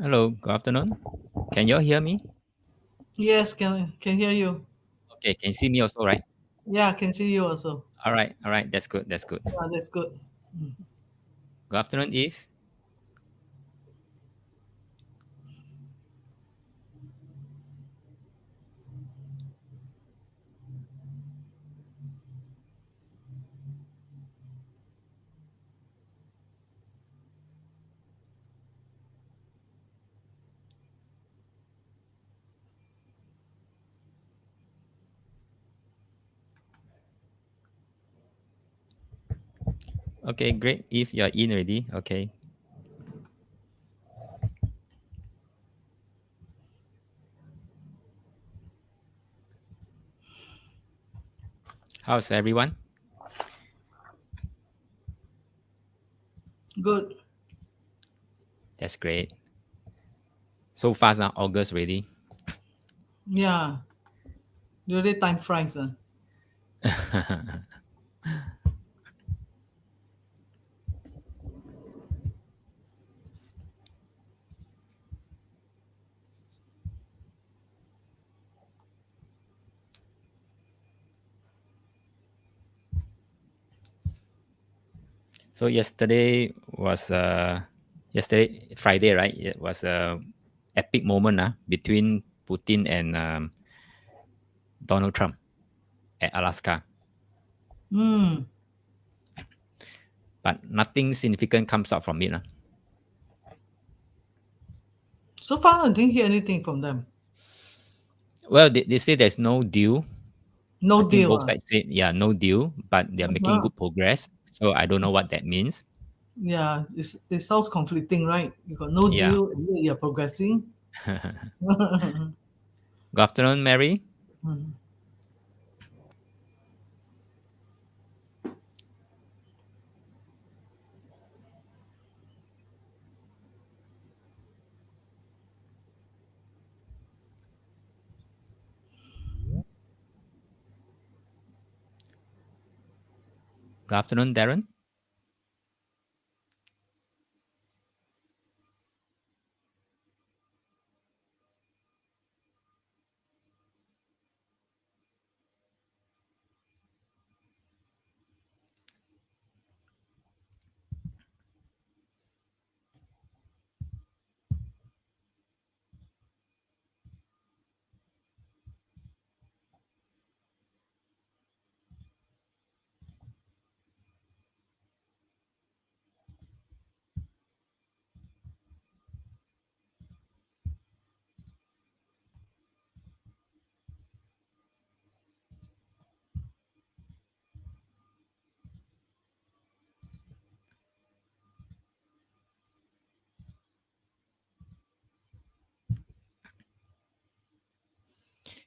Hello, good afternoon. Can you all hear me? Yes, can hear you. Okay, can you see me also, right? Yeah, can see you also. All right, that's good, that's good. Yeah, that's good. Good afternoon, Eve. Okay, great. Eve, you're in already. Okay. How's everyone? Good. That's great. So fast now, August already. Yeah, really time flies. So yesterday Friday, right? It was a epic moment between Putin and Donald Trump at Alaska. Hmm. But nothing significant comes out from it. So far, I didn't hear anything from them. Well, they say there's no deal. I No think deal. both sides said, yeah, no deal, but they're making Uh-huh. good progress. So I don't know what that means. Yeah, it sounds conflicting, right? You got no Yeah. deal, and yet you're progressing. Good afternoon, Mary. Good afternoon, Darren.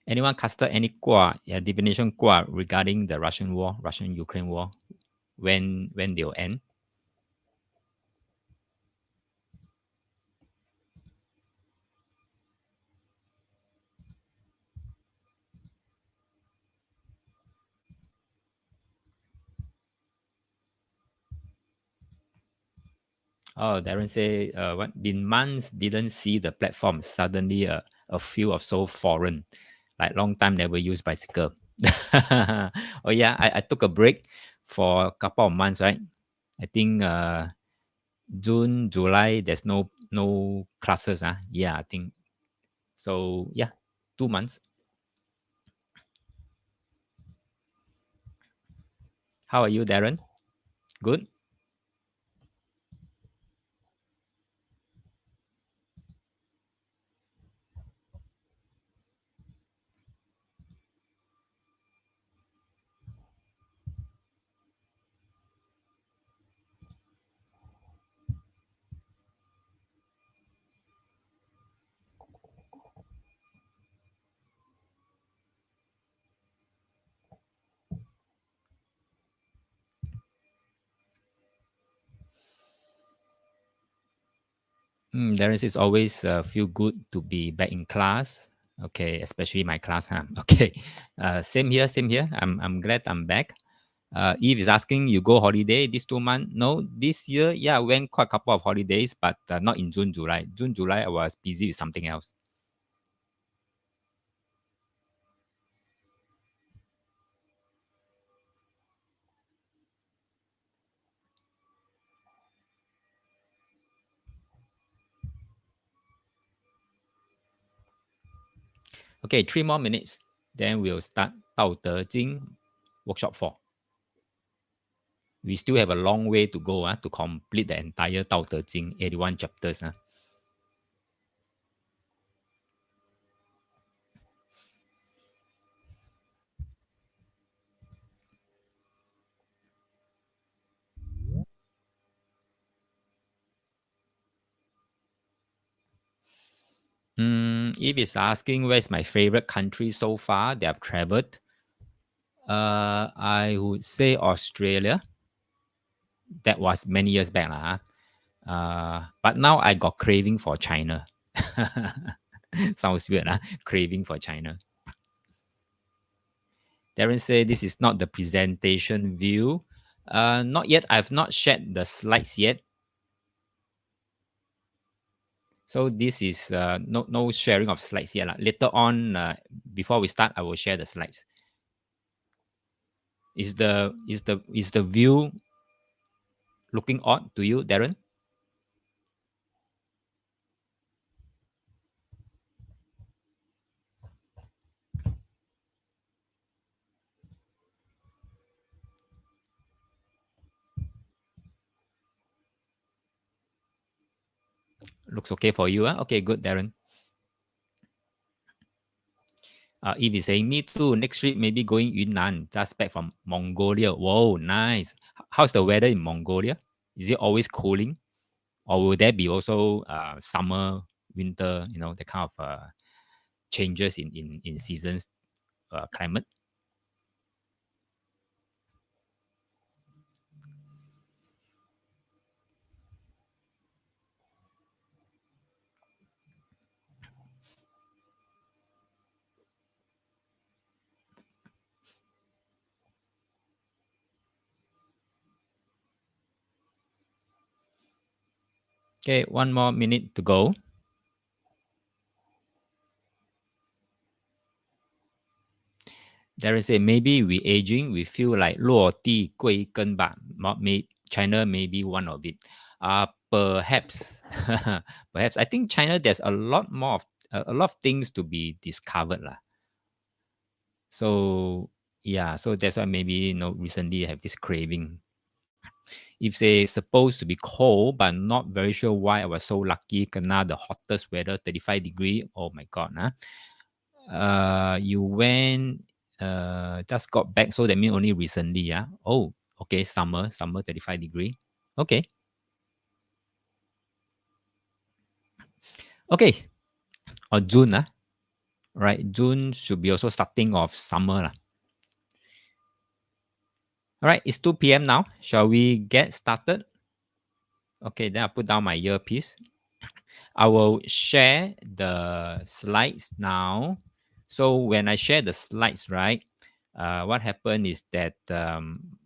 Anyone casted any divination regarding the Russian war, Russian-Ukraine war, when they'll end? Oh, Darren say, what? Been months didn't see the platform. Suddenly, a feel of so foreign, like long time never used bicycle. Oh yeah, I took a break for a couple of months, right? I think June, July, there's no classes. Yeah, I think so. Yeah, 2 months. How are you, Darren? Good. Darren says always feel good to be back in class. Okay, especially my class, huh? Okay, same here, same here. I'm glad I'm back. Eve is asking, you go holiday this 2 months? No, this year, yeah, I went quite a couple of holidays, but not in June, July. June, July, I was busy with something else. Okay, 3 more minutes. Then we'll start Dao De Jing Workshop 4. We still have a long way to go to complete the entire Dao De Jing, 81 chapters. If it's asking where's my favorite country so far that I've traveled, I would say Australia. That was many years back. But now I got craving for China. Sounds weird, craving for China. Darren said this is not the presentation view. Not yet. I've not shared the slides yet. So this is no sharing of slides yet. Later on, before we start, I will share the slides. Is the view looking odd to you, Darren? Looks okay for you, Okay, good, Darren. Eve is saying, me too. Next trip, maybe going Yunnan, just back from Mongolia. Whoa, nice. How's the weather in Mongolia? Is it always cooling? Or will there be also summer, winter, the kind of changes in seasons, climate? Okay, 1 more minute to go. There is a maybe we aging, we feel like 落地归根吧. China may be one of it. Perhaps, perhaps. I think China there's a lot more of a lot of things to be discovered lah. So yeah, so that's why maybe recently I have this craving. If they supposed to be cold, but not very sure why I was so lucky. Kena the hottest weather, 35 degree. Oh my god, you went just got back, so that means only recently, yeah. Oh, okay, summer 35 degree. Okay. Okay. Or June, right? June should be also starting of summer. All right, it's 2 p.m. now. Shall we get started? Okay, then I'll put down my earpiece. I will share the slides now. So when I share the slides, right, what happened is that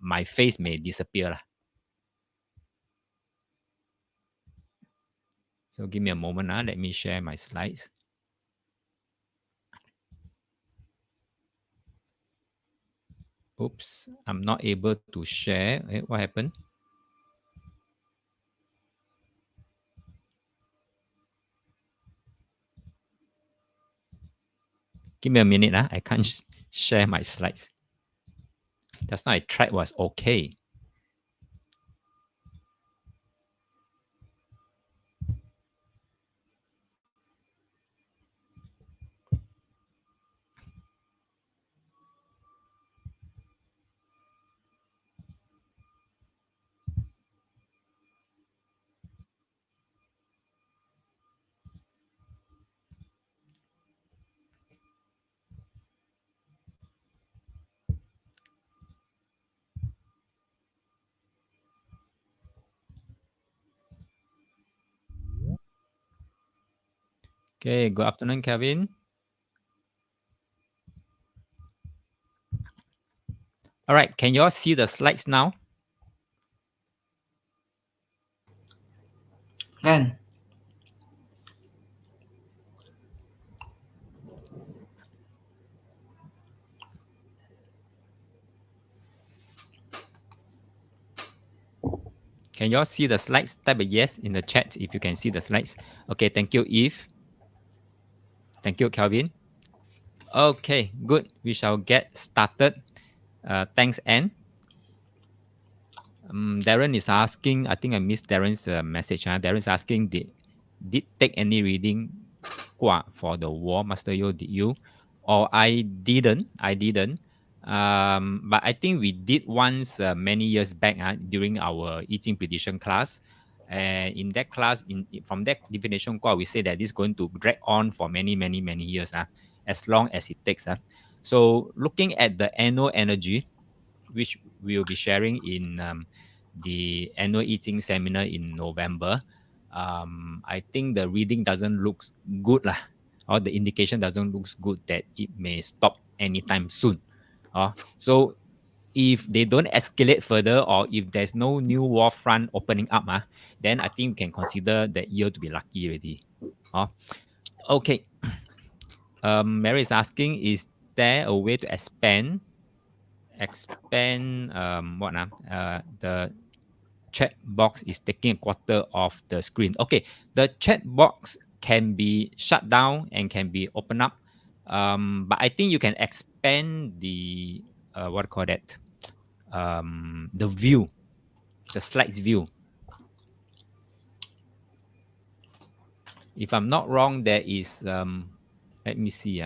my face may disappear. So give me a moment. Let me share my slides. Oops, I'm not able to share. What happened? Give me a minute. I can't share my slides. Just now I tried was okay. Okay, good afternoon, Kevin. All right, can you all see the slides now? Can. Can you all see the slides? Type a yes in the chat if you can see the slides. Okay, thank you, Eve. Thank you, Calvin. Okay, good. We shall get started. Thanks, Anne. Darren is asking, I think I missed Darren's message. Darren's asking, did take any reading for the war, Master Yo, did you? Or I didn't. But I think we did once many years back during our eating prediction class. And in that class, from that divination we say that this is going to drag on for many, many, many years, as long as it takes. So looking at the annual energy, which we will be sharing in the annual eating seminar in November, I think the reading doesn't look good lah, or the indication doesn't look good that it may stop anytime soon. So if they don't escalate further, or if there's no new war front opening up, then I think we can consider that year to be lucky already. Okay. Mary is asking, is there a way to expand the chat box is taking a quarter of the screen. Okay, the chat box can be shut down and can be opened up, but I think you can expand the the view, the slides view. If I'm not wrong, there is let me see.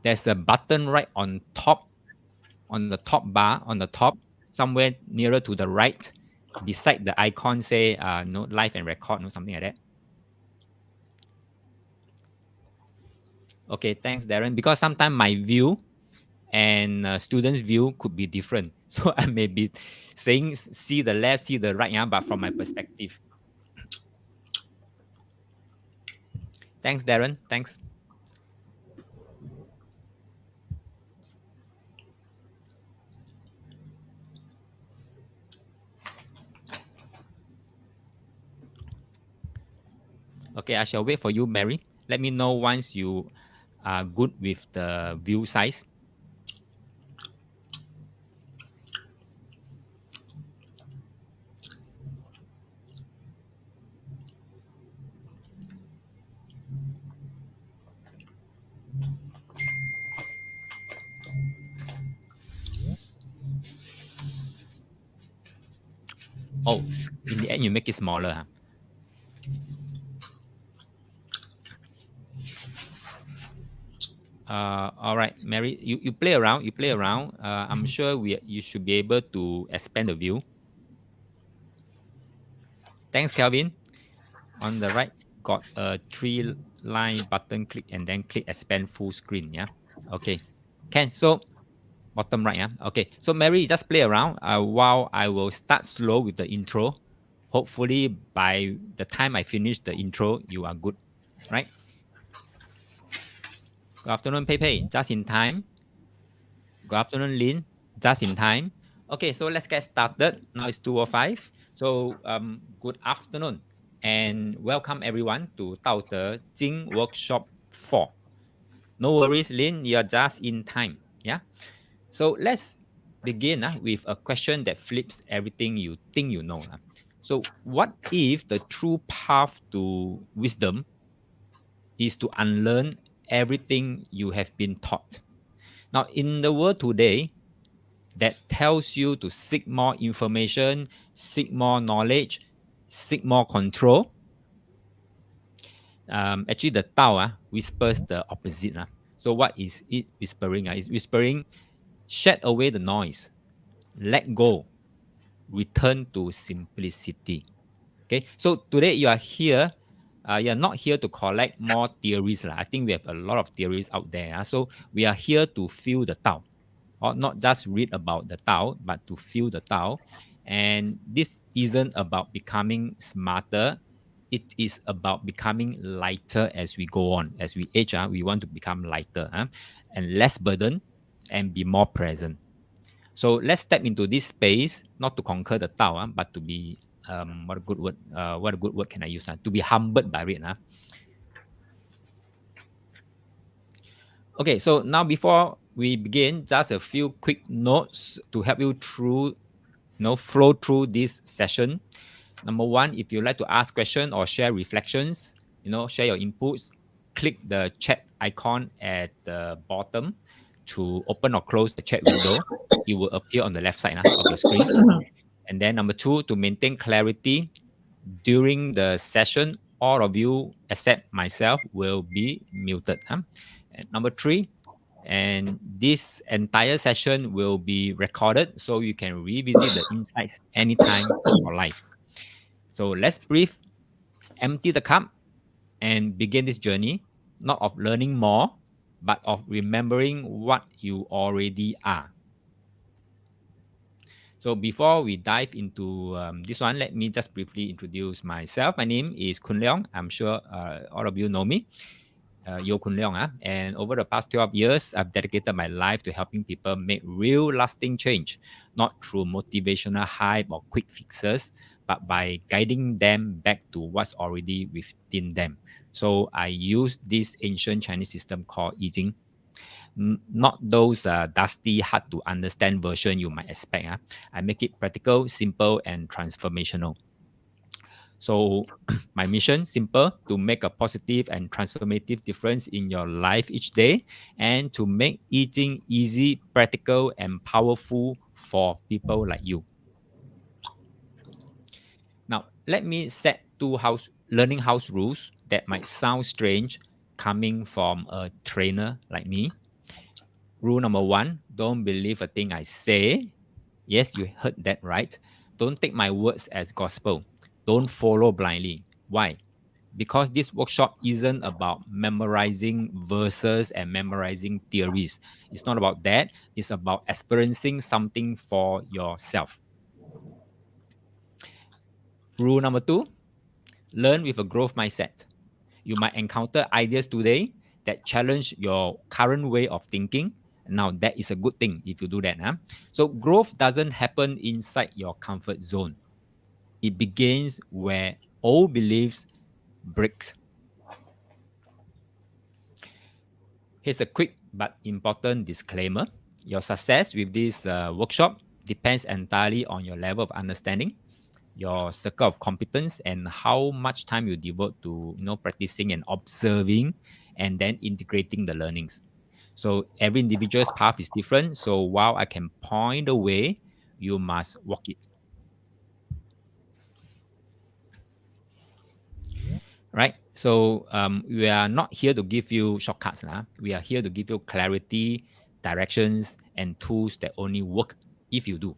There's a button right on top, on the top bar, on the top, somewhere nearer to the right, beside the icon, say no live and record, no something like that. Okay, thanks, Darren. Because sometimes my view and students' view could be different, so I may be saying see the left, see the right, but from my perspective. Thanks, Darren. Thanks. Okay, I shall wait for you, Mary. Let me know once you are good with the view size. Oh, in the end, you make it smaller. All right, Mary, you play around. I'm sure you should be able to expand the view. Thanks, Calvin. On the right, got a 3-line button, click and then click expand full screen. Yeah. Okay. So bottom right. Yeah. Okay. So Mary, just play around while I will start slow with the intro. Hopefully by the time I finish the intro, you are good, right? Good afternoon, Pepe. Just in time. Good afternoon, Lin. Just in time. Okay, so let's get started. Now it's 2:05. So good afternoon and welcome everyone to Dao De Jing Workshop 4. No worries, Lin, you're just in time. Yeah. So let's begin with a question that flips everything you think you know. So what if the true path to wisdom is to unlearn everything you have been taught? Now, in the world today, that tells you to seek more information, seek more knowledge, seek more control. Actually, the Tao whispers the opposite. So, what is it whispering? It's whispering, shed away the noise, let go, return to simplicity. Okay, so today you are here. You're not here to collect more theories. I think we have a lot of theories out there. So, we are here to feel the Tao, or not just read about the Tao, but to feel the Tao. And this isn't about becoming smarter. It is about becoming lighter as we go on. As we age, we want to become lighter and less burden. and be more present. So let's step into this space, not to conquer the Tao, but to be what a good word. What a good word can I use? To be humbled by it. Okay, so now before we begin, just a few quick notes to help you through, flow through this session. Number one, if you'd like to ask questions or share reflections, share your inputs, click the chat icon at the bottom to open or close the chat window. It will appear on the left side of your screen. And then number two, to maintain clarity during the session, all of you except myself will be muted. And number three, and this entire session will be recorded so you can revisit the insights anytime in your life. So let's breathe, empty the cup, and begin this journey, not of learning more, but of remembering what you already are. So before we dive into this one, let me just briefly introduce myself. My name is Kun Leong. I'm sure all of you know me. Yo Kun Leong. And over the past 12 years, I've dedicated my life to helping people make real lasting change, not through motivational hype or quick fixes, but by guiding them back to what's already within them. So I use this ancient Chinese system called I Ching, not those dusty, hard to understand version you might expect. I make it practical, simple, and transformational. So my mission, simple, to make a positive and transformative difference in your life each day, and to make eating easy, practical, and powerful for people like you. Now, let me set two learning house rules that might sound strange coming from a trainer like me. Rule number one, don't believe a thing I say. Yes, you heard that right. Don't take my words as gospel. Don't follow blindly. Why? Because this workshop isn't about memorizing verses and memorizing theories. It's not about that. It's about experiencing something for yourself. Rule number two, learn with a growth mindset. You might encounter ideas today that challenge your current way of thinking. Now, that is a good thing if you do that. So, growth doesn't happen inside your comfort zone. It begins where old beliefs break. Here's a quick but important disclaimer. Your success with this workshop depends entirely on your level of understanding, your circle of competence, and how much time you devote to practicing and observing and then integrating the learnings. So every individual's path is different. So while I can point the way, you must walk it. Right? So we are not here to give you shortcuts. We are here to give you clarity, directions, and tools that only work if you do.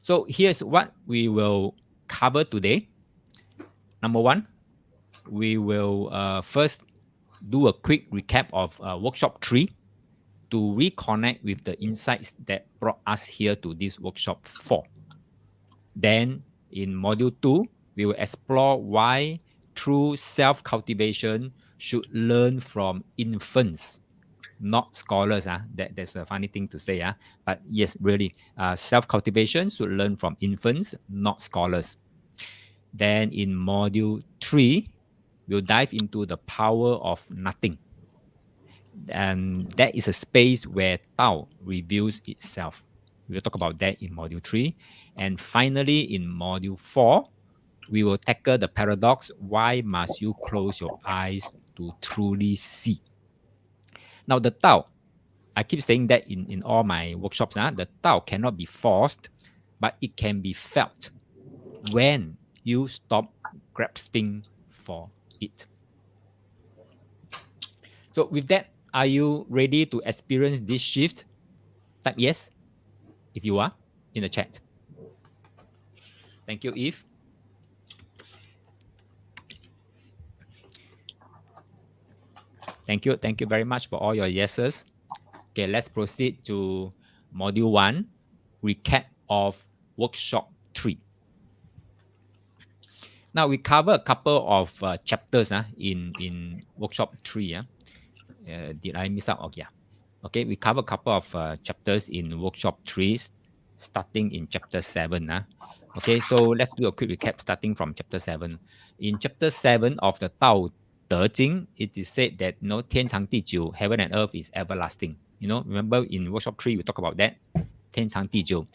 So here's what we will cover today. Number one, we will first do a quick recap of workshop 3 to reconnect with the insights that brought us here to this workshop 4. Then in module 2, we will explore why true self-cultivation should learn from infants, not scholars. That's a funny thing to say. But yes, really, self-cultivation should learn from infants, not scholars. Then in module 3, we'll dive into the power of nothing. And that is a space where Tao reveals itself. We'll talk about that in module 3. And finally, in module 4, we will tackle the paradox, why must you close your eyes to truly see? Now, the Tao, I keep saying that in all my workshops, the Tao cannot be forced, but it can be felt when you stop grasping for it. So with that, are you ready to experience this shift? Type yes if you are in the chat. Thank you, Eve. Thank you. Thank you very much for all your yeses. Okay, let's proceed to module 1, recap of workshop 3. Now we cover a couple of chapters in workshop 3. Did I miss out? Okay, yeah. Okay, we cover a couple of chapters in workshop 3, starting in chapter 7. Okay, so let's do a quick recap starting from chapter 7. In chapter 7 of the Dao De Jing, it is said that, 天长地久, heaven and earth is everlasting. Remember in workshop 3, we talk about that. 天长地久.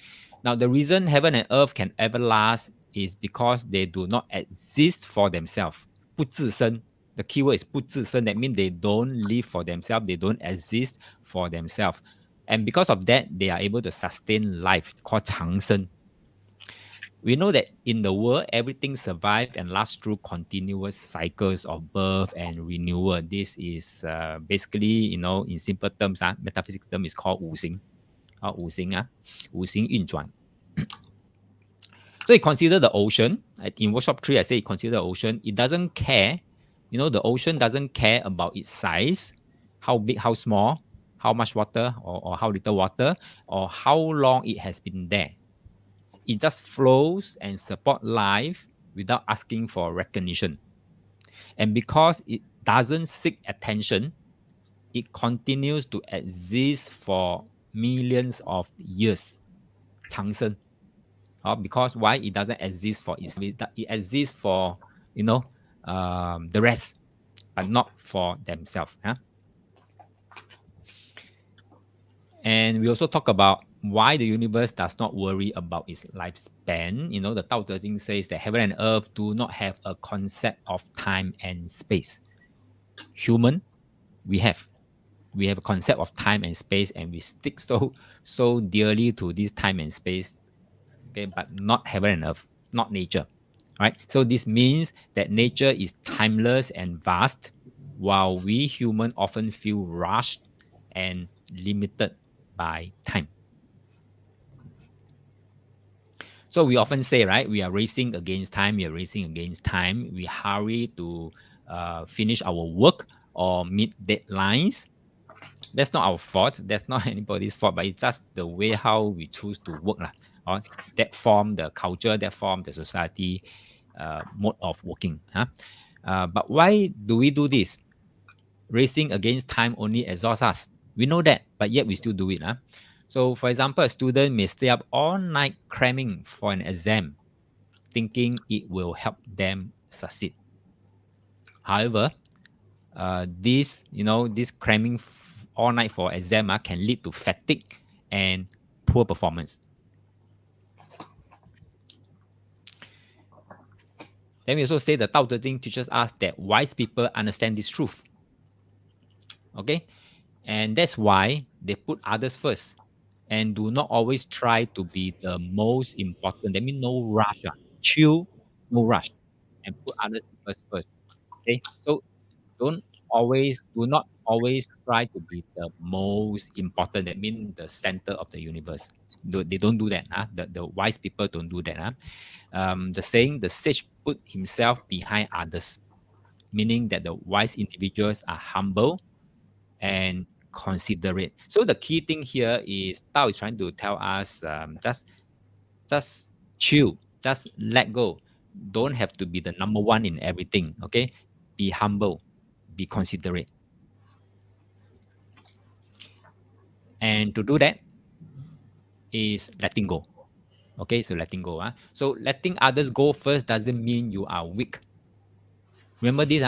Now, the reason heaven and earth can everlast is because they do not exist for themselves. 不自身. The keyword is 不自身. That means they don't live for themselves. They don't exist for themselves. And because of that, they are able to sustain life, called 长生. We know that in the world, everything survives and lasts through continuous cycles of birth and renewal. This is basically, in simple terms, metaphysics term is called 五行. 五行运转. So you consider the ocean. In workshop 3, I say you consider the ocean. It doesn't care. The ocean doesn't care about its size, how big, how small, how much water or how little water, or how long it has been there. It just flows and support life without asking for recognition. And because it doesn't seek attention, it continues to exist for millions of years. 长生. Because why it doesn't exist for itself? It exists for the rest, but not for themselves. And we also talk about why the universe does not worry about its lifespan. The Tao Te Ching says that heaven and earth do not have a concept of time and space. Human, we have a concept of time and space, and we stick so dearly to this time and space. Okay, but not heaven and earth, not nature. Right? So this means that nature is timeless and vast, while we human often feel rushed and limited by time. So we often say, right, we are racing against time. We are racing against time. We hurry to finish our work or meet deadlines. That's not our fault. That's not anybody's fault, but it's just the way how we choose to work. Or that form the culture, that form the society mode of working. But why do we do this? Racing against time only exhausts us. We know that, but yet we still do it. So, for example, a student may stay up all night cramming for an exam, thinking it will help them succeed. However, this cramming all night for exam can lead to fatigue and poor performance. Then we also say the Tao Te Ching teaches us that wise people understand this truth. Okay, and that's why they put others first and do not always try to be the most important. That means no rush, chill, no rush, and put others first. Okay, so do not always try to be the most important. That means the center of the universe. They don't do that. The wise people don't do that. The saying, the sage put himself behind others, meaning that the wise individuals are humble and considerate. So the key thing here is Tao is trying to tell us just chill, just let go. Don't have to be the number one in everything. Okay, be humble, be considerate. And to do that is letting go. Okay, so letting go. So letting others go first doesn't mean you are weak. Remember this,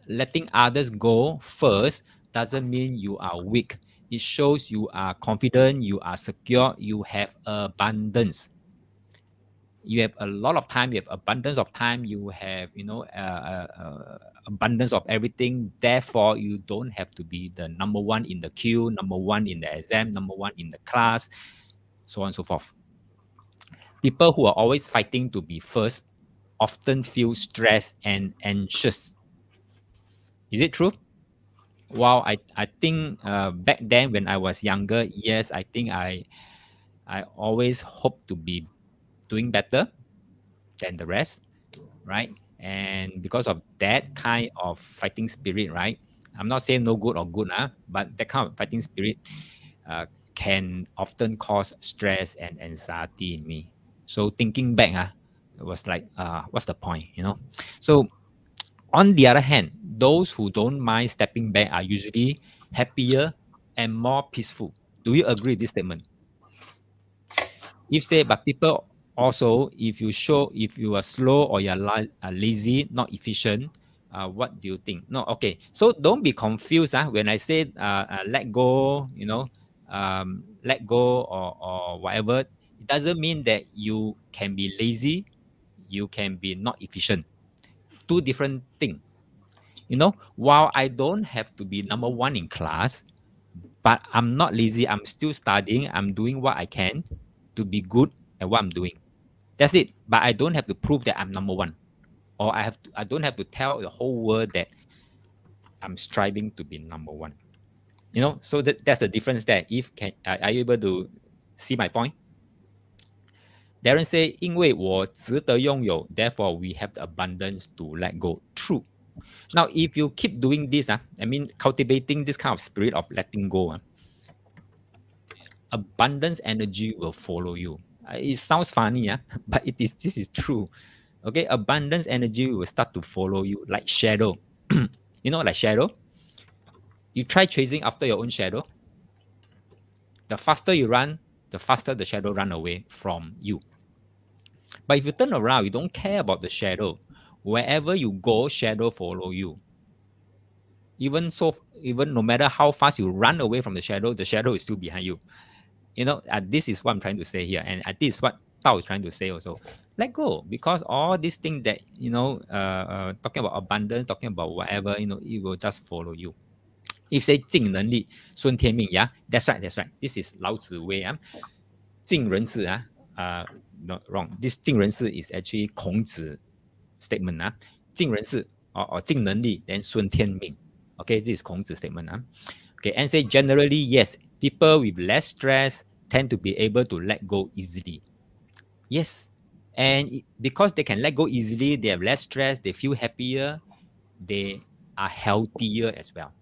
letting others go first doesn't mean you are weak. It shows you are confident, you are secure, you have abundance. You have a lot of time, you have abundance of time, you have, abundance of everything. Therefore, you don't have to be the number one in the queue, number one in the exam, number one in the class, so on and so forth. People who are always fighting to be first often feel stressed and anxious. Is it true? Well, I think back then when I was younger, yes, I think I always hope to be doing better than the rest, right? And because of that kind of fighting spirit, right? I'm not saying no good or good, but that kind of fighting spirit can often cause stress and anxiety in me. So thinking back, it was like, what's the point, So on the other hand, those who don't mind stepping back are usually happier and more peaceful. Do you agree with this statement? If say, but people also, if you are slow or you're lazy, not efficient, what do you think? No, okay. So don't be confused. When I say let go, let go or whatever, it doesn't mean that you can be lazy, you can be not efficient. Two different things. While I don't have to be number one in class, but I'm not lazy. I'm still studying. I'm doing what I can to be good at what I'm doing. That's it. But I don't have to prove that I'm number one, or I don't have to tell the whole world that I'm striving to be number one. So that's the difference there. If are you able to see my point? Darren say, 因为我值得拥有, therefore we have the abundance to let go. True. Now, if you keep doing this, I mean, cultivating this kind of spirit of letting go, abundance energy will follow you. It sounds funny, but this is true. Okay, abundance energy will start to follow you like shadow. Like shadow. You try chasing after your own shadow. The faster you run, the faster the shadow run away from you. But if you turn around, you don't care about the shadow. Wherever you go, shadow follow you. Even no matter how fast you run away from the shadow is still behind you. This is what I'm trying to say here, and this is what Tao is trying to say also. Let go, because all these things that talking about abundance, talking about whatever, it will just follow you. If say 尽能力顺天命, yeah, that's right. This is Lao Tzu way. 尽人事 not wrong. This 尽人事 is actually 孔子 statement. 尽人事 or 尽能力 then 顺天命. Okay, this is 孔子 statement. Okay, and say generally, yes, people with less stress tend to be able to let go easily. Yes, and because they can let go easily, they have less stress, they feel happier, they are healthier as well.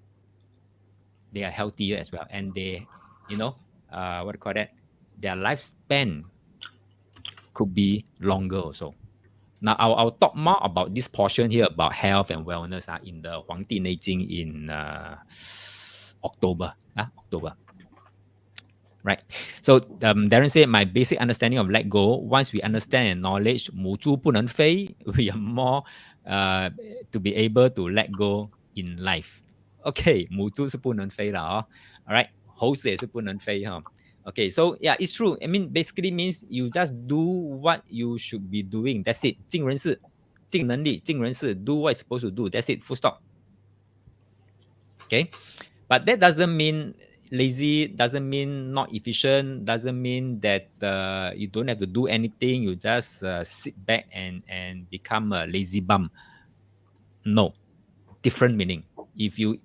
And they, what do you call that? Their lifespan could be longer also. Now, I'll talk more about this portion here about health and wellness in the 黄帝内经 in October. Right. So Darren said, my basic understanding of let go, once we understand and acknowledge 母猪不能飞, we are more to be able to let go in life. Okay, 母猪是不能飞了哦. All right, 猴子也是不能飞哈. Okay, so yeah, it's true. I mean, basically means you just do what you should be doing. That's it. 尽人事, 尽能力, 尽人事, do what you're supposed to do. That's it. Full stop. Okay, but that doesn't mean lazy, doesn't mean not efficient, doesn't mean that you don't have to do anything. You just sit back and become a lazy bum. No, different meaning. If you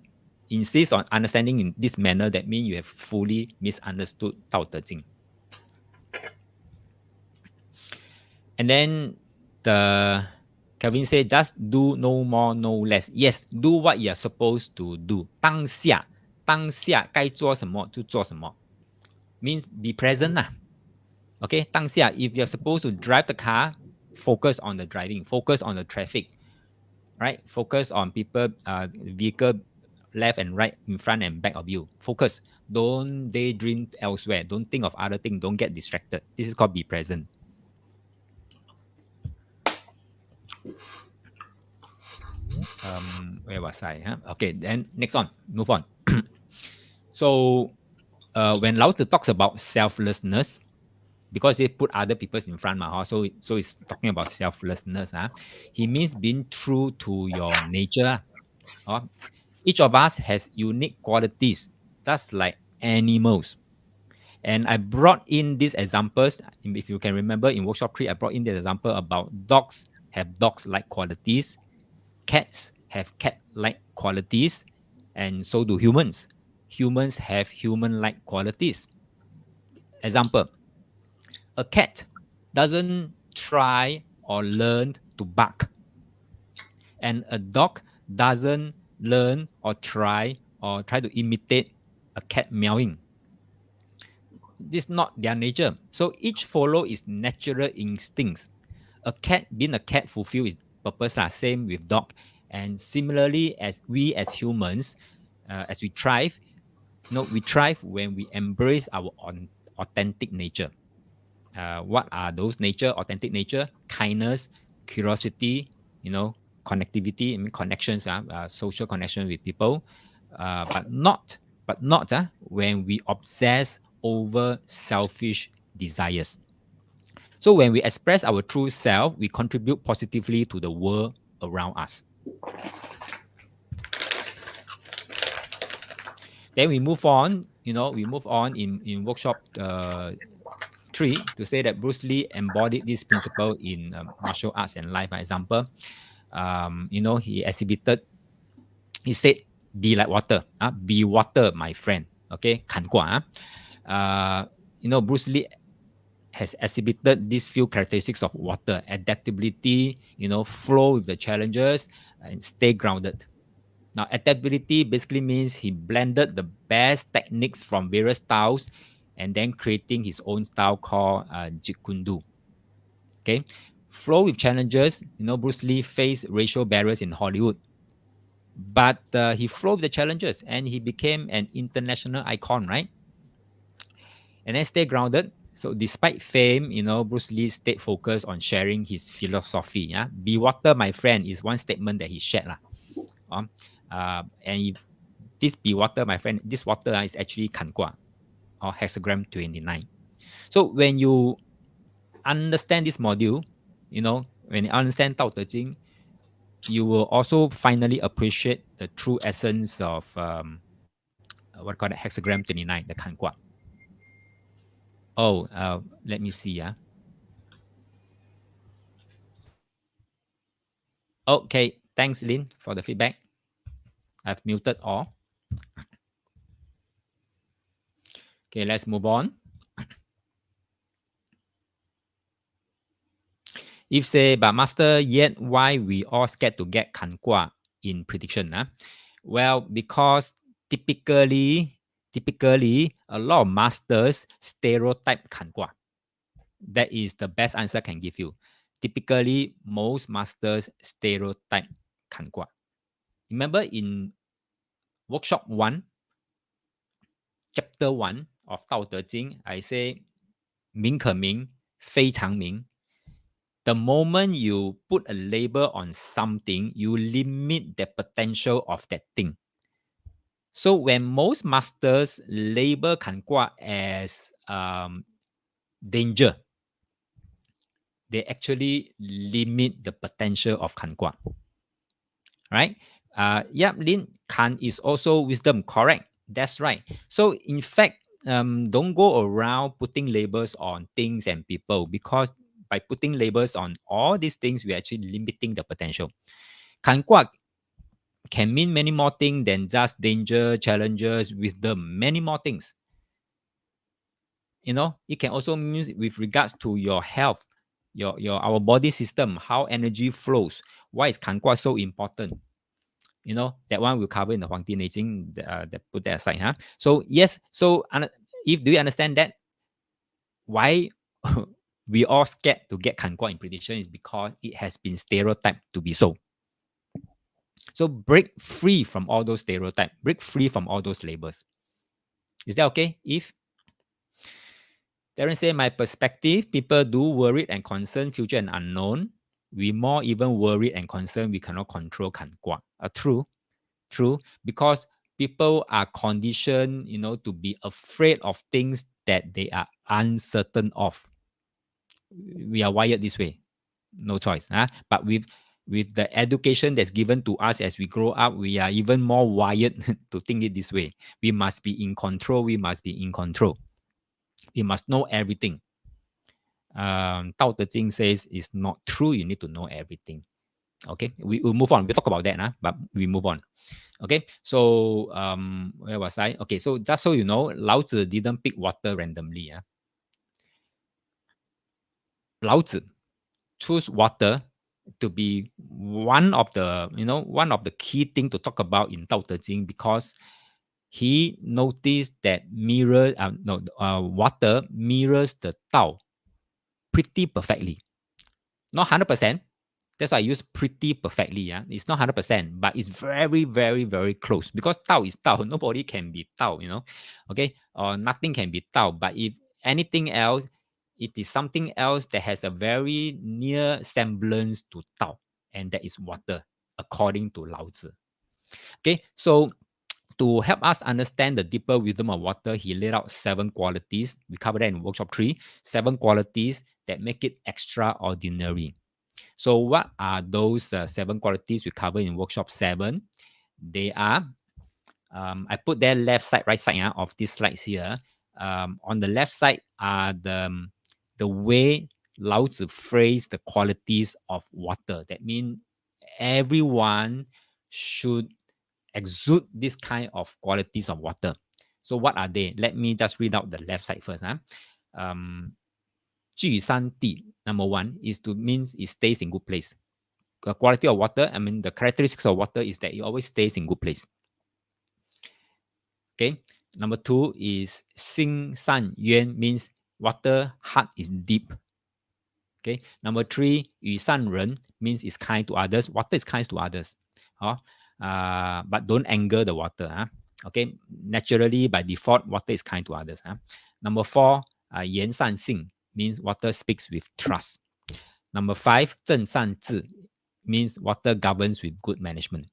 insist on understanding in this manner, that means you have fully misunderstood Dao De Jing. And then the Kevin said, just do no more, no less. Yes, do what you're supposed to do. 当下该做什么就做什么 means be present. Okay, 当下 if you're supposed to drive the car, focus on the driving, focus on the traffic, right? Focus on people, vehicle left and right, in front and back of you. Focus. Don't daydream elsewhere. Don't think of other things. Don't get distracted. This is called be present. Where was I? Okay, then next on. Move on. So, when Lao Tzu talks about selflessness, because they put other people in front, so it's talking about selflessness. He means being true to your nature. Each of us has unique qualities, just like animals. And I brought in these examples. If you can remember, in workshop 3, I brought in the example about dogs have dogs-like qualities, cats have cat-like qualities, and so do humans. Humans have human-like qualities. Example, a cat doesn't try or learn to bark, and a dog doesn't learn or try to imitate a cat meowing. This is not their nature. So each follow its natural instincts. A cat, being a cat, fulfill its purpose. Same with dog. And similarly, as we as humans, as we thrive, we thrive when we embrace our authentic nature. What are those nature? Authentic nature: kindness, curiosity, connectivity. I mean connections, social connection with people, but not when we obsess over selfish desires. So when we express our true self, we contribute positively to the world around us. Then we move on. We move on in workshop 3 to say that Bruce Lee embodied this principle in martial arts and life. For example, he exhibited. He said, "Be like water. Be water, my friend." Okay, 看过. Bruce Lee has exhibited these few characteristics of water: adaptability, flow with the challenges, and stay grounded. Now, adaptability basically means he blended the best techniques from various styles and then creating his own style called Jeet Kune Do. Okay, flow with challenges. Bruce Lee faced racial barriers in Hollywood, but he flowed with the challenges and he became an international icon, right? And then stay grounded. So despite fame, Bruce Lee stayed focused on sharing his philosophy. Yeah, be water, my friend, is one statement that he shared lah. And this be water, my friend, this water is actually 看过 or hexagram 29. So when you understand this module, when you understand Dao De Jing, you will also finally appreciate the true essence of what called hexagram 29, the 看过. Oh, let me see. Okay, thanks, Lynn, for the feedback. I've muted all. Okay, let's move on. If say, but master, yet why we all scared to get 看过 in prediction? Well, because typically, a lot of masters stereotype 看过. That is the best answer I can give you. Typically, most masters stereotype 看过. Remember in workshop 1, chapter 1 of 道德经, I say 名可名,非常名. The moment you put a label on something, you limit the potential of that thing. So when most masters label 坎卦 as danger, they actually limit the potential of 坎卦. Right? Lin, Kan is also wisdom. Correct. That's right. So in fact, don't go around putting labels on things and people, because by putting labels on all these things, we're actually limiting the potential. 坎卦 can mean many more things than just danger, challenges, with the many more things. It can also mean with regards to your health, our body system, how energy flows. Why is 坎卦 so important? That one we'll cover in the 黄帝内经. That put that aside. So yes, if do you understand that why we all scared to get 坎卦 in prediction is because it has been stereotyped to be so. So break free from all those stereotypes, break free from all those labels. Is that okay? If Darren say, my perspective, people do worried and concerned future and unknown. We more even worried and concerned we cannot control 坎卦. True, because people are conditioned, to be afraid of things that they are uncertain of. We are wired this way, no choice. But with the education that's given to us as we grow up, we are even more wired to think it this way. We must be in control. We must know everything. Dao De Jing says it's not true. You need to know everything. Okay, we'll move on. We'll talk about that, but we move on. Okay, so where was I? Okay, so just so you know, Lao Tzu didn't pick water randomly. Lao Tzu choose water to be one of the key thing to talk about in Dao De Jing, because he noticed that water mirrors the Tao pretty perfectly. Not 100%, That's why I use pretty perfectly. Yeah, it's not 100%, but it's very, very, very close because Tao is Tao. Nobody can be Tao, Okay, or nothing can be Tao. But if anything else, it is something else that has a very near semblance to Tao, and that is water, according to Lao Tzu. Okay, so to help us understand the deeper wisdom of water, he laid out 7 qualities. We covered that in workshop 3. 7 qualities that make it extraordinary. So, what are those 7 qualities we cover in workshop 7? They are, I put their left side, right side of these slides here. On the left side are the way Lao Tzu phrased the qualities of water. That means everyone should exude this kind of qualities of water. So, what are they? Let me just read out the left side first. Um, 聚山地, number 1 is to means it stays in good place. The quality of water, I mean, the characteristics of water is that it always stays in good place. Okay. Number 2 is 心善渊 means water heart is deep. Okay. Number 3, 与善人 means it's kind to others. Water is kind to others. But don't anger the water. Okay. Naturally, by default, water is kind to others. Number 4, 言善信 means water speaks with trust. Number 5, 正善治 means water governs with good management.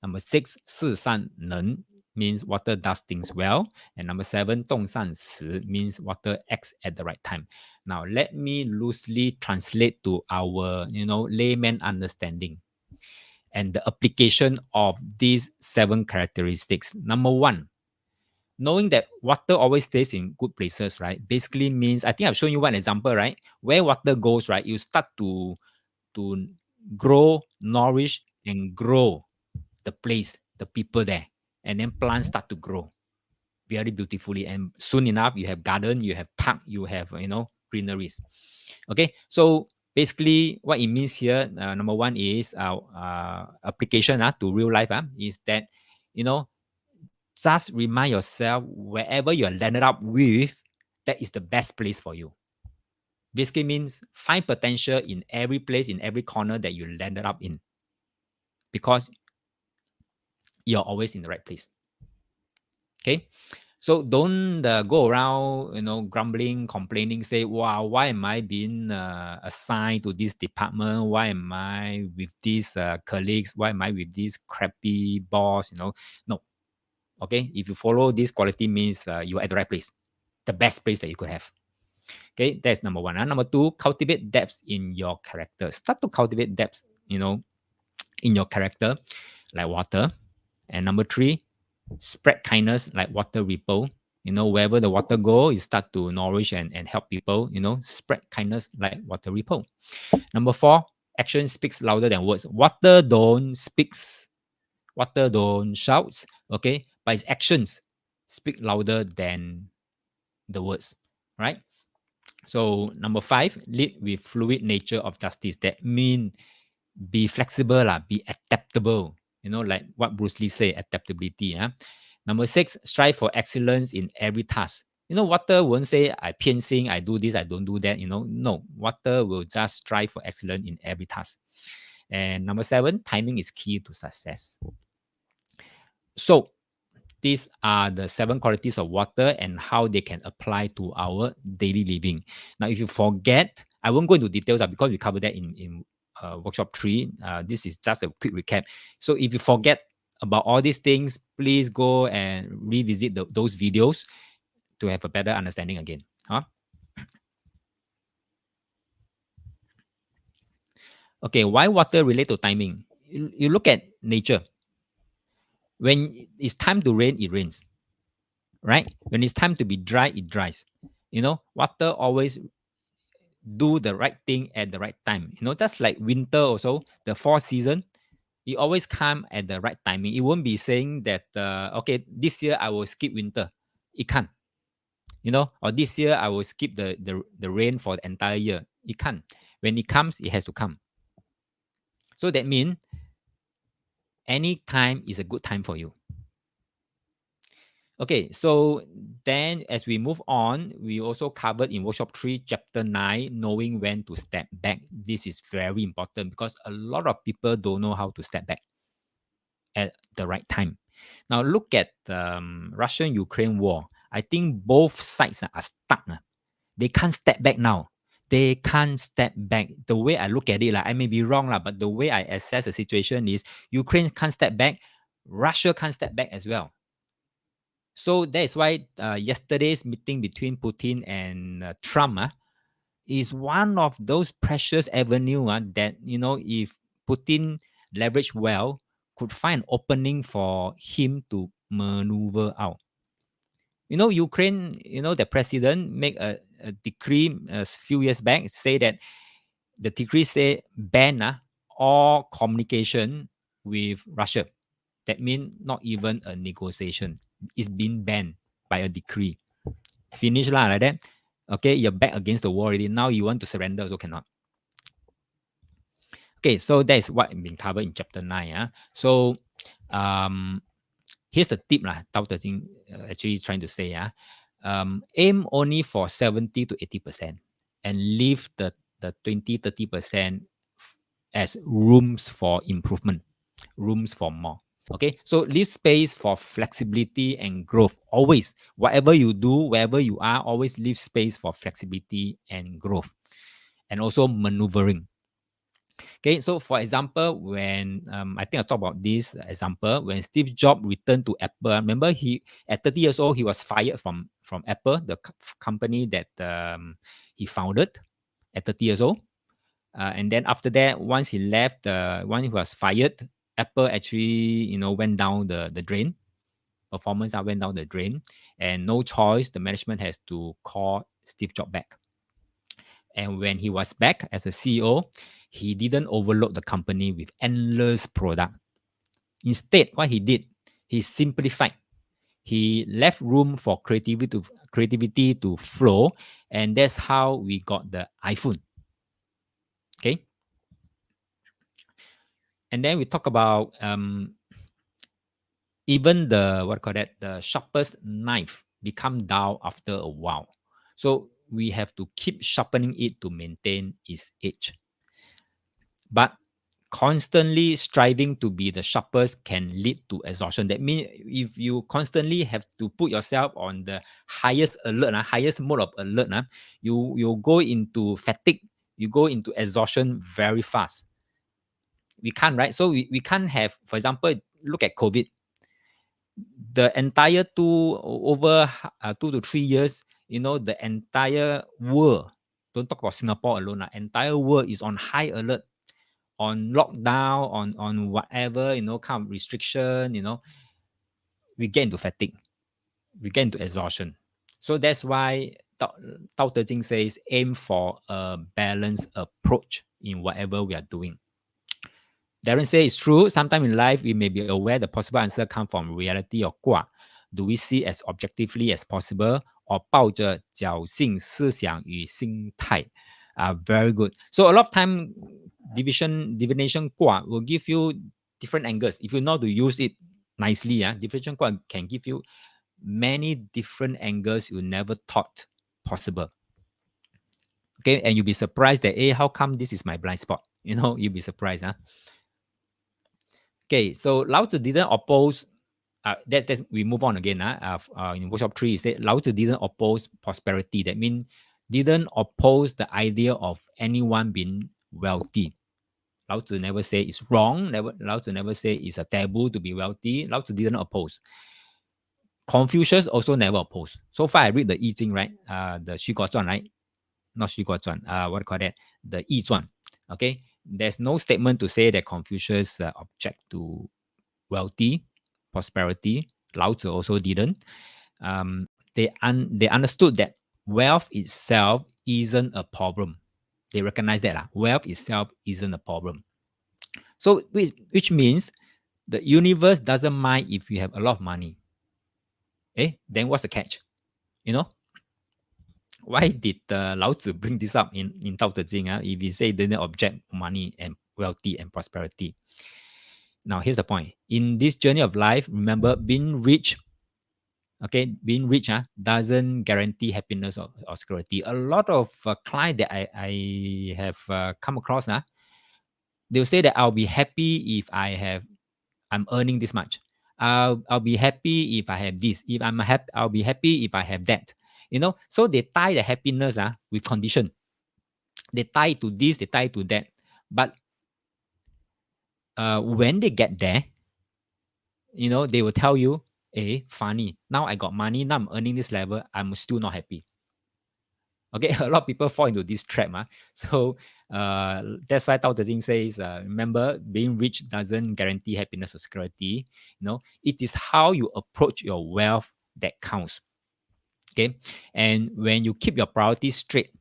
Number 6, 事善能 means water does things well. And number 7, 动善时 means water acts at the right time. Now, let me loosely translate to our, layman understanding and the application of these 7 characteristics. Number 1, knowing that water always stays in good places, right? Basically means, I think I've shown you one example, right? Where water goes, right? You start to grow, nourish, and grow the place, the people there. And then plants start to grow very beautifully. And soon enough, you have garden, you have park, you have, greeneries. Okay, so basically what it means here, number 1 is application to real life is that, just remind yourself wherever you're landed up with, that is the best place for you. Basically means find potential in every place, in every corner that you landed up in, because you're always in the right place. Okay, so don't go around, grumbling, complaining, say, wow, why am I being assigned to this department? Why am I with these colleagues? Why am I with this crappy boss? No. Okay, if you follow this quality means you're at the right place, the best place that you could have. Okay, that's number 1. Number 2, cultivate depth in your character. Start to cultivate depth, in your character, like water. And number 3, spread kindness like water ripple. Wherever the water go, you start to nourish and help people. Spread kindness like water ripple. Number 4, action speaks louder than words. Water don't speaks, water don't shouts, okay? But its actions speak louder than the words, right? So number 5, lead with fluid nature of justice. That mean be flexible, be adaptable. Like what Bruce Lee say, adaptability. Number 6, strive for excellence in every task. Water won't say I 偏心, I do this, I don't do that. No, water will just strive for excellence in every task. And number 7, timing is key to success. So these are the 7 qualities of water and how they can apply to our daily living. Now, if you forget, I won't go into details because we covered that in workshop 3. This is just a quick recap. So if you forget about all these things, please go and revisit those videos to have a better understanding again. Okay, why water relate to timing? You look at nature. When it's time to rain, it rains. Right? When it's time to be dry, it dries. Water always do the right thing at the right time. Just like winter also, the fall season, it always come at the right timing. It won't be saying that, okay, this year I will skip winter. It can't. Or this year I will skip the rain for the entire year. It can't. When it comes, it has to come. So that means any time is a good time for you. Okay, so then as we move on, we also covered in workshop 3, chapter 9, knowing when to step back. This is very important because a lot of people don't know how to step back at the right time. Now look at Russian-Ukraine war. I think both sides are stuck. They can't step back now. They can't step back. The way I look at it, like I may be wrong, but the way I assess the situation is Ukraine can't step back, Russia can't step back as well. So that is why yesterday's meeting between Putin and Trump is one of those precious avenue that, if Putin leverage well, could find opening for him to maneuver out. Ukraine, the president make a decree a few years back, say that the decree say ban all communication with Russia. That means not even a negotiation. It's been banned by a decree. Finish lah like that. Okay, you're back against the wall already. Now you want to surrender also cannot. Okay, so that is what been covered in chapter 9. So here's a tip Dao De Jing actually trying to say aim only for 70 to 80% and leave the 20-30% as rooms for improvement, rooms for more. Okay, so leave space for flexibility and growth. Always, whatever you do, wherever you are, always leave space for flexibility and growth, and also maneuvering. Okay, so for example, when I think I talked about this example, when Steve Jobs returned to Apple, remember he at 30 years old he was fired from Apple, the company that he founded at 30 years old, and then after that, once he left, once he was fired, Apple actually went down the drain. Performance went down the drain, and no choice, the management has to call Steve Jobs back. And when he was back as a CEO, he didn't overload the company with endless product. Instead, what he did, he simplified. He left room for creativity to flow, and that's how we got the iPhone. Okay. And then we talk about even the sharpest knife become dull after a while. So we have to keep sharpening it to maintain its edge. But constantly striving to be the sharpest can lead to exhaustion. That means if you constantly have to put yourself on the highest alert, highest mode of alert, you go into fatigue, you go into exhaustion very fast. We can't, right? So we can't have, for example, look at COVID. The entire 2 to 3 years, the entire world, don't talk about Singapore alone, entire world is on high alert, on lockdown, on whatever, kind of restriction, we get into fatigue, we get into exhaustion. So that's why Dao De Jing says aim for a balanced approach in whatever we are doing. Darren says it's true. Sometimes in life, we may be aware the possible answer come from reality or 卦. Do we see as objectively as possible, or 抱着侥幸思想与心态? Very good. So a lot of time, divination 卦 will give you different angles. If you know how to use it nicely, divination 卦 can give you many different angles you never thought possible. Okay, and you'll be surprised that, hey, how come this is my blind spot? You'll be surprised, Okay, so Lao Tzu didn't oppose. That's we move on again. In workshop 3, he said Lao Tzu didn't oppose prosperity. That means didn't oppose the idea of anyone being wealthy. Lao Tzu never say it's wrong. Lao Tzu never say it's a taboo to be wealthy. Lao Tzu didn't oppose. Confucius also never opposed. So far, I read the I Ching, right? The Xu Guo Zhuan, right? Not Xu Guo Zhuan. What do you call that? The Yi Zhuan. Okay. There's no statement to say that Confucius object to wealthy, prosperity. Lao Tzu also didn't. They understood that wealth itself isn't a problem. They recognize that wealth itself isn't a problem. So which means the universe doesn't mind if you have a lot of money. Then what's the catch? Why did Lao Tzu bring this up in Dao De Jing? If he say didn't object money and wealthy and prosperity. Now here's the point. In this journey of life, remember being rich Okay, being rich doesn't guarantee happiness or security. A lot of clients that I have come across, they'll say that I'll be happy if I'm earning this much. I'll be happy if I have this. If I'm happy, I'll be happy if I have that. So they tie the happiness with condition. They tie to this, they tie to that. But when they get there, they will tell you, funny. Now I got money. Now I'm earning this level. I'm still not happy. Okay, a lot of people fall into this trap. So that's why Tao Te Ching says, remember, being rich doesn't guarantee happiness or security. It is how you approach your wealth that counts. Okay, and when you keep your priorities straight,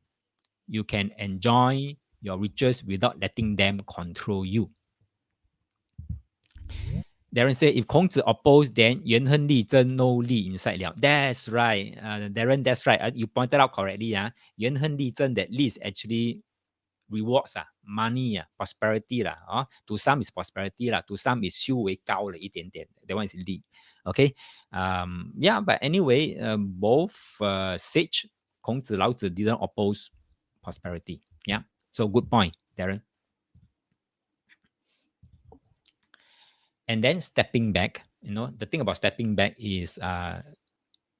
you can enjoy your riches without letting them control you. Darren said, if Kongzi opposed, then Yuan Hen Li Zhen no Li inside liao. That's right. Darren, that's right. You pointed out correctly. Yuan Hen Li Zhen, that Li is actually rewards money prosperity to some is prosperity to some is 修为高了一点点. That one is Li. Okay. Yeah, but anyway, both sage, Kongzi, Laozi didn't oppose prosperity. Yeah. So good point, Darren. And then stepping back, the thing about stepping back is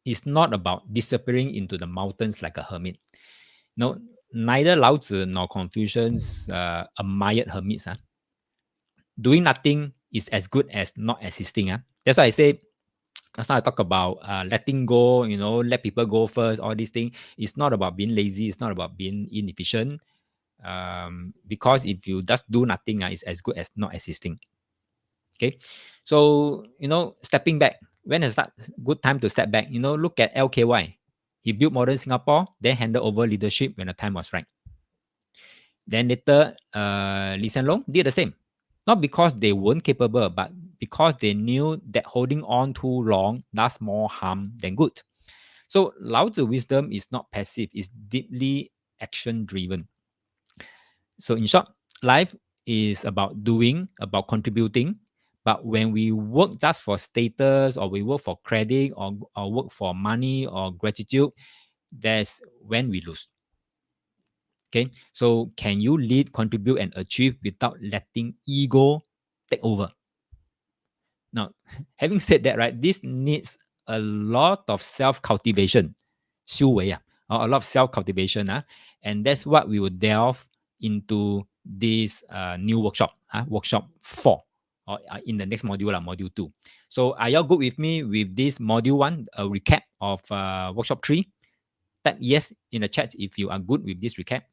it's not about disappearing into the mountains like a hermit. Neither Lao Tzu nor Confucius admired hermits. Doing nothing is as good as not existing. That's why I say, last time I talk about letting go, let people go first, all these things. It's not about being lazy. It's not about being inefficient. Because if you just do nothing, it's as good as not existing. Okay, so stepping back. When is that good time to step back? Look at LKY. He built modern Singapore, then handed over leadership when the time was right. Then later, Lee Hsien Loong did the same. Not because they weren't capable, but because they knew that holding on too long does more harm than good. So Lao Tzu wisdom is not passive; it's deeply action-driven. So in short, life is about doing, about contributing. But when we work just for status, or we work for credit, or work for money or gratitude, that's when we lose. Okay, so can you lead, contribute, and achieve without letting ego take over? Now, having said that, right, this needs a lot of self-cultivation, 修为, or a lot of self-cultivation, and that's what we will delve into this new workshop, workshop 4, or in the next module, module 2. So are y'all good with me with this module 1, a recap of workshop 3? Type yes in the chat if you are good with this recap.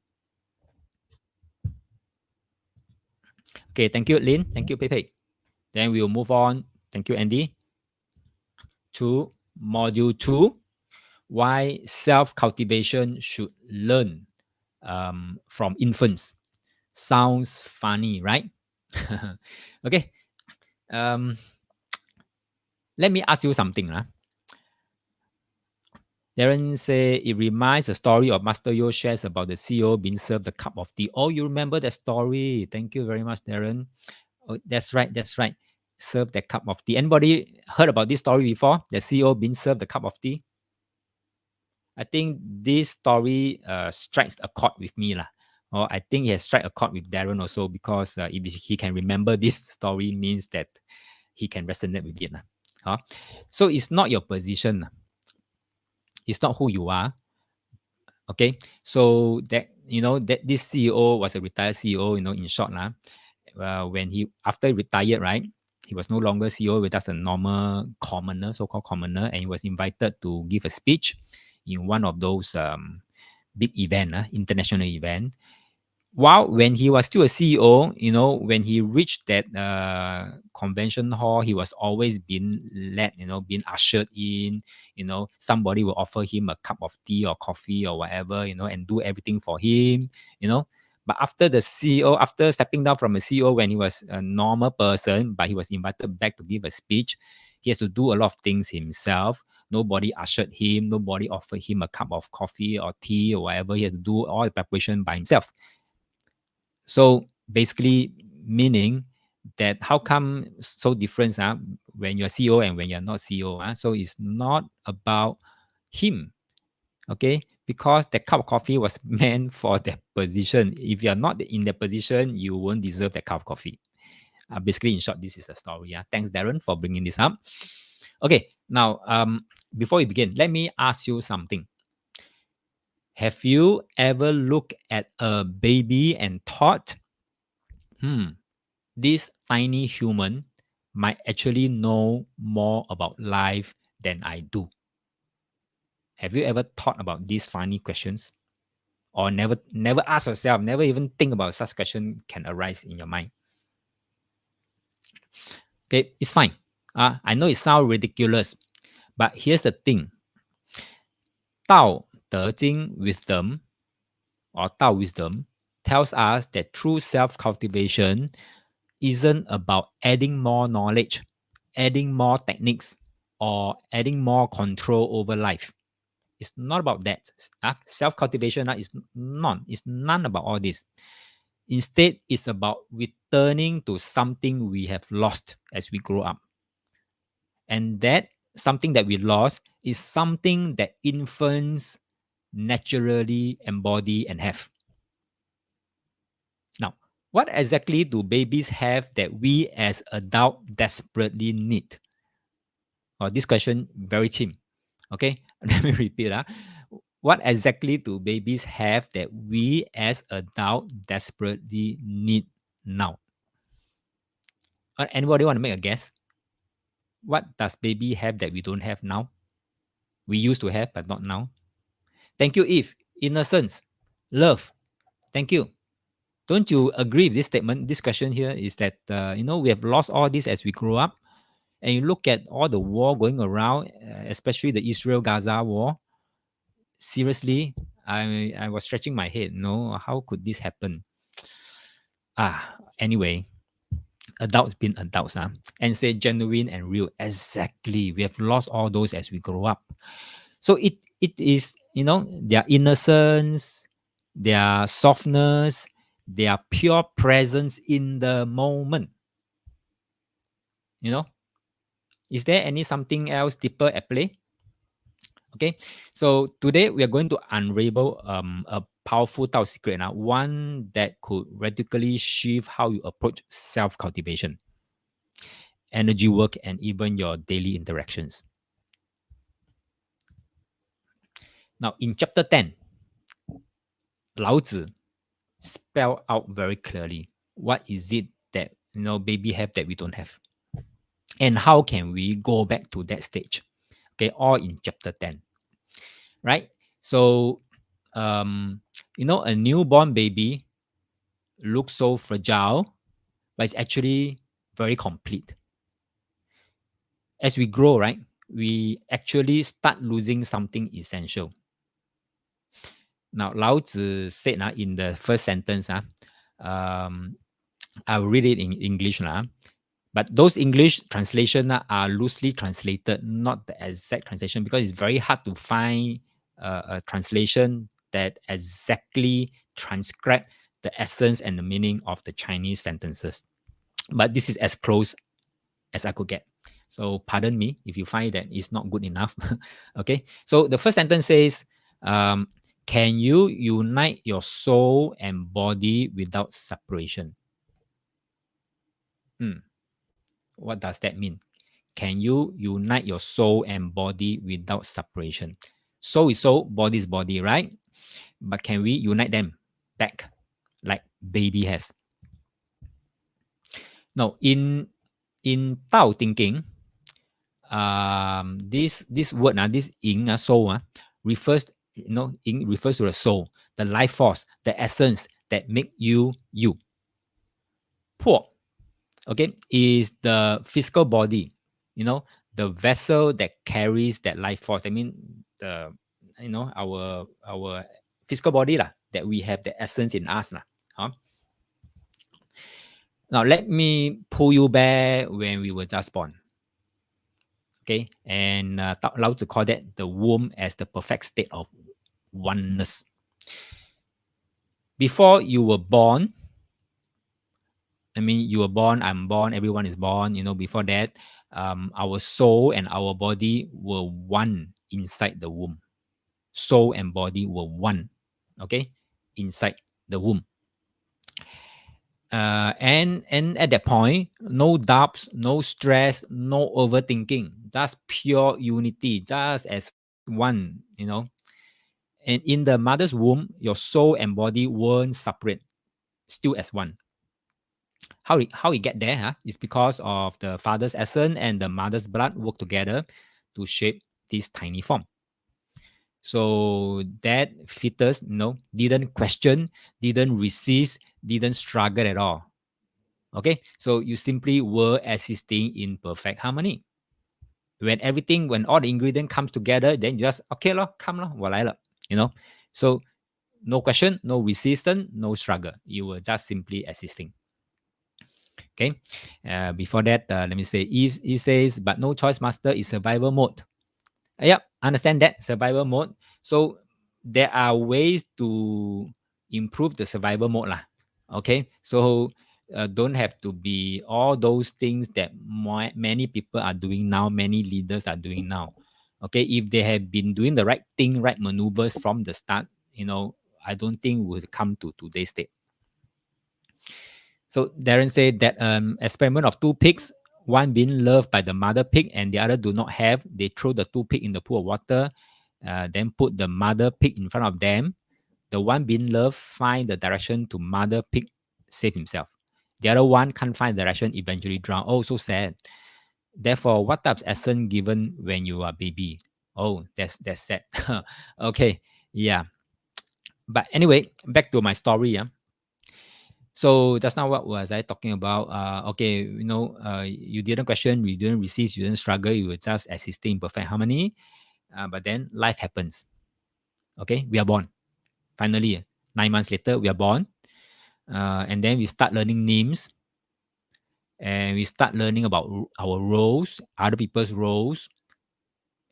Okay, thank you, Lin. Thank you, Pepe. Then we'll move on. Thank you, Andy. To module 2, why self-cultivation should learn from infants. Sounds funny, right? Okay. Let me ask you something. Darren say it reminds the story of Master Yo shares about the CEO being served a cup of tea. Oh, you remember that story? Thank you very much, Darren. Oh, that's right. That's right. Serve that cup of tea. Anybody heard about this story before? The CEO being served a cup of tea? I think this story strikes a chord with me. Or I think he has struck a chord with Darren also, because if he can remember this story, means that he can resonate with it. So it's not your position. It's not who you are. Okay. So that that this CEO was a retired CEO, in short. When he after he retired, right? He was no longer CEO, but just a normal commoner, so-called commoner, and he was invited to give a speech in one of those big event, international event. While when he was still a CEO, when he reached that convention hall, he was always being led, being ushered in. Somebody will offer him a cup of tea or coffee or whatever, and do everything for him. But after the CEO, after stepping down from a CEO, when he was a normal person, but he was invited back to give a speech, he has to do a lot of things himself. Nobody ushered him. Nobody offered him a cup of coffee or tea or whatever. He has to do all the preparation by himself. So basically, meaning that how come so different when you're CEO and when you're not CEO. So it's not about him, okay? Because the cup of coffee was meant for that position. If you're not in that position, you won't deserve that cup of coffee. Basically, in short, this is the story. Thanks, Darren, for bringing this up. Okay, now before we begin, let me ask you something. Have you ever looked at a baby and thought, this tiny human might actually know more about life than I do? Have you ever thought about these funny questions? Or never ask yourself, never even think about such question can arise in your mind? Okay, it's fine. I know it sounds ridiculous, but here's the thing. Dao De Jing wisdom or Dao wisdom tells us that true self-cultivation isn't about adding more knowledge, adding more techniques, or adding more control over life. It's not about that. Self-cultivation is none about all this. Instead, it's about returning to something we have lost as we grow up. And that something that we lost is something that infants naturally embody and have. Now, what exactly do babies have that we as adults desperately need? This question very cheap. Okay, let me repeat. What exactly do babies have that we as adults desperately need now? Anybody want to make a guess? What does baby have that we don't have now? We used to have, but not now. Thank you, Eve. Innocence, love. Thank you. Don't you agree with this statement? This question here is that we have lost all this as we grow up, and you look at all the war going around, especially the Israel-Gaza war. Seriously, I was stretching my head. No, how could this happen? Anyway, adults being adults, and say genuine and real. Exactly, we have lost all those as we grow up. So it is, their innocence, their softness, their pure presence in the moment. Is there any something else deeper at play? Okay, so today we are going to unravel a powerful Tao secret, one that could radically shift how you approach self-cultivation, energy work, and even your daily interactions. Now, in chapter 10, Lao Tzu spell out very clearly what is it that baby have that we don't have, and how can we go back to that stage. Okay, all in chapter 10, right? So a newborn baby looks so fragile, but it's actually very complete. As we grow, right, we actually start losing something essential. Now, Lao Tzu said in the first sentence, I'll read it in English. But those English translation are loosely translated, not the exact translation, because it's very hard to find a translation that exactly transcribe the essence and the meaning of the Chinese sentences. But this is as close as I could get. So pardon me if you find that it's not good enough. Okay. So the first sentence says, can you unite your soul and body without separation? What does that mean? Can you unite your soul and body without separation? Soul is soul, body is body, right? But can we unite them back like baby has? No, in Tao thinking, this word this yin soul refers yin refers to the soul, the life force, the essence that make you you. Po, okay, is the physical body, the vessel that carries that life force. I mean, the our physical body that we have the essence in us huh? Now let me pull you back when we were just born. Okay, and Lao Tzu call that the womb as the perfect state of oneness. Before you were born, I mean, you were born, I'm born, everyone is born. Before that, our soul and our body were one inside the womb. Soul and body were one, okay, inside the womb. And at that point, no doubts, no stress, no overthinking, just pure unity, just as one. And in the mother's womb, your soul and body weren't separate, still as one. How it get there, huh? Is because of the father's essence and the mother's blood work together to shape this tiny form. So that fetus, didn't question, didn't resist, didn't struggle at all. Okay, so you simply were existing in perfect harmony. When all the ingredient comes together, then you just okay lo, come lo, 我来了. So no question, no resistance, no struggle. You were just simply existing. Okay. Before that, let me say, Eve says, but no choice master is survival mode. Yep, understand that survival mode. So there are ways to improve the survival mode lah. Okay, so don't have to be all those things that many people are doing now, many leaders are doing now. Okay, if they have been doing the right thing, right maneuvers from the start, I don't think we'll come to today's state. So Darren said that experiment of two pigs, one being loved by the mother pig and the other do not have. They throw the two pig in the pool of water, then put the mother pig in front of them. The one being loved find the direction to mother pig, save himself. The other one can't find direction, eventually drown. Oh, so sad. Therefore, what type of essence given when you are baby? Oh, that's sad. Okay, yeah. But anyway, back to my story. Yeah. So just now, what was I talking about? Okay, you didn't question, you didn't resist, you didn't struggle, you were just existing in perfect harmony. But then life happens. Okay, we are born. Finally, 9 months later, we are born. And then we start learning names. And we start learning about our roles, other people's roles,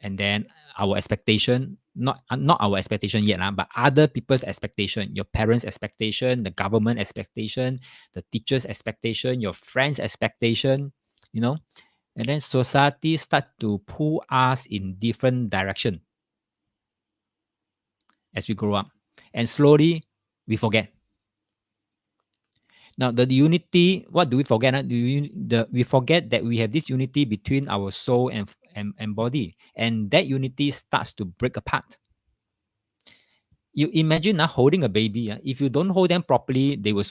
and then our expectation, not our expectation yet, but other people's expectation, your parents' expectation, the government expectation, the teacher's expectation, your friends' expectation, and then society start to pull us in different direction as we grow up. And slowly we forget. Now, the unity, what do we forget? We forget that we have this unity between our soul and body. And that unity starts to break apart. You imagine holding a baby. If you don't hold them properly, they'll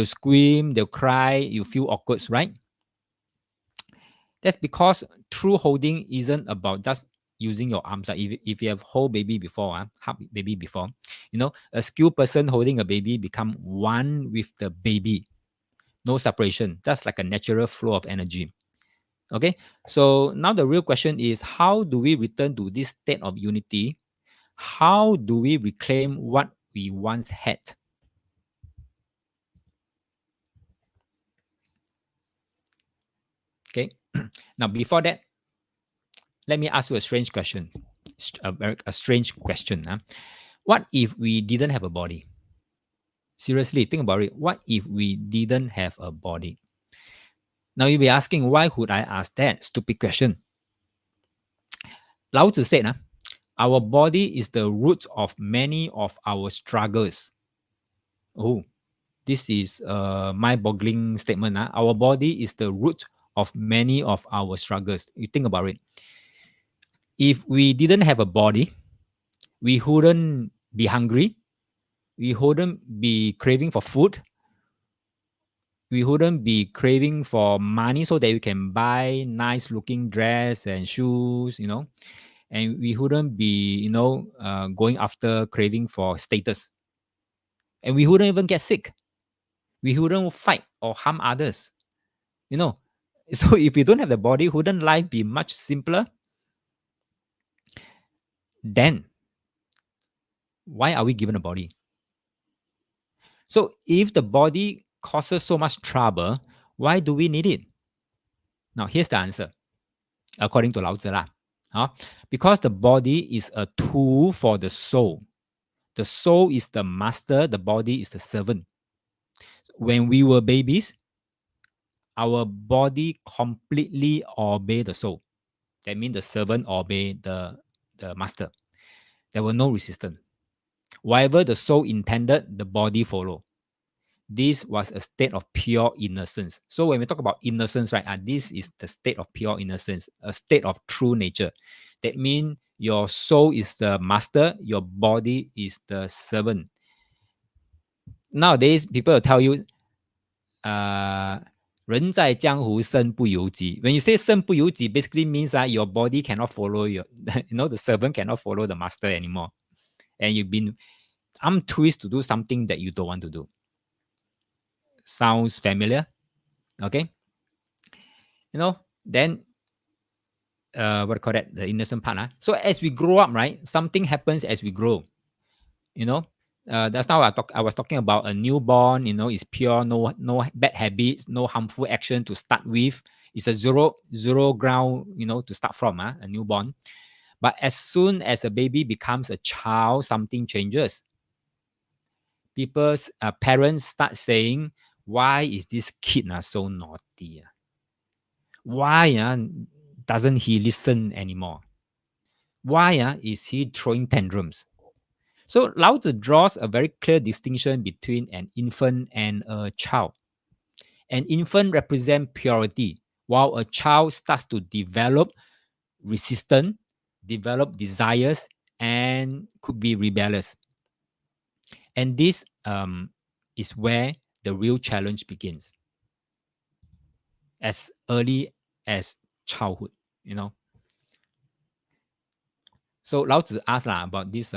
scream, they'll cry, you feel awkward, right? That's because true holding isn't about just using your arms. If you have hold baby before, hug baby before, a skilled person holding a baby become one with the baby. No separation, just like a natural flow of energy. Okay, so now the real question is, how do we return to this state of unity? How do we reclaim what we once had? Okay, now before that, let me ask you a strange question. A strange question. What if we didn't have a body? Seriously, think about it. What if we didn't have a body? Now you'll be asking, why would I ask that stupid question? Lao Tzu said, our body is the root of many of our struggles. Oh, this is a mind-boggling statement. Our body is the root of many of our struggles. You think about it. If we didn't have a body, we wouldn't be hungry. We wouldn't be craving for food. We wouldn't be craving for money so that we can buy nice looking dress and shoes, and we wouldn't be, going after craving for status. And we wouldn't even get sick. We wouldn't fight or harm others. So if we don't have the body, wouldn't life be much simpler? Then why are we given a body? So if the body causes so much trouble, why do we need it? Now here's the answer, according to Lao Tzu lah. Because the body is a tool for the soul. The soul is the master, the body is the servant. when we were babies, our body completely obey the soul. That means the servant obey the master. There was no resistance. Whatever the soul intended, the body follow. This was a state of pure innocence. So when we talk about innocence, right, this is the state of pure innocence, a state of true nature. That means your soul is the master, your body is the servant. Nowadays, people will tell you, 人在江湖身不由己. When you say 身不由己, basically means that your body cannot follow your, the servant cannot follow the master anymore. And you've been untwist to do something that you don't want to do. Sounds familiar? Okay. Then what do you call that? The innocent part. So as we grow up, right? Something happens as we grow. That's now I was talking about a newborn. Is pure, no bad habits, no harmful action to start with. It's a zero ground, to start from a newborn. But as soon as a baby becomes a child, something changes. People's parents start saying, "Why is this kid so naughty? Why doesn't he listen anymore? Why is he throwing tantrums?" So Lao Tzu draws a very clear distinction between an infant and a child. An infant represents purity, while a child starts to develop resistance, develop desires, and could be rebellious. And this is where the real challenge begins. As early as childhood, So Lao Tzu asked about this,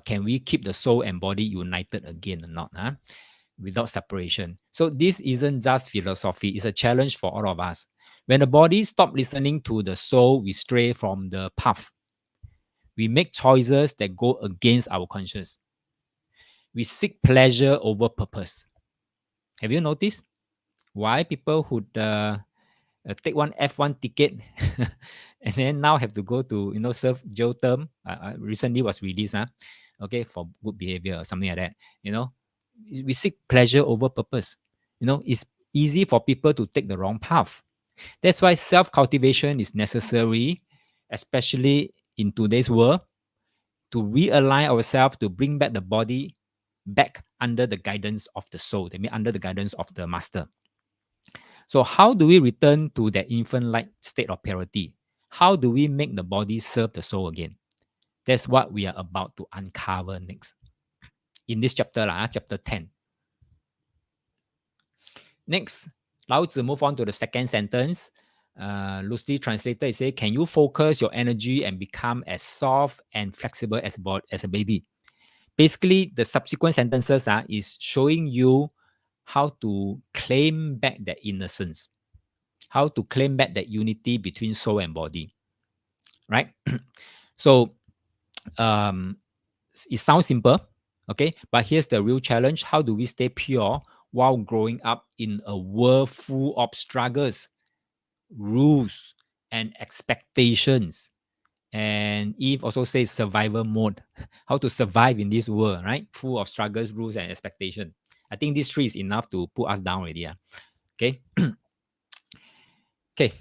can we keep the soul and body united again or not, without separation? So this isn't just philosophy, it's a challenge for all of us. When the body stops listening to the soul, we stray from the path. We make choices that go against our conscience. We seek pleasure over purpose. Have you noticed why people would take one F1 ticket and then now have to go to serve jail term? Recently was released, okay, for good behavior or something like that. We seek pleasure over purpose. It's easy for people to take the wrong path. That's why self-cultivation is necessary, especially in today's world, to realign ourselves, to bring back the body back under the guidance of the soul. That means under the guidance of the master. So how do we return to that infant-like state of purity? How do we make the body serve the soul again? That's what we are about to uncover next. In this chapter, chapter 10. Next, Lao Tzu move on to the second sentence. Loosely translated, it says, can you focus your energy and become as soft and flexible as a baby? Basically, the subsequent sentences is showing you how to claim back that innocence, how to claim back that unity between soul and body, right? So it sounds simple, okay? But here's the real challenge. How do we stay pure while growing up in a world full of struggles, rules, and expectations? And Eve also says survival mode. How to survive in this world, right? Full of struggles, rules, and expectation. I think this three is enough to put us down already. Okay. Okay.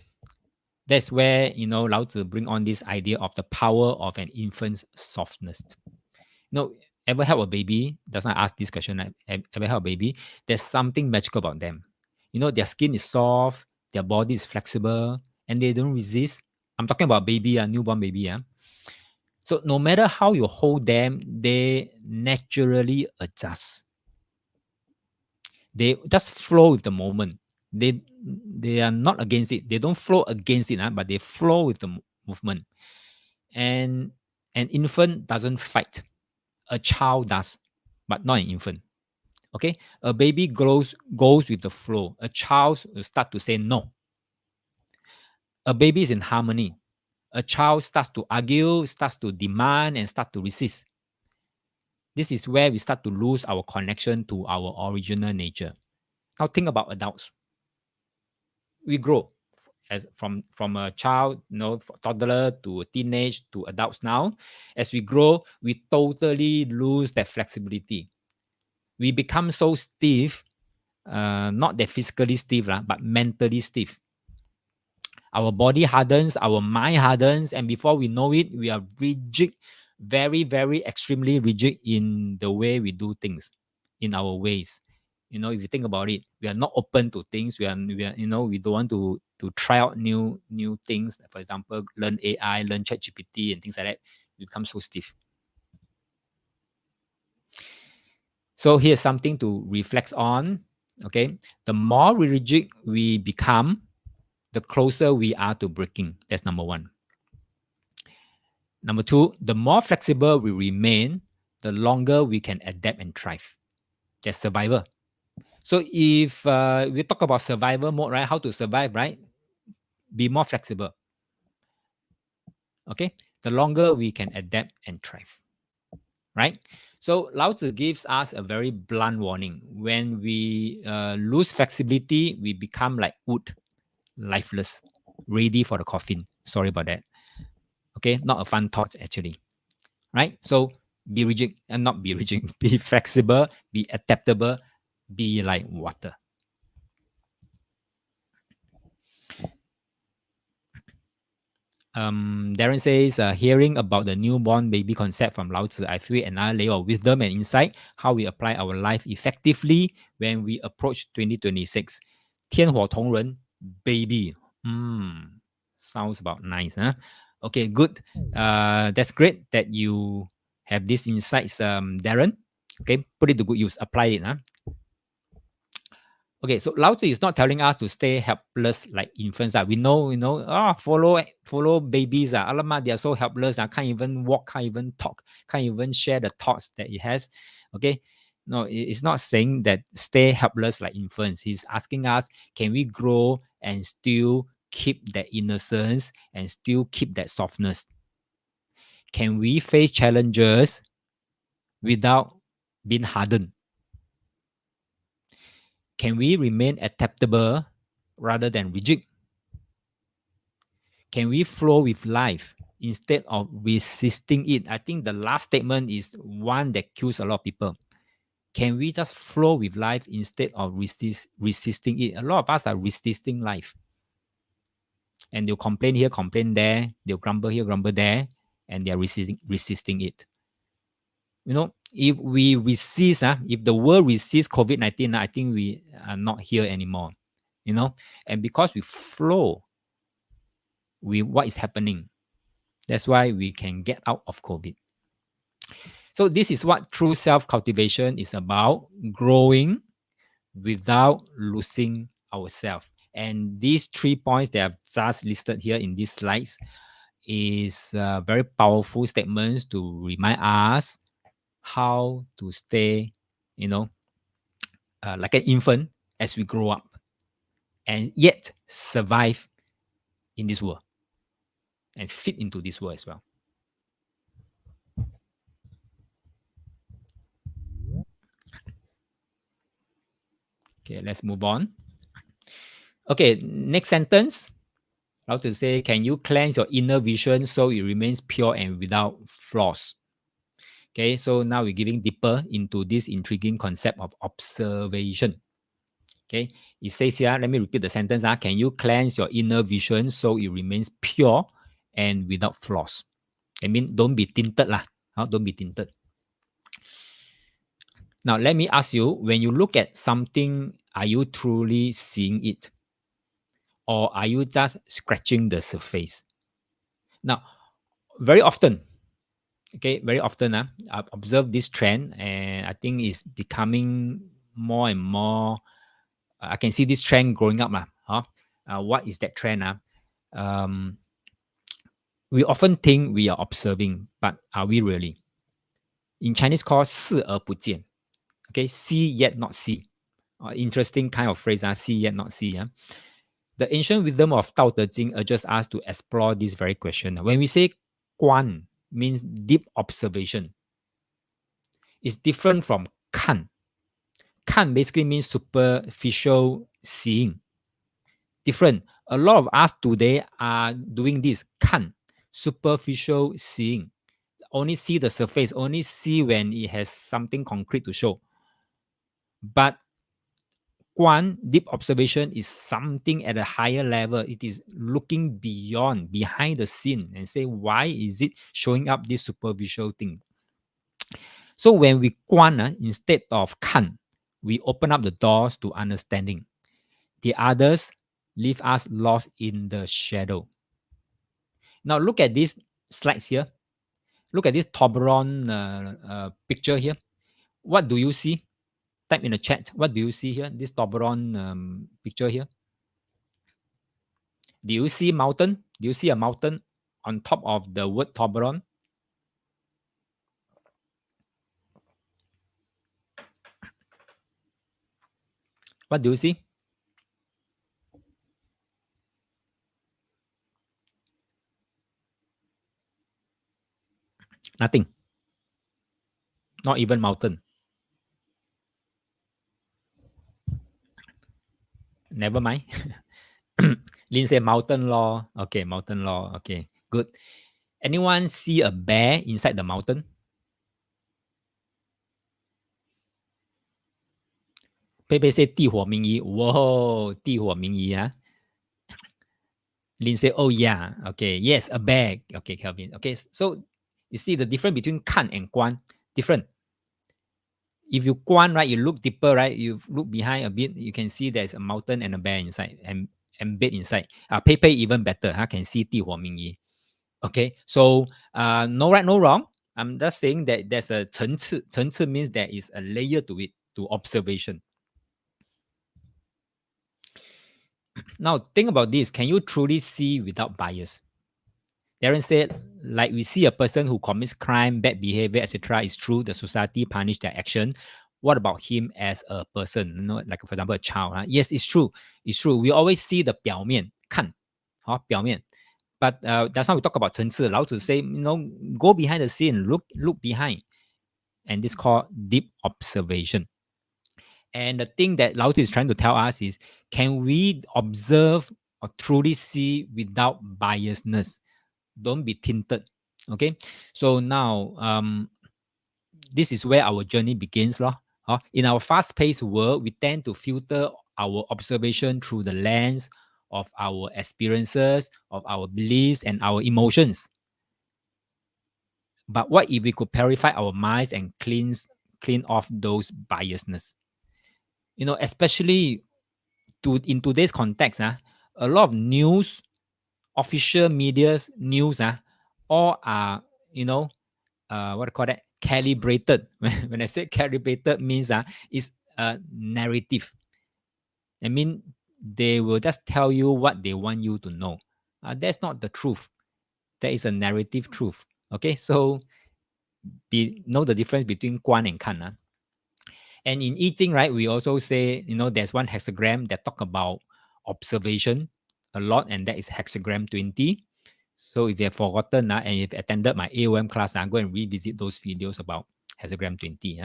That's where Lao Tzu bring on this idea of the power of an infant's softness. Ever help a baby? Does not ask this question. Ever help a baby? There's something magical about them. Their skin is soft, their body is flexible, and they don't resist. I'm talking about baby, newborn baby. So no matter how you hold them, they naturally adjust. They just flow with the moment. They are not against it. They don't flow against it, but they flow with the movement. And an infant doesn't fight. A child does, but not an infant. Okay? A baby goes with the flow. A child will start to say no. A baby is in harmony. A child starts to argue, starts to demand, and starts to resist. This is where we start to lose our connection to our original nature. Now think about adults. We grow as from a child, toddler to a teenage to adults now. As we grow, we totally lose that flexibility. We become so stiff not that physically stiff, but mentally stiff. Our body hardens, our mind hardens, and before we know it, we are rigid, very, very extremely rigid in the way we do things, in our ways. If you think about it, we are not open to things. We are we don't want to try out new things. For example, learn AI, learn ChatGPT, and things like that. We become so stiff. So here's something to reflect on. Okay, the more rigid we become, the closer we are to breaking. That's number one. Number two, the more flexible we remain, the longer we can adapt and thrive. That's survival. So if we talk about survival mode, right? How to survive, right? Be more flexible. Okay, the longer we can adapt and thrive, right? So Lao Tzu gives us a very blunt warning. When we lose flexibility, we become like wood, lifeless, ready for the coffin. Sorry about that. Okay, not a fun thought actually, right? So be rigid and not be rigid. Be flexible, be adaptable, be like water. Darren says, hearing about the newborn baby concept from Lao Tzu, I feel another layer of wisdom and insight how we apply our life effectively when we approach 2026. 天火同人 baby. Sounds about nice, huh? Okay, good. That's great that you have these insights, Darren. Okay, put it to good use. Apply it, huh? Okay, so Lao Tzu is not telling us to stay helpless like infants. We know, follow babies. Alamak, they are so helpless. Can't even walk, can't even talk, can't even share the thoughts that it has. Okay. No, it's not saying that stay helpless like infants. He's asking us, can we grow and still keep that innocence and still keep that softness? Can we face challenges without being hardened? Can we remain adaptable rather than rigid? Can we flow with life instead of resisting it? I think the last statement is one that kills a lot of people. Can we just flow with life instead of resisting it? A lot of us are resisting life. And they'll complain here, complain there. They'll grumble here, grumble there. And they're resisting it. If we resist, if the world resists COVID-19, I think we are not here anymore. And because we flow with what is happening, that's why we can get out of COVID. So this is what true self-cultivation is about, growing without losing ourselves. And these 3 points that I've just listed here in these slides is very powerful statements to remind us how to stay, like an infant as we grow up and yet survive in this world and fit into this world as well. Okay, let's move on. Okay, next sentence. How to say, can you cleanse your inner vision so it remains pure and without flaws? Okay, so now we're giving deeper into this intriguing concept of observation. Okay, it says here, let me repeat the sentence. Can you cleanse your inner vision so it remains pure and without flaws? I mean, don't be tinted lah. Don't be tinted. Now, let me ask you, when you look at something, are you truly seeing it? Or are you just scratching the surface? Now, very often, I've observed this trend, and I think it's becoming more and more. I can see this trend growing up. What is that trend? We often think we are observing, but are we really? In Chinese, called 视而不见. Okay, see yet not see. Interesting kind of phrase, see yet not see. The ancient wisdom of Dao De Jing urges us to explore this very question. When we say 观, means deep observation. It's different from 看. 看 basically means superficial seeing. Different. A lot of us today are doing this 看, superficial seeing. Only see the surface, only see when it has something concrete to show. But Guan, deep observation, is something at a higher level. It is looking beyond, behind the scene, and say, why is it showing up this superficial thing? So when we Guan, instead of Kan, we open up the doors to understanding. The others leave us lost in the shadow. Now look at these slides here. Look at this Toblerone picture here. What do you see? Type in the chat. What do you see here? This Toblerone picture here. Do you see mountain? Do you see a mountain on top of the word Toblerone? What do you see? Nothing. Not even mountain. Never mind. Lin say mountain law. Okay, mountain law. Okay, good. Anyone see a bear inside the mountain? Pepe say 地火明夷. Whoa, 地火明夷, huh? Lin say, oh yeah. Okay, yes, a bear. Okay, Kelvin. Okay, so you see the difference between kan and guan. Different. If you guan, right, you look deeper, right, you look behind a bit, you can see there's a mountain and a bear inside, and embed inside. Pepe even better, can see 地火明夷. Okay, so no right, no wrong. I'm just saying that there's a 层次. 层次 means there is a layer to it, to observation. Now think about this. Can you truly see without bias? Darren said, like we see a person who commits crime, bad behavior, etc. It's true. The society punish their action. What about him as a person? You know, like for example, a child. Yes, it's true. It's true. We always see the 表面,看,表面. But that's why we talk about 层次. Lao Tzu say, go behind the scene, look behind. And this is called deep observation. And the thing that Lao Tzu is trying to tell us is, can we observe or truly see without biasness? Don't be tinted. Okay. So now, this is where our journey begins. In our fast-paced world, we tend to filter our observation through the lens of our experiences, of our beliefs, and our emotions. But what if we could purify our minds and clean off those biasness? Especially in today's context, a lot of news, official media's news, all are, what I call that, calibrated. When I say calibrated means it's a narrative. I mean, they will just tell you what they want you to know. That's not the truth. That is a narrative truth. Okay, so know the difference between Guan and Kan. And in I Ching, right, we also say, there's one hexagram that talk about observation a lot, and that is hexagram 20. So if you have forgotten and you've attended my AOM class, go and revisit those videos about hexagram 20.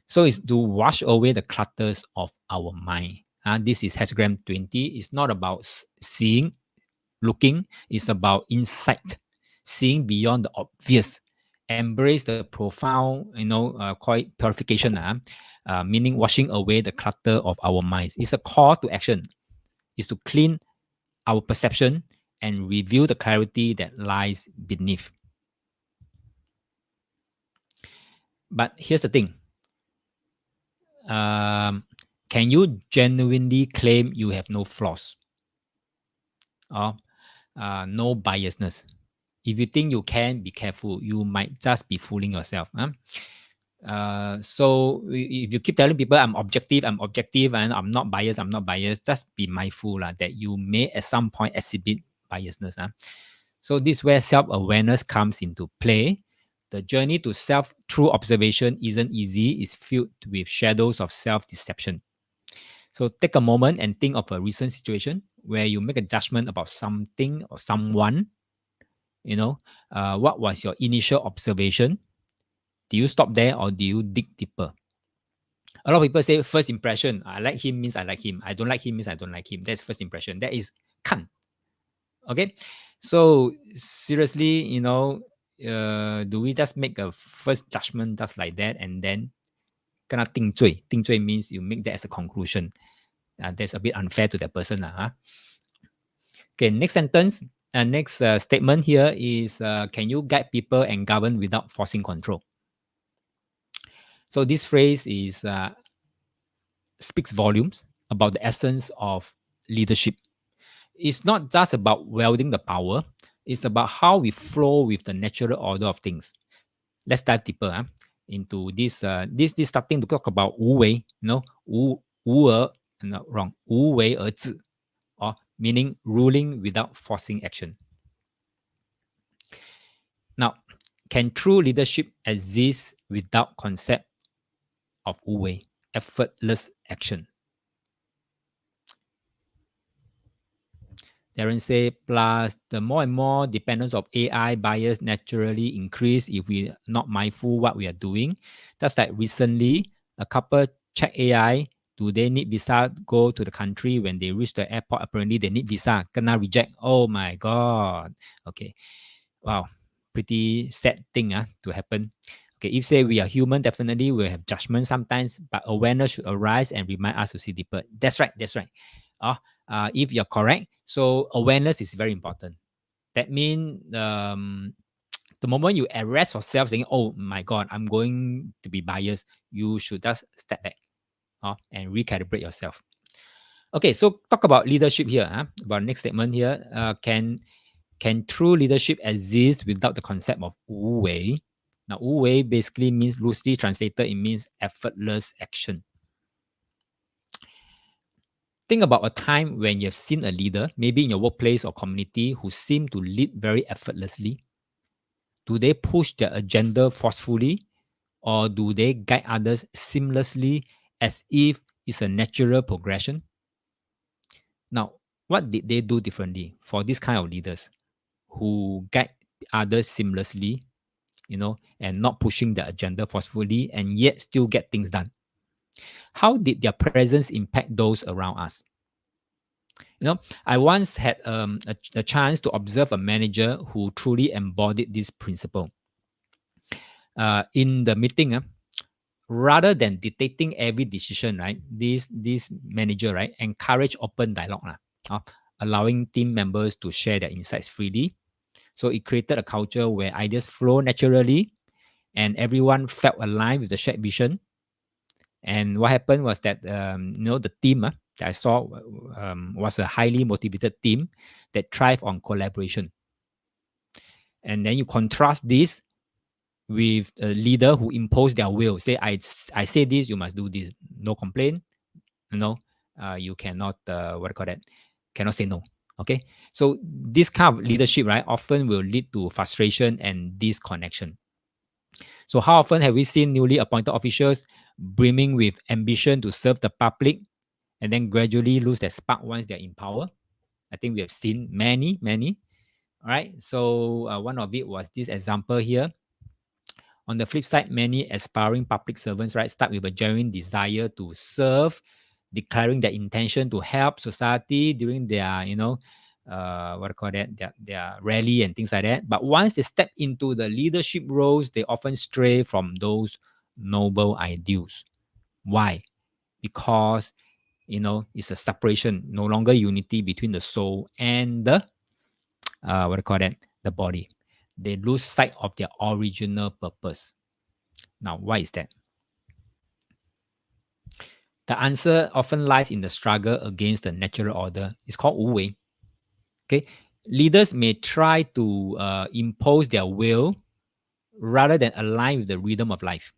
So it's to wash away the clutters of our mind. This is hexagram 20. It's not about seeing, looking. It's about insight, seeing beyond the obvious. Embrace the profound, call it purification, meaning washing away the clutter of our minds. It's a call to action. It's to clean our perception and reveal the clarity that lies beneath. But here's the thing. Can you genuinely claim you have no flaws or no biasness? If you think you can, be careful. You might just be fooling yourself. So if you keep telling people I'm objective and I'm not biased, just be mindful that you may at some point exhibit biasness. So this is where self-awareness comes into play. The journey to true observation isn't easy. It's filled with shadows of self-deception. So take a moment and think of a recent situation where you make a judgment about something or someone. What was your initial observation? Do you stop there or do you dig deeper? A lot of people say first impression. I like him means I like him. I don't like him means I don't like him. That's first impression. That is kan. Okay. So seriously, do we just make a first judgment just like that and then kena 定罪. 定罪 means you make that as a conclusion. That's a bit unfair to that person. Okay, next sentence. Next statement here is, can you guide people and govern without forcing control? So this phrase is speaks volumes about the essence of leadership. It's not just about wielding the power, it's about how we flow with the natural order of things. Let's dive deeper into this. This starting to talk about 无为, no, wrong, 无为而治, or meaning ruling without forcing action. Now, can true leadership exist without concept of 无为, effortless action? Darren say, plus the more and more dependence of AI bias naturally increase if we're not mindful what we are doing. Just like recently, a couple check AI, do they need visa to go to the country? When they reach the airport, apparently they need visa. Kena reject. Oh my God. Okay. Wow. Pretty sad thing to happen. Okay, if say we are human, definitely we'll have judgment sometimes, but awareness should arise and remind us to see deeper. That's right. That's right. If you're correct, so awareness is very important. That means the moment you arrest yourself saying, oh my God, I'm going to be biased, you should just step back and recalibrate yourself. Okay, so talk about leadership here. About next statement here. Can true leadership exist without the concept of 无为? Now, 无为 basically means, loosely translated, it means effortless action. Think about a time when you've seen a leader, maybe in your workplace or community, who seem to lead very effortlessly. Do they push their agenda forcefully, or do they guide others seamlessly as if it's a natural progression? Now, what did they do differently for this kind of leaders who guide others seamlessly, and not pushing the agenda forcefully and yet still get things done? How did their presence impact those around us? I once had a chance to observe a manager who truly embodied this principle. In the meeting, rather than dictating every decision, right, this manager, right, encourage open dialogue, allowing team members to share their insights freely. So it created a culture where ideas flow naturally and everyone felt aligned with the shared vision. And what happened was that, the team that I saw was a highly motivated team that thrived on collaboration. And then you contrast this with a leader who imposed their will. Say, I say this, you must do this. No complaint. You cannot, cannot say no. Okay. So this kind of leadership, right, often will lead to frustration and disconnection. So how often have we seen newly appointed officials brimming with ambition to serve the public and then gradually lose their spark once they're in power? I think we have seen many. All right. So one of it was this example here. On the flip side, many aspiring public servants, right, start with a genuine desire to serve, declaring their intention to help society during their, their rally and things like that. But once they step into the leadership roles, they often stray from those noble ideals. Why? Because, it's a separation, no longer unity between the soul and the, the body. They lose sight of their original purpose. Now, why is that? The answer often lies in the struggle against the natural order. It's called 无为. Okay, leaders may try to impose their will rather than align with the rhythm of life.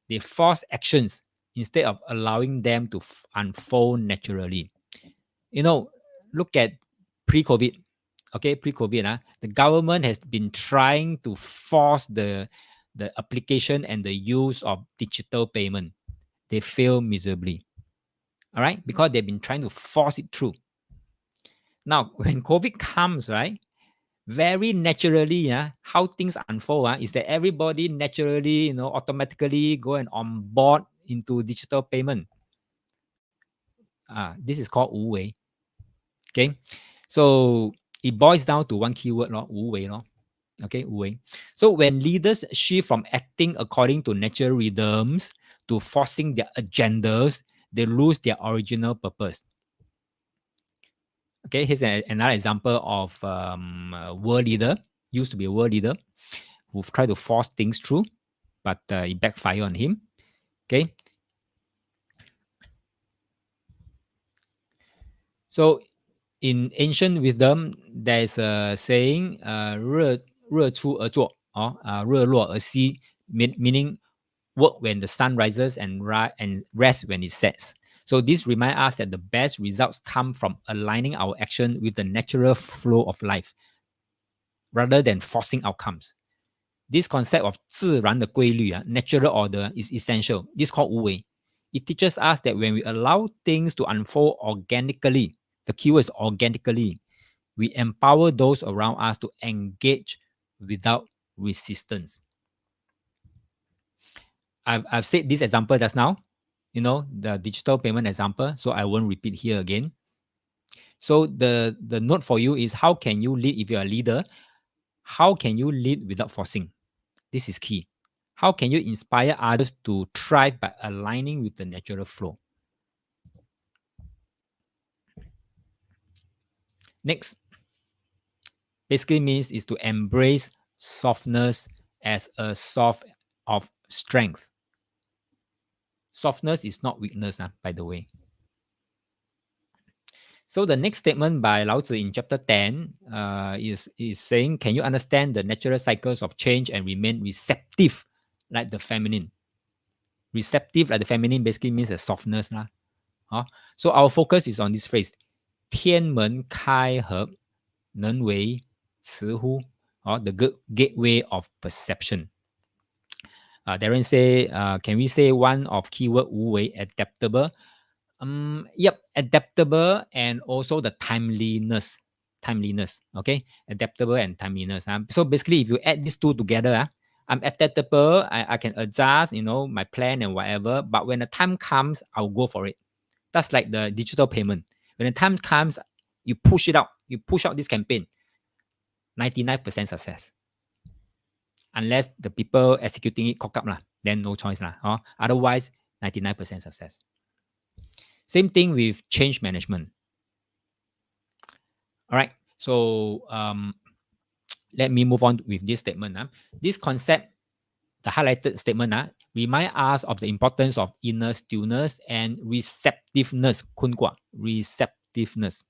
They force actions instead of allowing them to unfold naturally. Look at pre-COVID. Okay, pre-COVID, the government has been trying to force the application and the use of digital payment. They fail miserably. All right, because they've been trying to force it through. Now, when COVID comes, right, very naturally, how things unfold is that everybody naturally, automatically go and onboard into digital payment. This is called 无为. Okay, so it boils down to one keyword, 无为. Okay, 无为. So when leaders shift from acting according to natural rhythms to forcing their agendas, they lose their original purpose. Okay, here's another example of a world leader, used to be a world leader, who tried to force things through, but it backfired on him. Okay. So in ancient wisdom, there's a saying, 热出而作, meaning work when the sun rises and rest when it sets. So this reminds us that the best results come from aligning our action with the natural flow of life rather than forcing outcomes. This concept of 自然的规律, natural order, is essential. This is called 无为. It teaches us that when we allow things to unfold organically, the keyword is organically, we empower those around us to engage without resistance. I've said this example just now, the digital payment example, so I won't repeat here again. So the note for you is, how can you lead if you're a leader? How can you lead without forcing? This is key. How can you inspire others to thrive by aligning with the natural flow? Next, basically means is to embrace softness as a source of strength. Softness is not weakness, by the way. So the next statement by Lao Tzu in chapter 10 is saying, can you understand the natural cycles of change and remain receptive like the feminine? Receptive like the feminine basically means a softness. So our focus is on this phrase, 天门开合能为慈乎, the gateway of perception. Darren say, can we say one of keyword 无为, adaptable? Yep, adaptable and also the timeliness. Okay, adaptable and timeliness. So basically, if you add these two together, I'm adaptable. I can adjust, my plan and whatever. But when the time comes, I'll go for it. That's like the digital payment. When the time comes, you push it out. You push out this campaign. 99% success. Unless the people executing it cock up lah, then no choice lah. Otherwise, 99% success. Same thing with change management. All right. So let me move on with this statement. This concept, the highlighted statement, remind us of the importance of inner stillness and receptiveness. Receptiveness.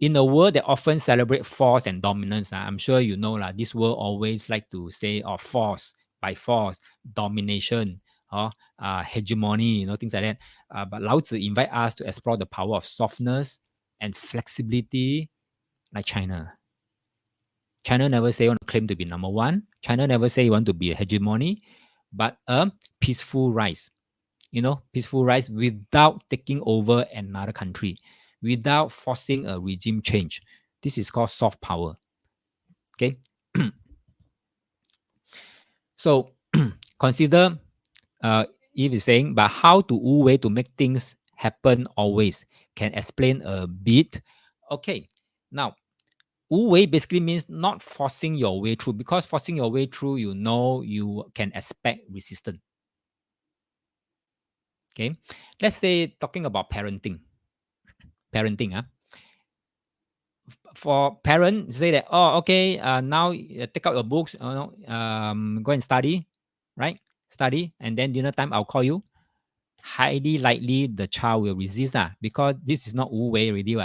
In a world that often celebrate force and dominance, I'm sure you know this world always like to say force, by force, domination, hegemony, things like that. But Lao Tzu invite us to explore the power of softness and flexibility, like China. China never say want to claim to be number one. China never say you want to be a hegemony, but a peaceful rise. Peaceful rise without taking over another country, without forcing a regime change. This is called soft power. Okay. So consider Eve is saying, but how to Wu Wei to make things happen always? Can explain a bit. Okay. Now, Wu Wei basically means not forcing your way through, because forcing your way through, you can expect resistance. Okay. Let's say talking about parenting. For parents, say that, okay, now take out your books, go and study, right? Study, and then dinner time, I'll call you. Highly likely the child will resist, because this is not Wu Wei already.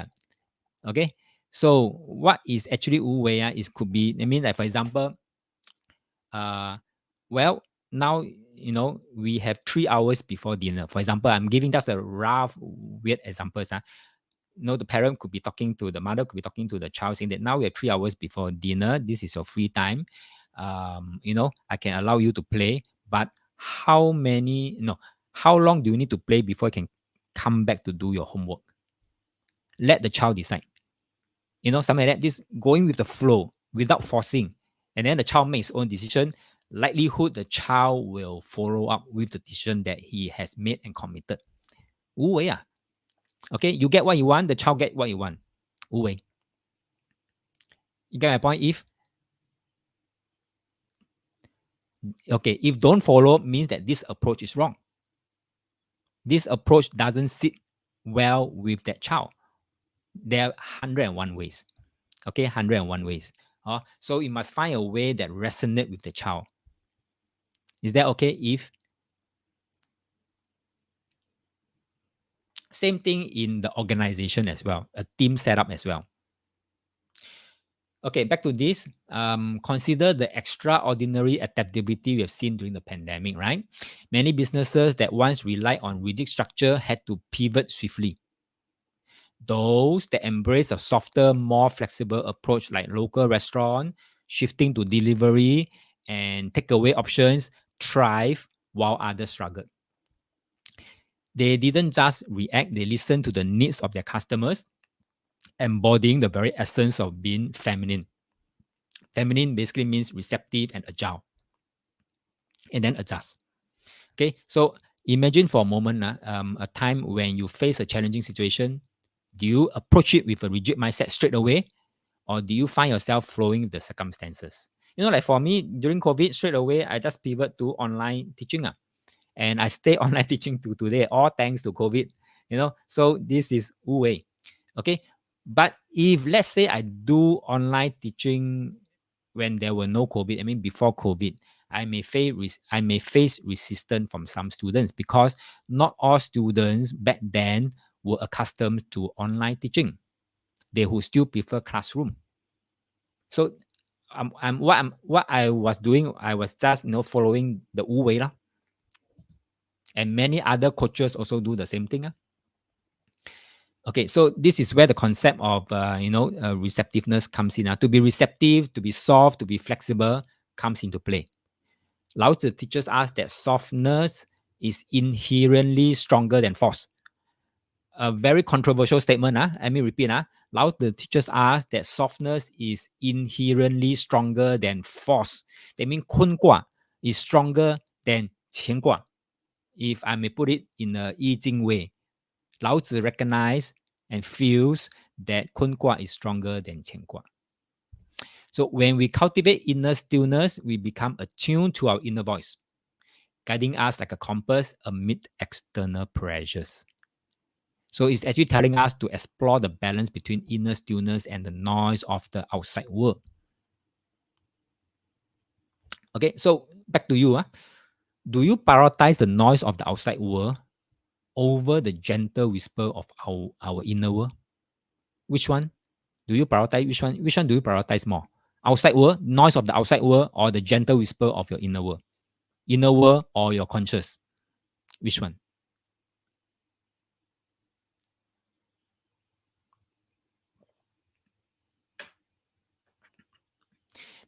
Okay. So what is actually Wu Wei? It could be, like for example, well, now, we have 3 hours before dinner. For example, I'm giving just a rough, weird examples. The parent could be talking to the mother, could be talking to the child, saying that now we have 3 hours before dinner. This is your free time. I can allow you to play, but how long do you need to play before you can come back to do your homework? Let the child decide. Something like that. This going with the flow without forcing. And then the child makes his own decision. Likelihood the child will follow up with the decision that he has made and committed. Wu Wei. Okay, you get what you want, the child get what you want. Wu Wei. You get my point, Eve? Okay, if don't follow means that this approach is wrong. This approach doesn't sit well with that child. There are 101 ways. Okay, 101 ways. So you must find a way that resonate with the child. Is that okay? If same thing in the organization as well, a team setup as well. Okay, back to this. Consider the extraordinary adaptability we have seen during the pandemic, right? Many businesses that once relied on rigid structure had to pivot swiftly. Those that embrace a softer, more flexible approach like local restaurant, shifting to delivery and takeaway options thrive while others struggle. They didn't just react, they listened to the needs of their customers, embodying the very essence of being feminine. Feminine basically means receptive and agile, and then adjust. Okay, so imagine for a moment a time when you face a challenging situation. Do you approach it with a rigid mindset straight away, or do you find yourself flowing with the circumstances? Like for me during COVID, straight away I just pivot to online teaching. And I stay online teaching to today, all thanks to COVID. So this is Wu Wei. Okay. But if let's say I do online teaching when there were no COVID, I mean before COVID, I may face resistance from some students because not all students back then were accustomed to online teaching. They who still prefer classroom. So what I was doing, I was just following the Wu Wei lah. And many other coaches also do the same thing. Okay, so this is where the concept of receptiveness comes in. To be receptive, to be soft, to be flexible comes into play. Lao Tzu teaches us that softness is inherently stronger than force. A very controversial statement. Let me repeat. Lao Tzu teaches us that softness is inherently stronger than force. That means Kun Gua is stronger than Qian Gua. If I may put it in a I Ching way, Lao Tzu recognizes and feels that Kun Gua is stronger than Qian Gua. So when we cultivate inner stillness, we become attuned to our inner voice, guiding us like a compass amid external pressures. So it's actually telling us to explore the balance between inner stillness and the noise of the outside world. Okay, so back to you. Do you prioritize the noise of the outside world over the gentle whisper of our inner world? Which one do you prioritize? Which one do you prioritize more? Outside world, noise of the outside world, or the gentle whisper of your inner world? Inner world or your conscious? Which one?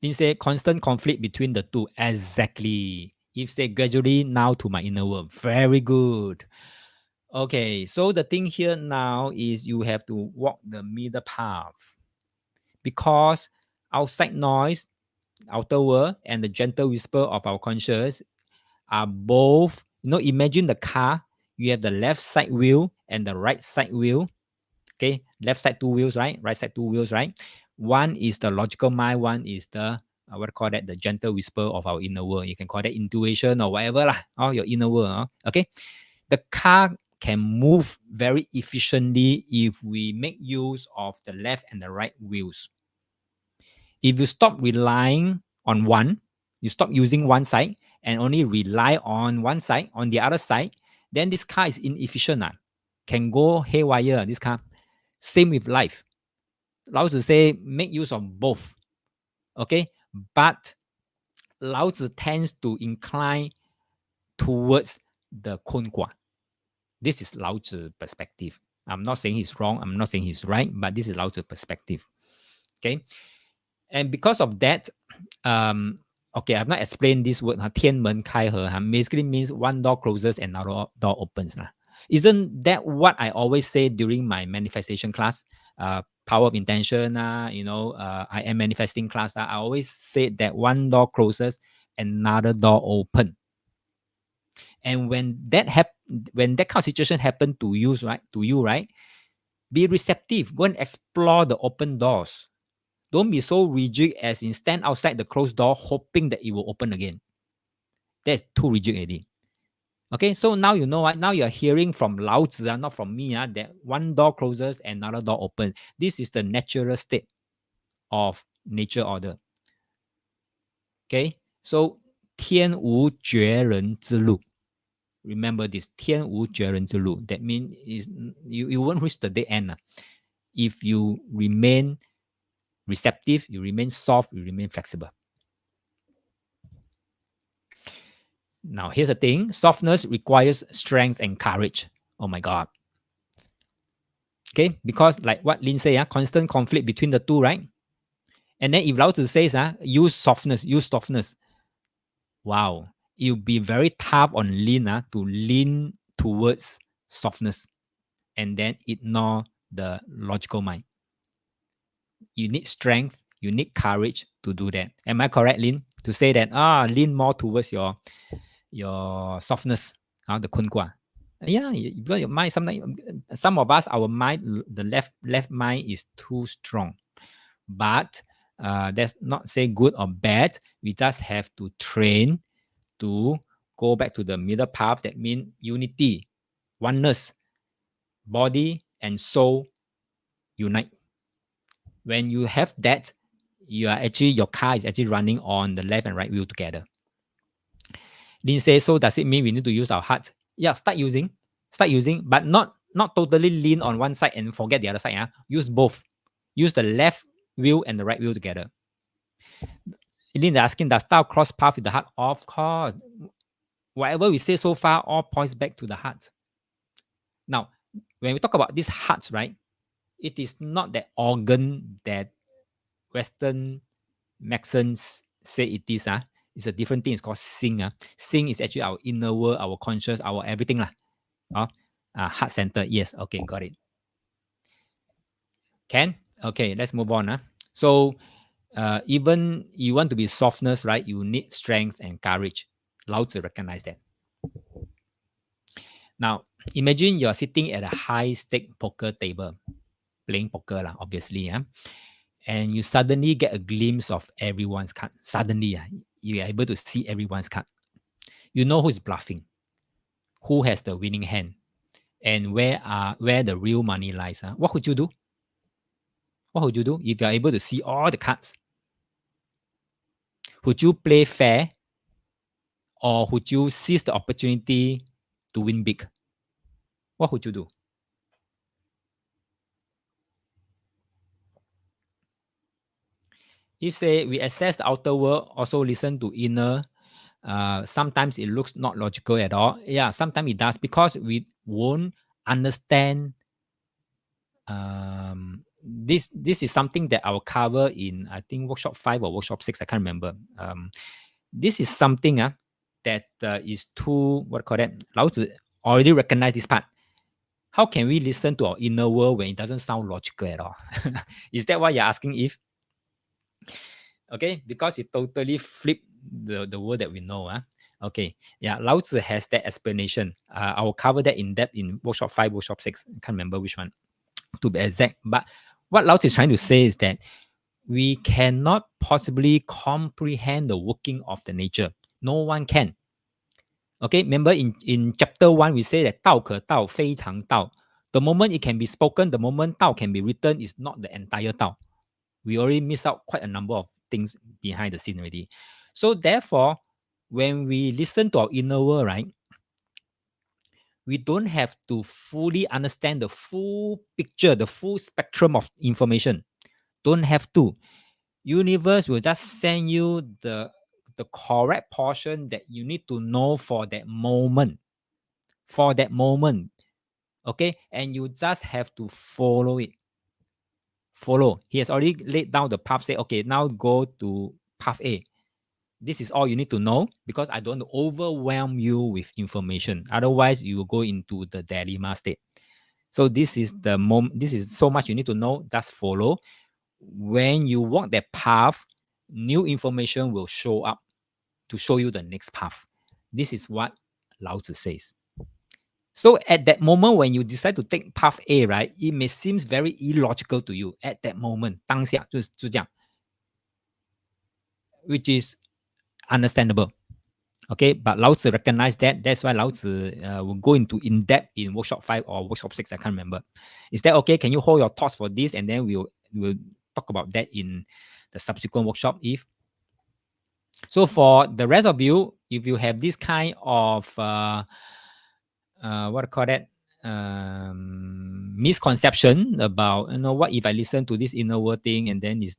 Then say constant conflict between the two. Exactly. If say gradually now to my inner world. Very good. Okay, so the thing here now is you have to walk the middle path. Because outside noise, outer world, and the gentle whisper of our conscious are both, imagine the car, you have the left side wheel and the right side wheel. Okay, left side two wheels, right? Right side two wheels, right? One is the logical mind, one is the what call that, the gentle whisper of our inner world. You can call that intuition or whatever lah, or your inner world. Okay, the car can move very efficiently if we make use of the left and the right wheels. If you stop relying on one, you stop using one side and only rely on one side, on the other side, then this car is inefficient. Can go haywire, this car. Same with life. Lao Tzu say, make use of both. Okay, but Lao Tzu tends to incline towards the Kun Gua. This is Lao Tzu perspective. I'm not saying he's wrong. I'm not saying he's right, but this is Lao Tzu perspective. Okay, and because of that, okay, I've not explained this word. 天门开合 basically means one door closes and another door opens. Isn't that what I always say during my manifestation class? Power of intention, I am manifesting class. I always say that one door closes, another door open. And when that when that kind of situation happened to you, right? Be receptive. Go and explore the open doors. Don't be so rigid as in stand outside the closed door hoping that it will open again. That's too rigid already. Okay, so now you know what? Now you're hearing from Lao Tzu, not from me, that one door closes and another door opens. This is the natural state of nature order. Okay, so 天无绝人之路. Remember this, 天无绝人之路. That means is you won't reach the dead end. If you remain receptive, you remain soft, you remain flexible. Now, here's the thing, softness requires strength and courage. Oh my God. Okay, because like what Lin say, constant conflict between the two, right? And then if Lao Tzu says, use softness. Wow, it'll be very tough on Lin to lean towards softness and then ignore the logical mind. You need strength, you need courage to do that. Am I correct, Lin? To say that lean more towards your softness, the kunkwa. Yeah, because your mind sometimes, some of us, our mind, the left mind is too strong. But that's not say good or bad. We just have to train to go back to the middle path. That means unity, oneness, body and soul unite. When you have that, your car is actually running on the left and right wheel together. Lin says, so does it mean we need to use our heart? Yeah, start using, but not totally lean on one side and forget the other side. Use both. Use the left wheel and the right wheel together. Lin is asking, does Tao cross path with the heart? Of course. Whatever we say so far all points back to the heart. Now, when we talk about this heart, right, it is not that organ that Western medicines say it is. It's a different thing. It's called Sing. Sing is actually our inner world, our conscious, our everything. Heart center. Yes. Okay, got it. Can? Okay, let's move on. So even you want to be softness, right? You need strength and courage. Lao Tzu recognize that. Now, imagine you're sitting at a high-stake poker table, playing poker, obviously. And you suddenly get a glimpse of everyone's card. Suddenly, you are able to see everyone's card. You know who's bluffing, who has the winning hand, and where the real money lies. What would you do? What would you do if you are able to see all the cards? Would you play fair, or would you seize the opportunity to win big? What would you do? If say we assess the outer world, also listen to inner, sometimes it looks not logical at all. Yeah, sometimes it does because we won't understand. This is something that I will cover in, I think, workshop 5 or workshop 6. I can't remember. This is something that is too, what call that? Lao Tzu already recognize this part. How can we listen to our inner world when it doesn't sound logical at all? Is that what you're asking, Eve? Okay, because it totally flipped the world that we know. Okay, yeah, Lao Tzu has that explanation. I will cover that in depth in workshop 5, workshop 6. I can't remember which one to be exact. But what Lao Tzu is trying to say is that we cannot possibly comprehend the working of the nature. No one can. Okay, remember in chapter 1, we say that Dao ke Dao, Fei Chang Dao. The moment it can be spoken, the moment Dao can be written, is not the entire Dao. We already miss out quite a number of things behind the scene already. So therefore, when we listen to our inner world, right, we don't have to fully understand the full picture, the full spectrum of information. Don't have to. Universe will just send you the correct portion that you need to know for that moment. For that moment. Okay? And you just have to follow it. Follow. He has already laid down the path, say, okay, now go to path A. This is all you need to know because I don't want to overwhelm you with information. Otherwise, you will go into the dilemma state. So this is the moment. This is so much you need to know. Just follow. When you walk that path, new information will show up to show you the next path. This is what Lao Tzu says. So at that moment when you decide to take path A, right, it may seem very illogical to you at that moment. 当下就这样 which is understandable. Okay, but Lao Tzu recognized that. That's why Lao Tzu will go into in depth in workshop 5 or workshop 6. I can't remember. Is that okay? Can you hold your thoughts for this, and then we'll talk about that in the subsequent workshop? If so, for the rest of you, if you have this kind of what I call that misconception about what if I listen to this inner world thing and then is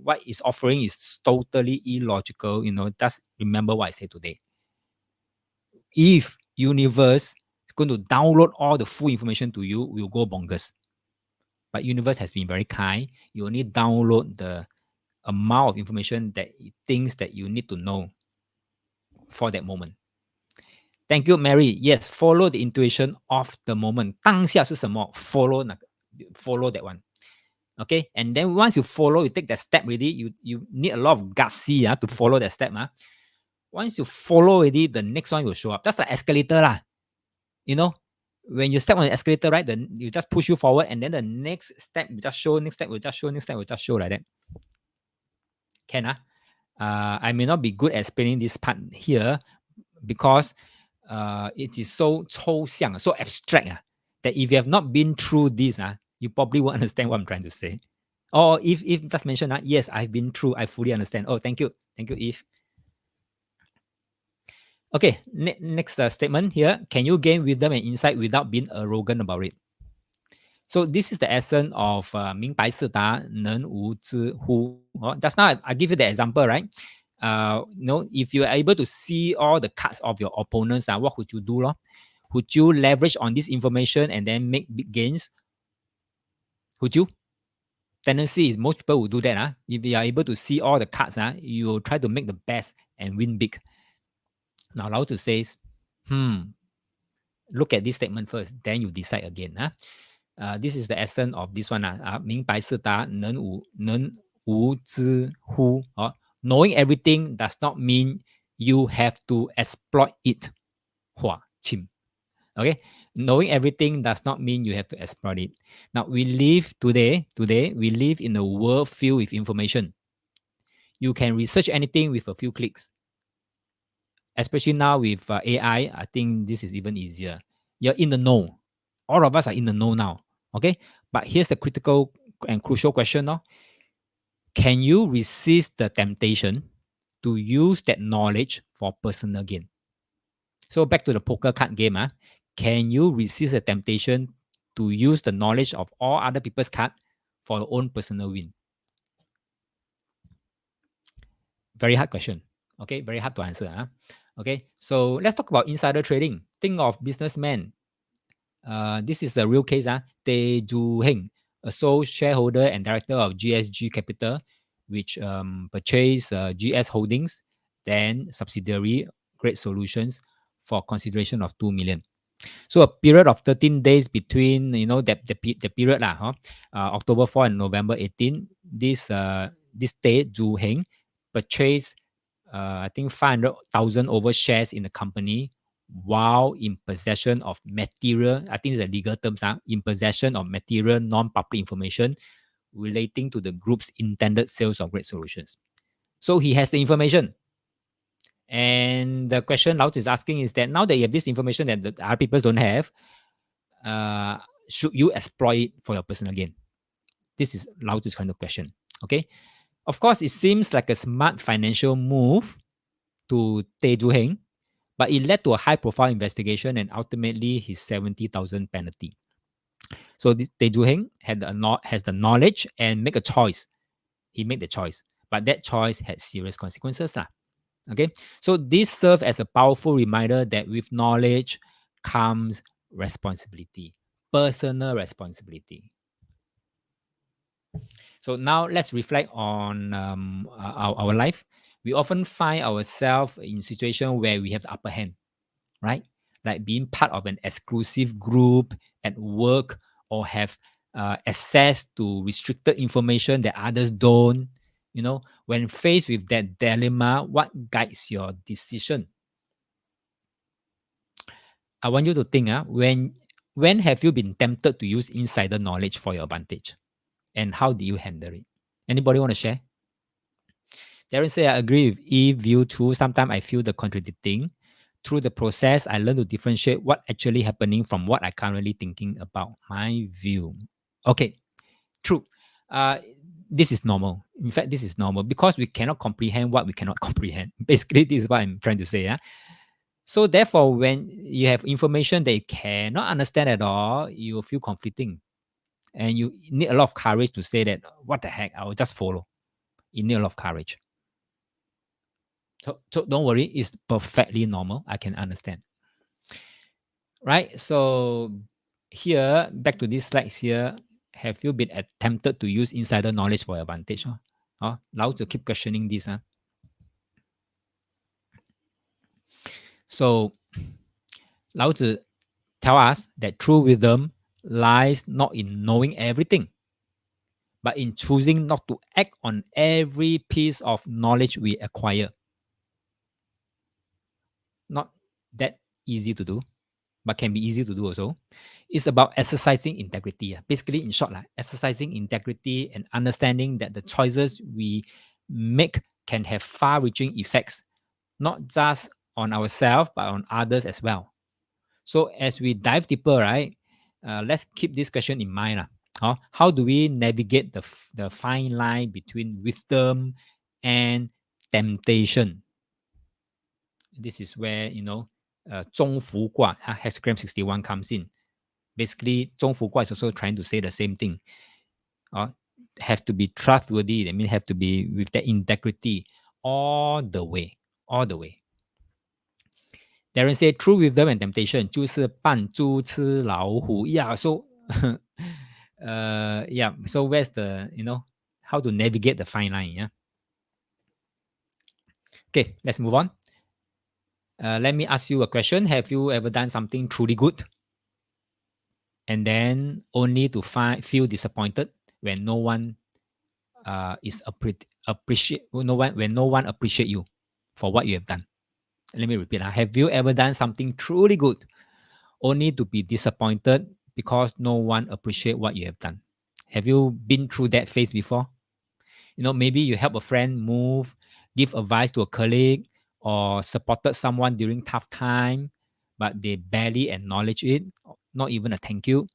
what is offering is totally illogical. Just remember what I said today. If universe is going to download all the full information to you, we'll go bonkers. But universe has been very kind. You only download the amount of information that it thinks that you need to know for that moment. Thank you, Mary. Yes, follow the intuition of the moment. 当下是什么 Follow follow that one. Okay, and then once you follow, you take that step already. You need a lot of gutsy to follow that step. Once you follow already, the next one will show up. Just like escalator lah. When you step on the escalator, right? Then you just push you forward, and then the next step will just show, next step will just show, next step will just show like that. Can I may not be good at explaining this part here because it is so 抽象, so abstract that if you have not been through this, you probably won't understand what I'm trying to say. Or if just mention, yes, I've been through, I fully understand. Oh, thank you, Eve. Okay, next statement here. Can you gain wisdom and insight without being arrogant about it? So this is the essence of 明白是达能无知乎. Just now I give you the example, right? If you are able to see all the cards of your opponents, what would you do? Would you leverage on this information and then make big gains? Would you? Tendency is most people will do that. If you are able to see all the cards, you will try to make the best and win big. Now, Lao Tzu says, look at this statement first, then you decide again. This is the essence of this one. 明白是达能无知乎. Knowing everything does not mean you have to exploit it. 划清. Okay, knowing everything does not mean you have to exploit it. Now we live today we live in a world filled with information. You can research anything with a few clicks. Especially now with AI, I think this is even easier. You're in the know. All of us are in the know now. Okay, but here's the critical and crucial question now. Can you resist the temptation to use that knowledge for personal gain? So back to the poker card game. Can you resist the temptation to use the knowledge of all other people's card for your own personal win? Very hard question. Okay, very hard to answer. Okay, so let's talk about insider trading. Think of businessman. This is a real case. De Jing, a sole shareholder and director of GSG Capital, which purchased GS Holdings, then subsidiary Great Solutions for consideration of 2 million. So a period of 13 days between the period October 4 and November 18. This day Zhu Heng purchased I think 500,000 over shares in the company while in possession of material, I think it's a legal terms, in possession of material non-public information relating to the group's intended sales of Great Solutions. So he has the information. And the question Lao Tzu is asking is that now that you have this information that the other people don't have, should you exploit it for your personal gain? This is Lao Tzu's kind of question. Okay. Of course, it seems like a smart financial move to Tae Joo Heng, but it led to a high-profile investigation and ultimately his 70,000 penalty. So Tae Joo Heng has the knowledge and make a choice. He made the choice, but that choice had serious consequences. Okay, so this serves as a powerful reminder that with knowledge comes responsibility, personal responsibility. So now let's reflect on our life. We often find ourselves in a situation where we have the upper hand, right? Like being part of an exclusive group at work or have access to restricted information that others don't. When faced with that dilemma, what guides your decision? I want you to think, when have you been tempted to use insider knowledge for your advantage? And how do you handle it? Anybody want to share? Darren say, I agree with E view too. Sometimes I feel the contradicting. Through the process, I learn to differentiate what actually happening from what I currently thinking about. My view. Okay, true. Uh, this is normal. In fact, this is normal because we cannot comprehend what we cannot comprehend. Basically, this is what I'm trying to say. Yeah. So therefore, when you have information that you cannot understand at all, you will feel conflicting. And you need a lot of courage to say that, what the heck, I will just follow. You need a lot of courage. So don't worry, it's perfectly normal. I can understand. Right? So here, back to these slides here, have you been attempted to use insider knowledge for advantage? Lao Tzu keep questioning this. So Lao Tzu tell us that true wisdom lies not in knowing everything, but in choosing not to act on every piece of knowledge we acquire. Not that easy to do, but can be easy to do also. It's about exercising integrity. Basically, in short, exercising integrity and understanding that the choices we make can have far-reaching effects, not just on ourselves, but on others as well. So as we dive deeper, right, let's keep this question in mind. How do we navigate the fine line between wisdom and temptation? This is where, 中孚卦, hexagram 61 comes in. Basically, 中孚卦is also trying to say the same thing. Have to be trustworthy. I mean, have to be with that integrity all the way. All the way. Darren say true wisdom and temptation 就是扮猪吃老虎. Yeah, so yeah, so where's the, how to navigate the fine line? Yeah. Okay, let's move on. Let me ask you a question. Have you ever done something truly good and then only to feel disappointed when no one appreciate when no one appreciate you for what you have done? Let me repeat. Have you ever done something truly good only to be disappointed because no one appreciate what you have done? Have you been through that phase before? Maybe you help a friend move, give advice to a colleague, or supported someone during tough time, but they barely acknowledge it, not even a thank you.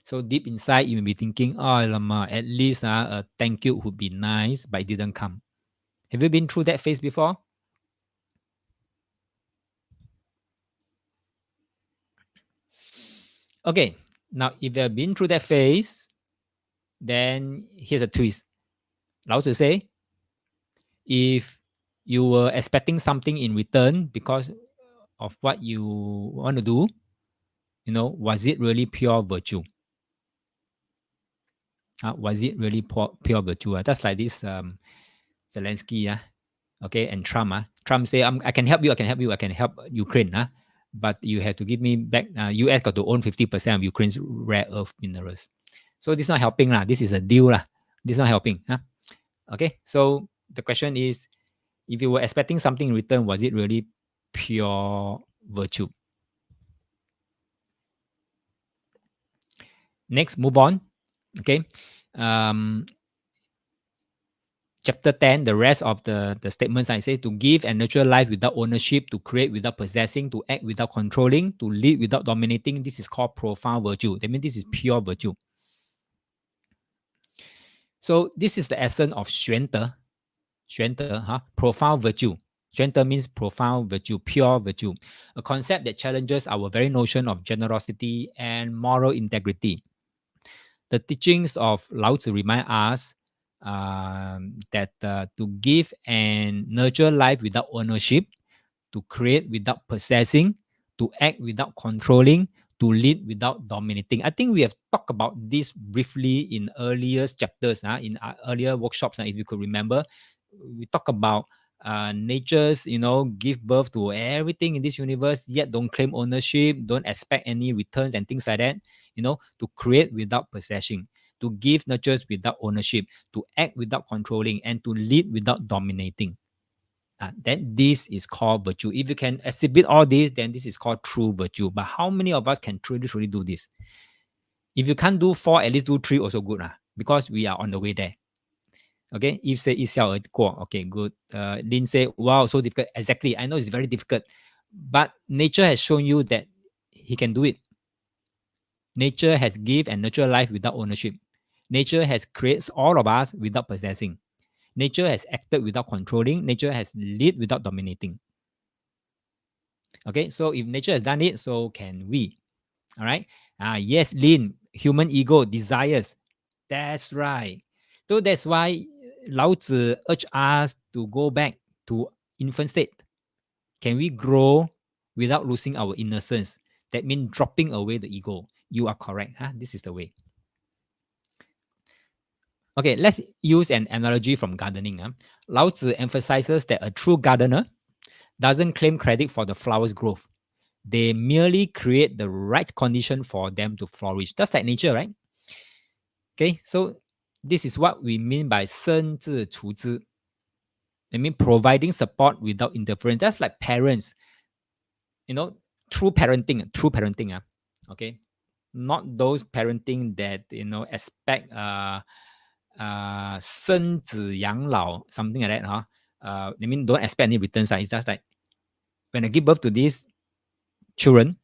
So deep inside, you may be thinking, oh, Lama, at least a thank you would be nice, but it didn't come. Have you been through that phase before? Okay, now if you have been through that phase, then here's a twist. Lao Tzu say, if you were expecting something in return because of what you want to do, was it really pure virtue? Was it really pure virtue? That's like this Zelensky, okay, and Trump. Trump say, I can help you, I can help you, I can help Ukraine. But you have to give me back, US got to own 50% of Ukraine's rare earth minerals. So this is not helping. This is a deal. This is not helping. Okay, so the question is, if you were expecting something in return, was it really pure virtue? Next, move on. Okay. Chapter 10, the rest of the statements I say, to give and nurture life without ownership, to create without possessing, to act without controlling, to lead without dominating. This is called profound virtue. That means this is pure virtue. So this is the essence of 玄德. 玄德, profound virtue. 玄德 means profound virtue, pure virtue. A concept that challenges our very notion of generosity and moral integrity. The teachings of Lao Tzu remind us that to give and nurture life without ownership, to create without possessing, to act without controlling, to lead without dominating. I think we have talked about this briefly in earlier chapters, in earlier workshops. If you could remember, we talk about nature's, give birth to everything in this universe, yet don't claim ownership, don't expect any returns and things like that. To create without possessing, to give nurtures without ownership, to act without controlling, and to lead without dominating. Then this is called virtue. If you can exhibit all this, then this is called true virtue. But how many of us can truly do this? If you can't do 4, at least do 3 also good, because we are on the way there. Okay, Eve say 一笑而过. Okay, good. Lin say, wow, so difficult. Exactly. I know it's very difficult, but nature has shown you that he can do it. Nature has give and nurture life without ownership. Nature has created all of us without possessing. Nature has acted without controlling. Nature has lead without dominating. Okay, so if nature has done it, so can we. All right. Yes, Lin, human ego, desires. That's right. So that's why Lao Tzu urged us to go back to infant state. Can we grow without losing our innocence? That means dropping away the ego. You are correct. Huh? This is the way. Okay, let's use an analogy from gardening. Lao Tzu emphasizes that a true gardener doesn't claim credit for the flower's growth. They merely create the right condition for them to flourish. Just like nature, right? Okay, so this is what we mean by 生自处之. I mean providing support without interference. That's like parents, you know, true parenting. Okay, not those parenting that expect 生子养老 something like that, huh? I mean don't expect any returns. It's just like when I give birth to these children,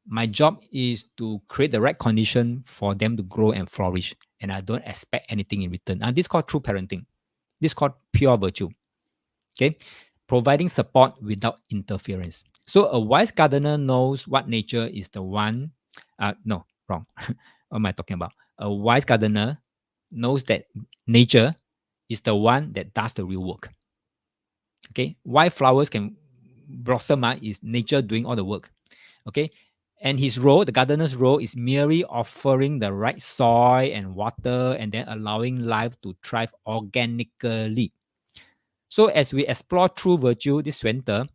my job is to create the right condition for them to grow and flourish, and I don't expect anything in return. And this is called true parenting. This is called pure virtue. Okay, providing support without interference. So a wise gardener knows what nature is the one. No, wrong. What am I talking about? A wise gardener knows that nature is the one that does the real work. Okay, why flowers can blossom is nature doing all the work. Okay, and his role, the gardener's role, is merely offering the right soil and water and then allowing life to thrive organically. So as we explore true virtue this winter,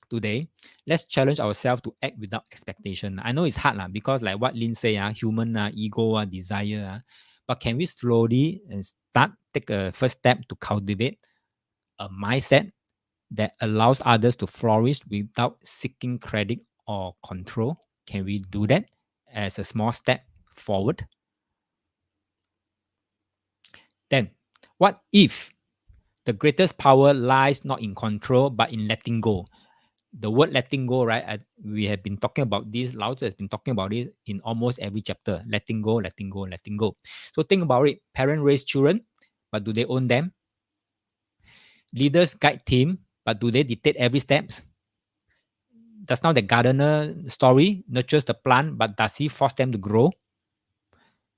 today, let's challenge ourselves to act without expectation. I know it's hard because like what Lin say, human ego, desire. But can we slowly and take a first step to cultivate a mindset that allows others to flourish without seeking credit or control? Can we do that as a small step forward? Then, what if the greatest power lies not in control but in letting go? The word letting go, right? We have been talking about this. Lao Tzu has been talking about it in almost every chapter. Letting go, letting go, letting go. So think about it. Parents raise children, but do they own them? Leaders guide team, but do they dictate every steps? Does now the gardener story nurtures the plant, but does he force them to grow?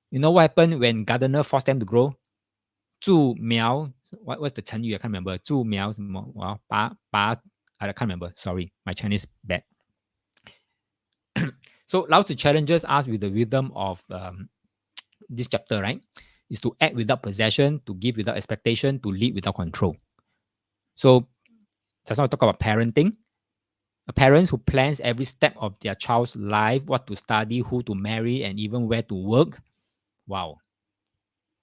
You know what happened when gardener forced them to grow? 助苗, what's the 成语? I can't remember. 助苗什么? Wow, I can't remember. Sorry, my Chinese bad. So Lao Tzu challenges us with the wisdom of this chapter, right? Is to act without possession, to give without expectation, to lead without control. So that's now talk about parenting. A parent who plans every step of their child's life, what to study, who to marry, and even where to work. Wow.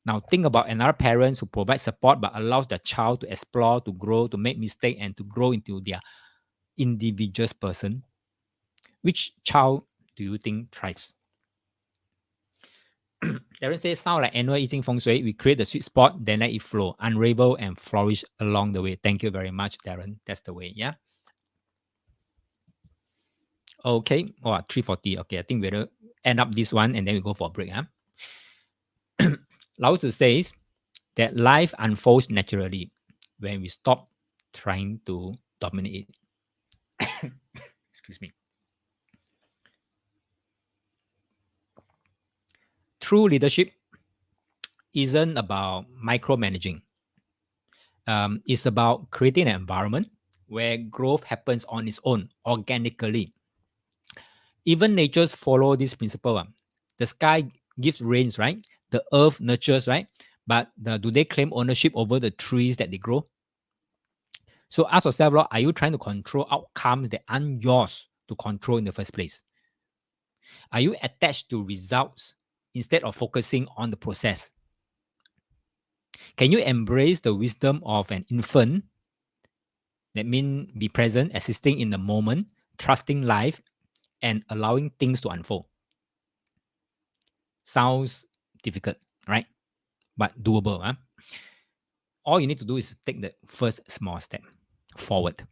Now think about another parent who provides support but allows their child to explore, to grow, to make mistakes, and to grow into their individual person. Which child do you think thrives? Darren says, sound like annual eating feng shui. We create the sweet spot, then let it flow, unravel, and flourish along the way. Thank you very much, Darren. That's the way, yeah? Okay, 3:40. Okay, I think we'll end up this one and then we go for a break. Lao Tzu says that life unfolds naturally when we stop trying to dominate it. Excuse me. True leadership isn't about micromanaging. It's about creating an environment where growth happens on its own, organically. Even natures follow this principle. The sky gives rains, right? The earth nurtures, right? But do they claim ownership over the trees that they grow? So ask yourself, Lord, are you trying to control outcomes that aren't yours to control in the first place? Are you attached to results instead of focusing on the process? Can you embrace the wisdom of an infant? That means be present, assisting in the moment, trusting life, and allowing things to unfold. Sounds difficult, right? But doable. Huh? All you need to do is take the first small step forward.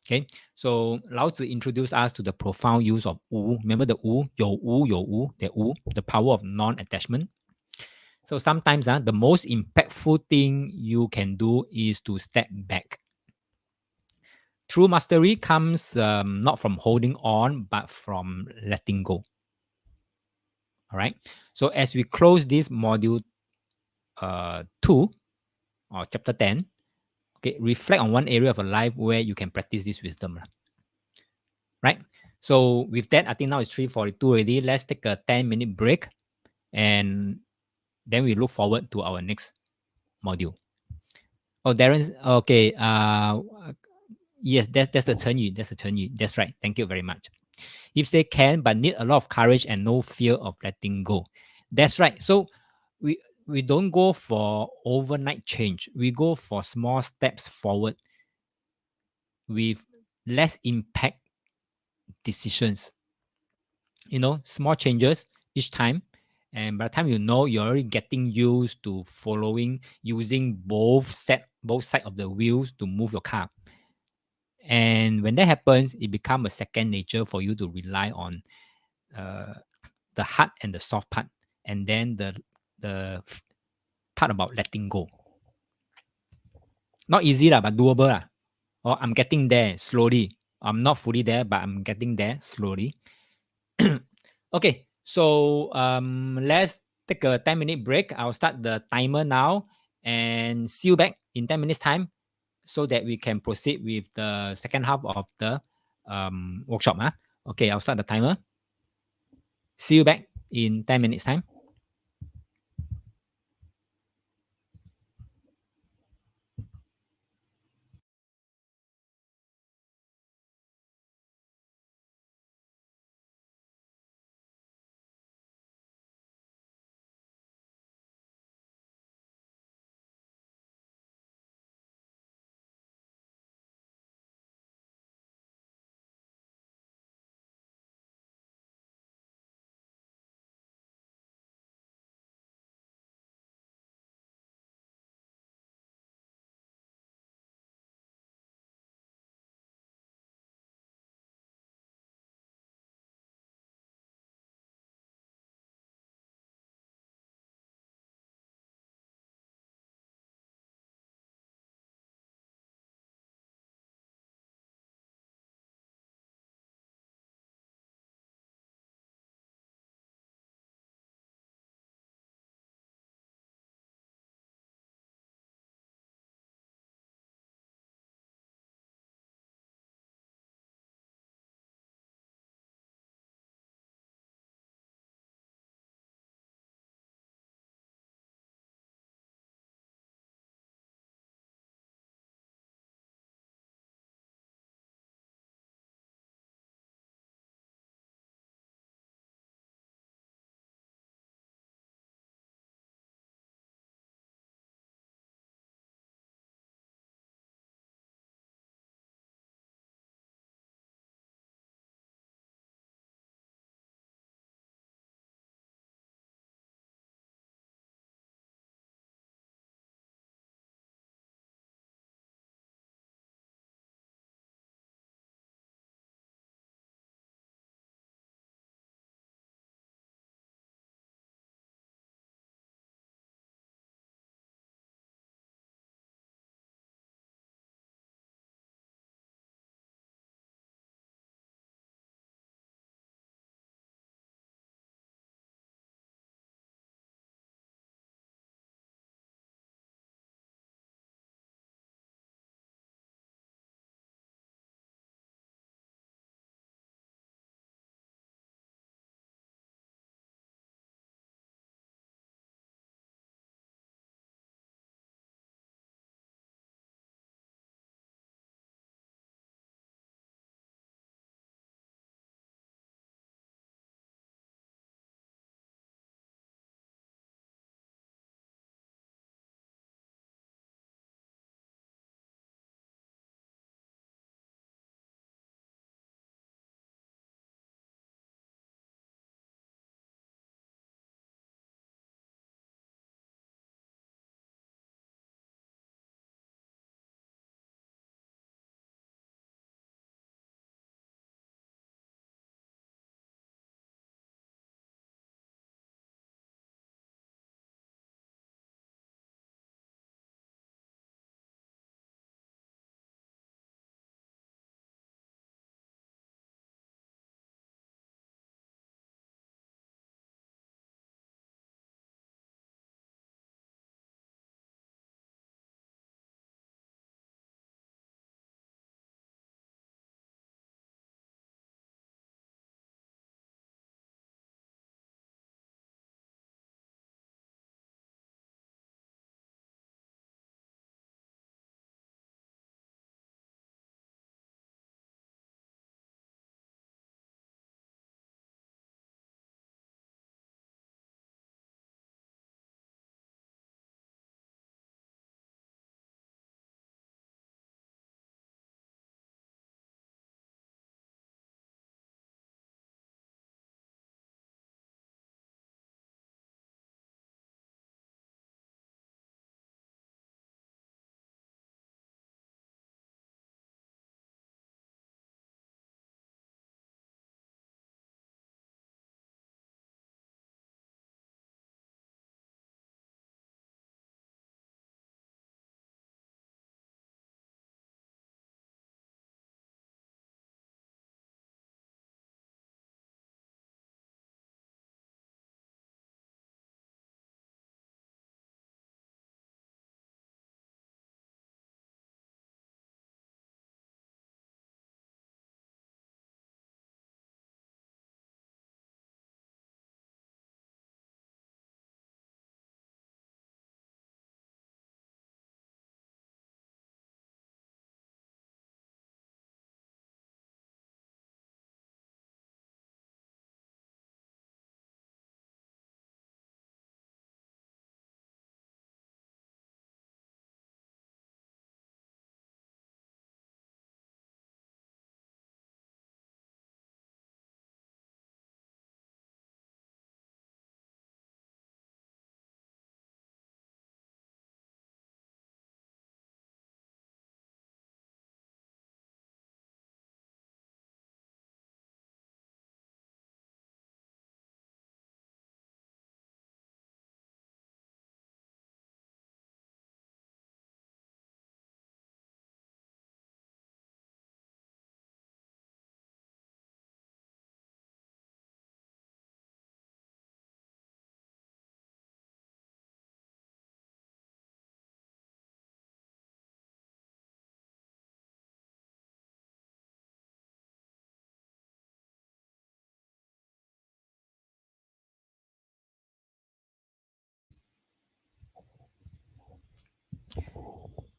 Okay, so Lao Tzu introduced us to the profound use of wu. Remember the wu, the power of non-attachment. So sometimes the most impactful thing you can do is to step back. True mastery comes not from holding on, but from letting go. All right. So as we close this module 2 or chapter 10, okay, reflect on one area of your life where you can practice this wisdom. Right. So with that, I think now it's 3:42 already. Let's take a 10-minute break, and then we look forward to our next module. Oh, Darren's okay. Yes, that's a 成语. That's a 成语. That's right. Thank you very much. If they can, but need a lot of courage and no fear of letting go. That's right. So we don't go for overnight change. We go for small steps forward with less impact decisions. Small changes each time. And by the time you're already getting used to following, using both sides of the wheels to move your car. And when that happens, it becomes a second nature for you to rely on the hard and the soft part, and then the part about letting go. Not easy lah, but doable lah. Or I'm getting there slowly. I'm not fully there, but I'm getting there slowly. Okay, so let's take a 10-minute break. I'll start the timer now and see you back in 10 minutes time so that we can proceed with the second half of the workshop. Okay, I'll start the timer. See you back in 10 minutes time.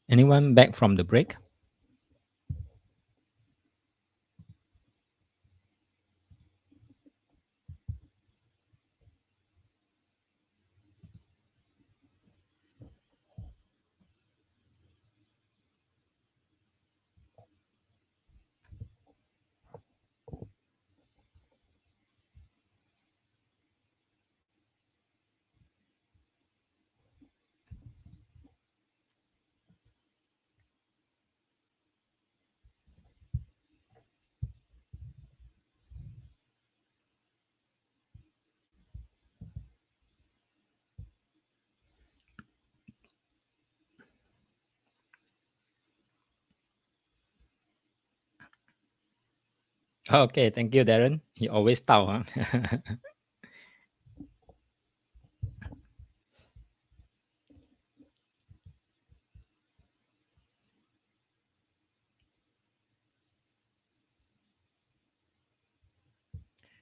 Anyone back from the break? Okay, thank you, Darren. He always tao, huh?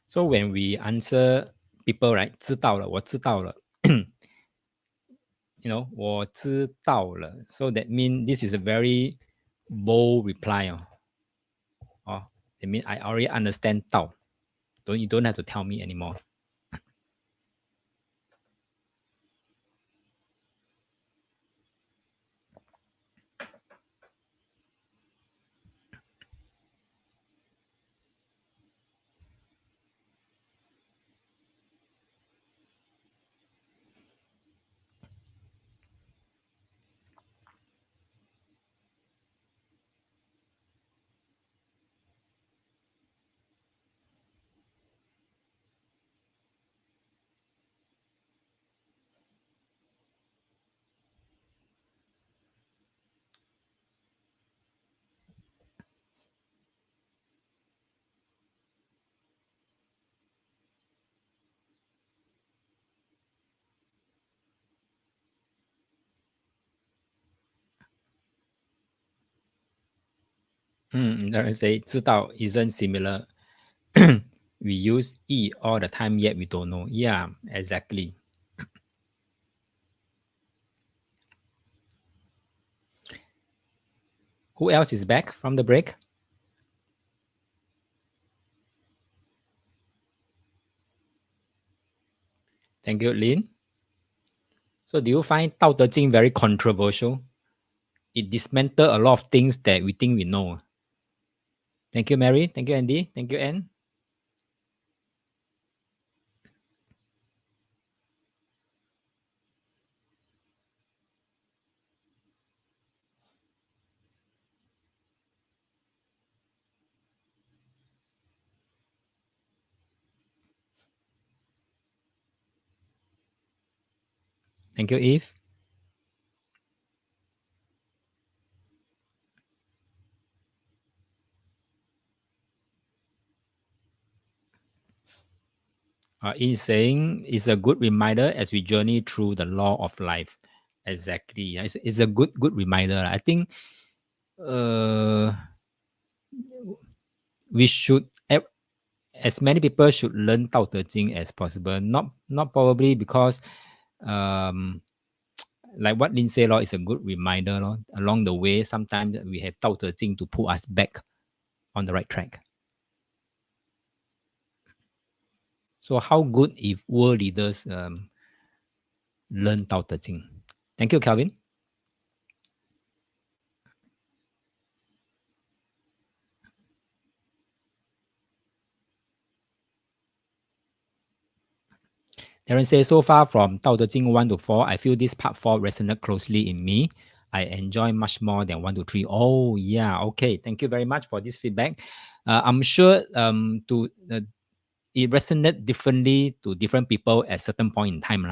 So when we answer people, right, 知道了,我知道了, you know, 我知道了. So that means this is a very bold reply. Oh, it means I already understand 道. You don't have to tell me anymore. Let us say 知道 isn't similar. We use E all the time, yet we don't know. Yeah, exactly. Who else is back from the break? Thank you, Lin. So do you find Dao De Jing very controversial? It dismantle a lot of things that we think we know. Thank you, Mary. Thank you, Andy. Thank you, Anne. Thank you, Eve. Is saying it's a good reminder as we journey through the law of life. Exactly. It's a good reminder. I think we should as many people should learn Tao Te Ching as possible. Not probably because like what Lin said, is a good reminder. Along the way, sometimes we have Tao Te Ching to pull us back on the right track. So how good if world leaders learn Tao Te Ching? Thank you, Calvin. Darren says, so far from Dao De Jing 1 to 4, I feel this part 4 resonate closely in me. I enjoy much more than 1 to 3. Oh, yeah. Okay. Thank you very much for this feedback. I'm sure it resonate differently to different people at certain point in time.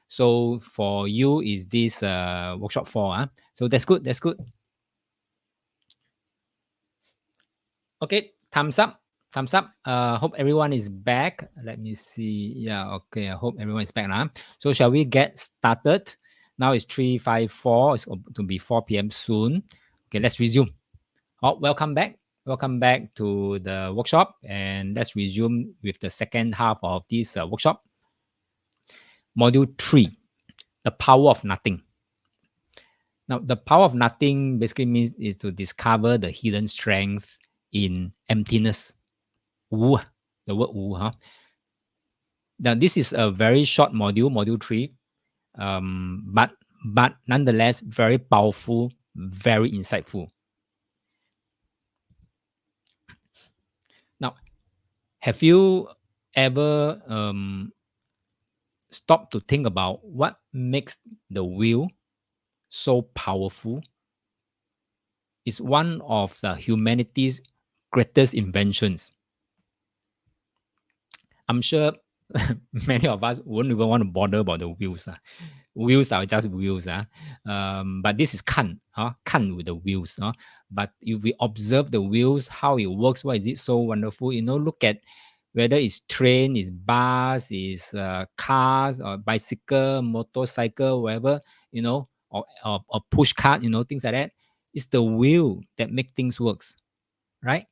So for you, is this workshop 4? So that's good. That's good. Okay. Thumbs up. Thumbs up. Hope everyone is back. Let me see. Yeah, okay. I hope everyone is back now. So shall we get started? Now it's 3:54. It's to be 4 p.m. soon. Okay, let's resume. Oh, welcome back. Welcome back to the workshop. And let's resume with the second half of this workshop. Module 3, the power of nothing. Now, the power of nothing basically means is to discover the hidden strength in emptiness. Wu, the word wu, huh? Now, this is a very short module, module 3, but nonetheless very powerful, very insightful. Now, have you ever stopped to think about what makes the will so powerful? It's one of the humanity's greatest inventions. I'm sure many of us wouldn't even want to bother about the wheels. Wheels are just wheels. But this is kan, kan with the wheels. But if we observe the wheels, how it works, why is it so wonderful? Look at whether it's train, it's bus, it's cars, or bicycle, motorcycle, whatever, or push cart, things like that. It's the wheel that make things works, right?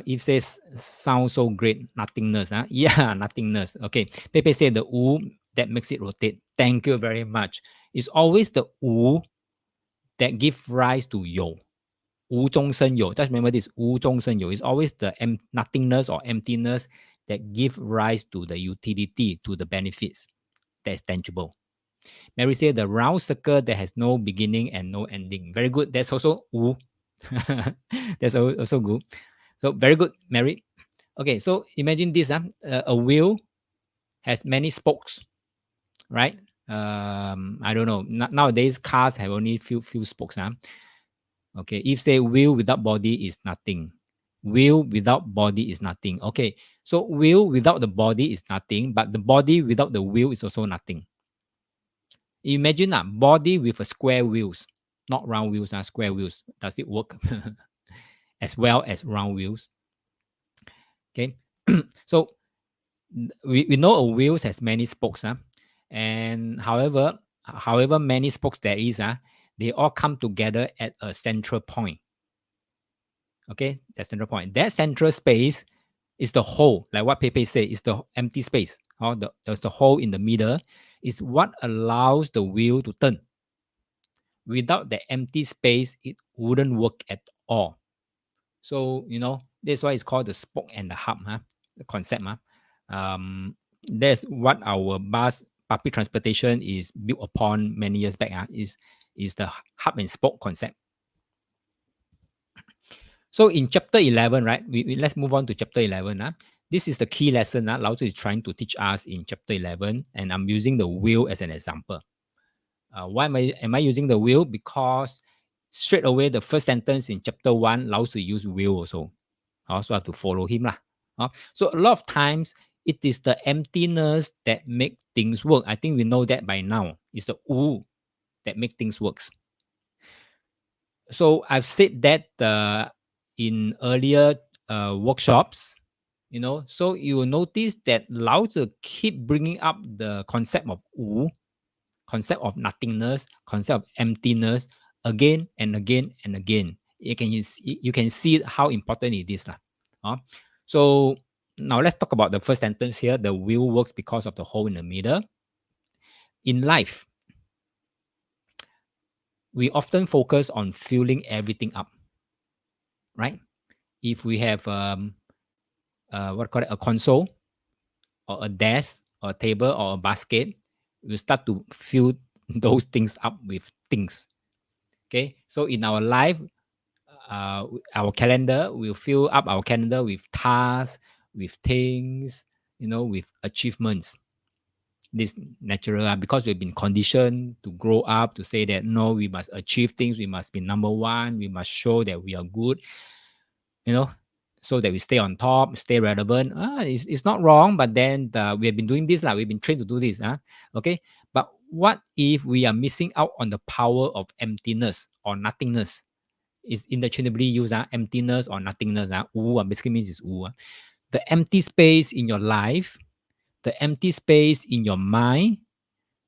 If says sounds so great, nothingness. Yeah, nothingness. Okay. Pepe said the wu that makes it rotate. Thank you very much. It's always the wu that give rise to yo. Wu zhong shen yo. Just remember this wu zhong shen yo. It's always the nothingness or emptiness that give rise to the utility, to the benefits that is tangible. Mary said the round circle that has no beginning and no ending. Very good. That's also wu. That's also good. So very good, Mary. Okay, so imagine this: a wheel has many spokes, right? I don't know. Nowadays, cars have only few spokes. Okay, if say wheel without body is nothing. Wheel without body is nothing. Okay, so wheel without the body is nothing, but the body without the wheel is also nothing. Imagine a body with a square wheels, not round wheels, square wheels. Does it work as well as round wheels? Okay, so we know a wheels has many spokes, and however many spokes there is, they all come together at a central point. Okay, that central point. That central space is the hole, like what Pepe said, is the empty space. Or there's the hole in the middle, is what allows the wheel to turn. Without the empty space, it wouldn't work at all. So, that's why it's called the spoke and the hub, the concept. That's what our bus public transportation is built upon many years back, is the hub and spoke concept. So in chapter 11, right, let's move on to chapter 11. This is the key lesson Lao Tzu is trying to teach us in chapter 11, and I'm using the wheel as an example. Why am I using the wheel? Because straight away, the first sentence in chapter 1, Lao Tzu used wheel also. I also have to follow him. So a lot of times, it is the emptiness that make things work. I think we know that by now. It's the wu that make things works. So I've said that in earlier workshops, so you will notice that Lao Tzu keep bringing up the concept of wu, concept of nothingness, concept of emptiness again and again and again. You can see how important it is. So now let's talk about the first sentence here. The wheel works because of the hole in the middle. In life, we often focus on filling everything up, right? If we have a console or a desk or a table or a basket, we start to fill those things up with things. Okay, so in our life, our calendar will fill up our calendar with tasks, with things, with achievements. This natural because we've been conditioned to grow up to say that no, we must achieve things, we must be number one, we must show that we are good, so that we stay on top, stay relevant. It's not wrong, but then we have been doing this, we've been trained to do this. Okay, but what if we are missing out on the power of emptiness or nothingness? Is interchangeably used, emptiness or nothingness. Basically means it's the empty space in your life, the empty space in your mind,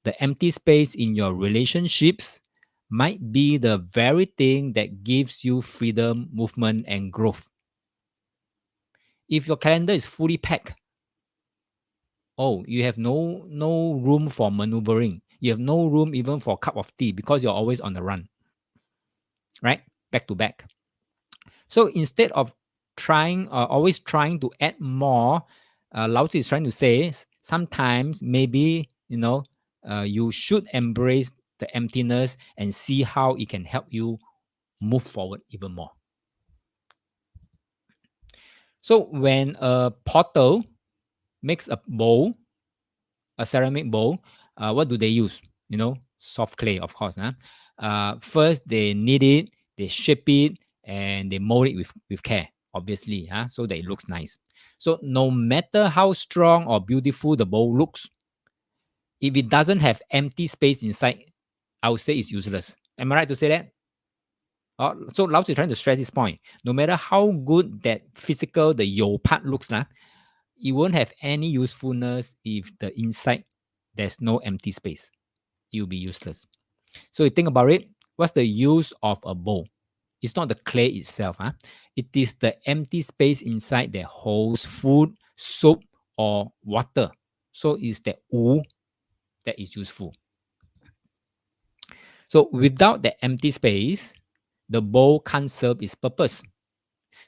the empty space in your relationships might be the very thing that gives you freedom, movement, and growth. If your calendar is fully packed, you have no room for maneuvering. You have no room even for a cup of tea because you're always on the run, right? Back to back. So instead of always trying to add more, Lao Tzu is trying to say sometimes maybe, you should embrace the emptiness and see how it can help you move forward even more. So when a potter makes a bowl, a ceramic bowl, what do they use? Soft clay, of course. First, they knead it, they shape it, and they mold it with care, obviously, so that it looks nice. So no matter how strong or beautiful the bowl looks, if it doesn't have empty space inside, I would say it's useless. Am I right to say that? So Lao Tzu is trying to stress this point. No matter how good that physical, the yo part looks, it won't have any usefulness if the inside there's no empty space. It will be useless. So you think about it, what's the use of a bowl? It's not the clay itself. It is the empty space inside that holds food, soap, or water. So it's the wu that is useful. So without the empty space, the bowl can't serve its purpose.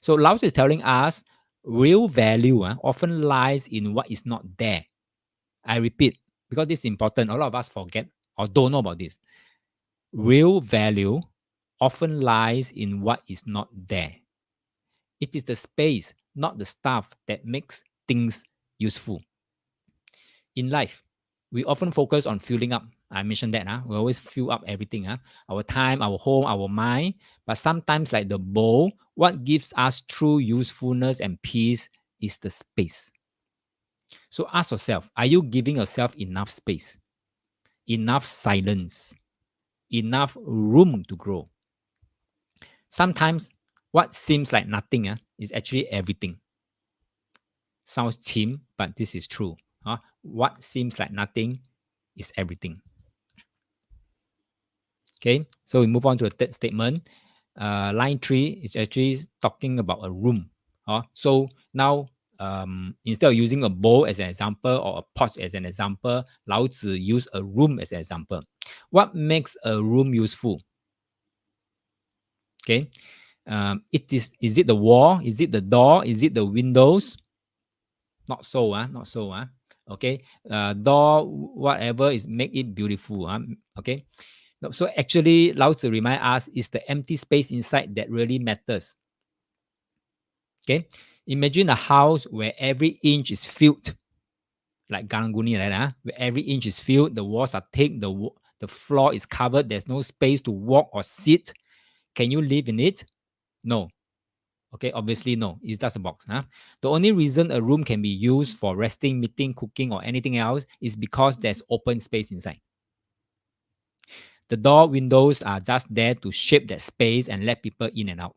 So Lao Tzu is telling us real value often lies in what is not there. I repeat, because this is important, a lot of us forget or don't know about this. Real value often lies in what is not there. It is the space, not the stuff, that makes things useful. In life, we often focus on filling up. I mentioned that. We always fill up everything. Our time, our home, our mind. But sometimes, like the bowl, what gives us true usefulness and peace is the space. So ask yourself, are you giving yourself enough space, enough silence, enough room to grow? Sometimes what seems like nothing is actually everything. Sounds cheap, but this is true. What seems like nothing is everything. Okay, so we move on to the third statement. Line 3 is actually talking about a room. So now, instead of using a bowl as an example or a pot as an example, Lao Tzu use a room as an example. What makes a room useful? Okay, is it the wall? Is it the door? Is it the windows? Not so, not so. Okay, door, whatever is make it beautiful. Okay, so actually, Lao Tzu remind us is the empty space inside that really matters. Okay, imagine a house where every inch is filled, like Galanguni, right? Where every inch is filled, the walls are thick, the floor is covered, there's no space to walk or sit. Can you live in it? No. Okay, obviously no. It's just a box. The only reason a room can be used for resting, meeting, cooking, or anything else is because there's open space inside. The door windows are just there to shape that space and let people in and out.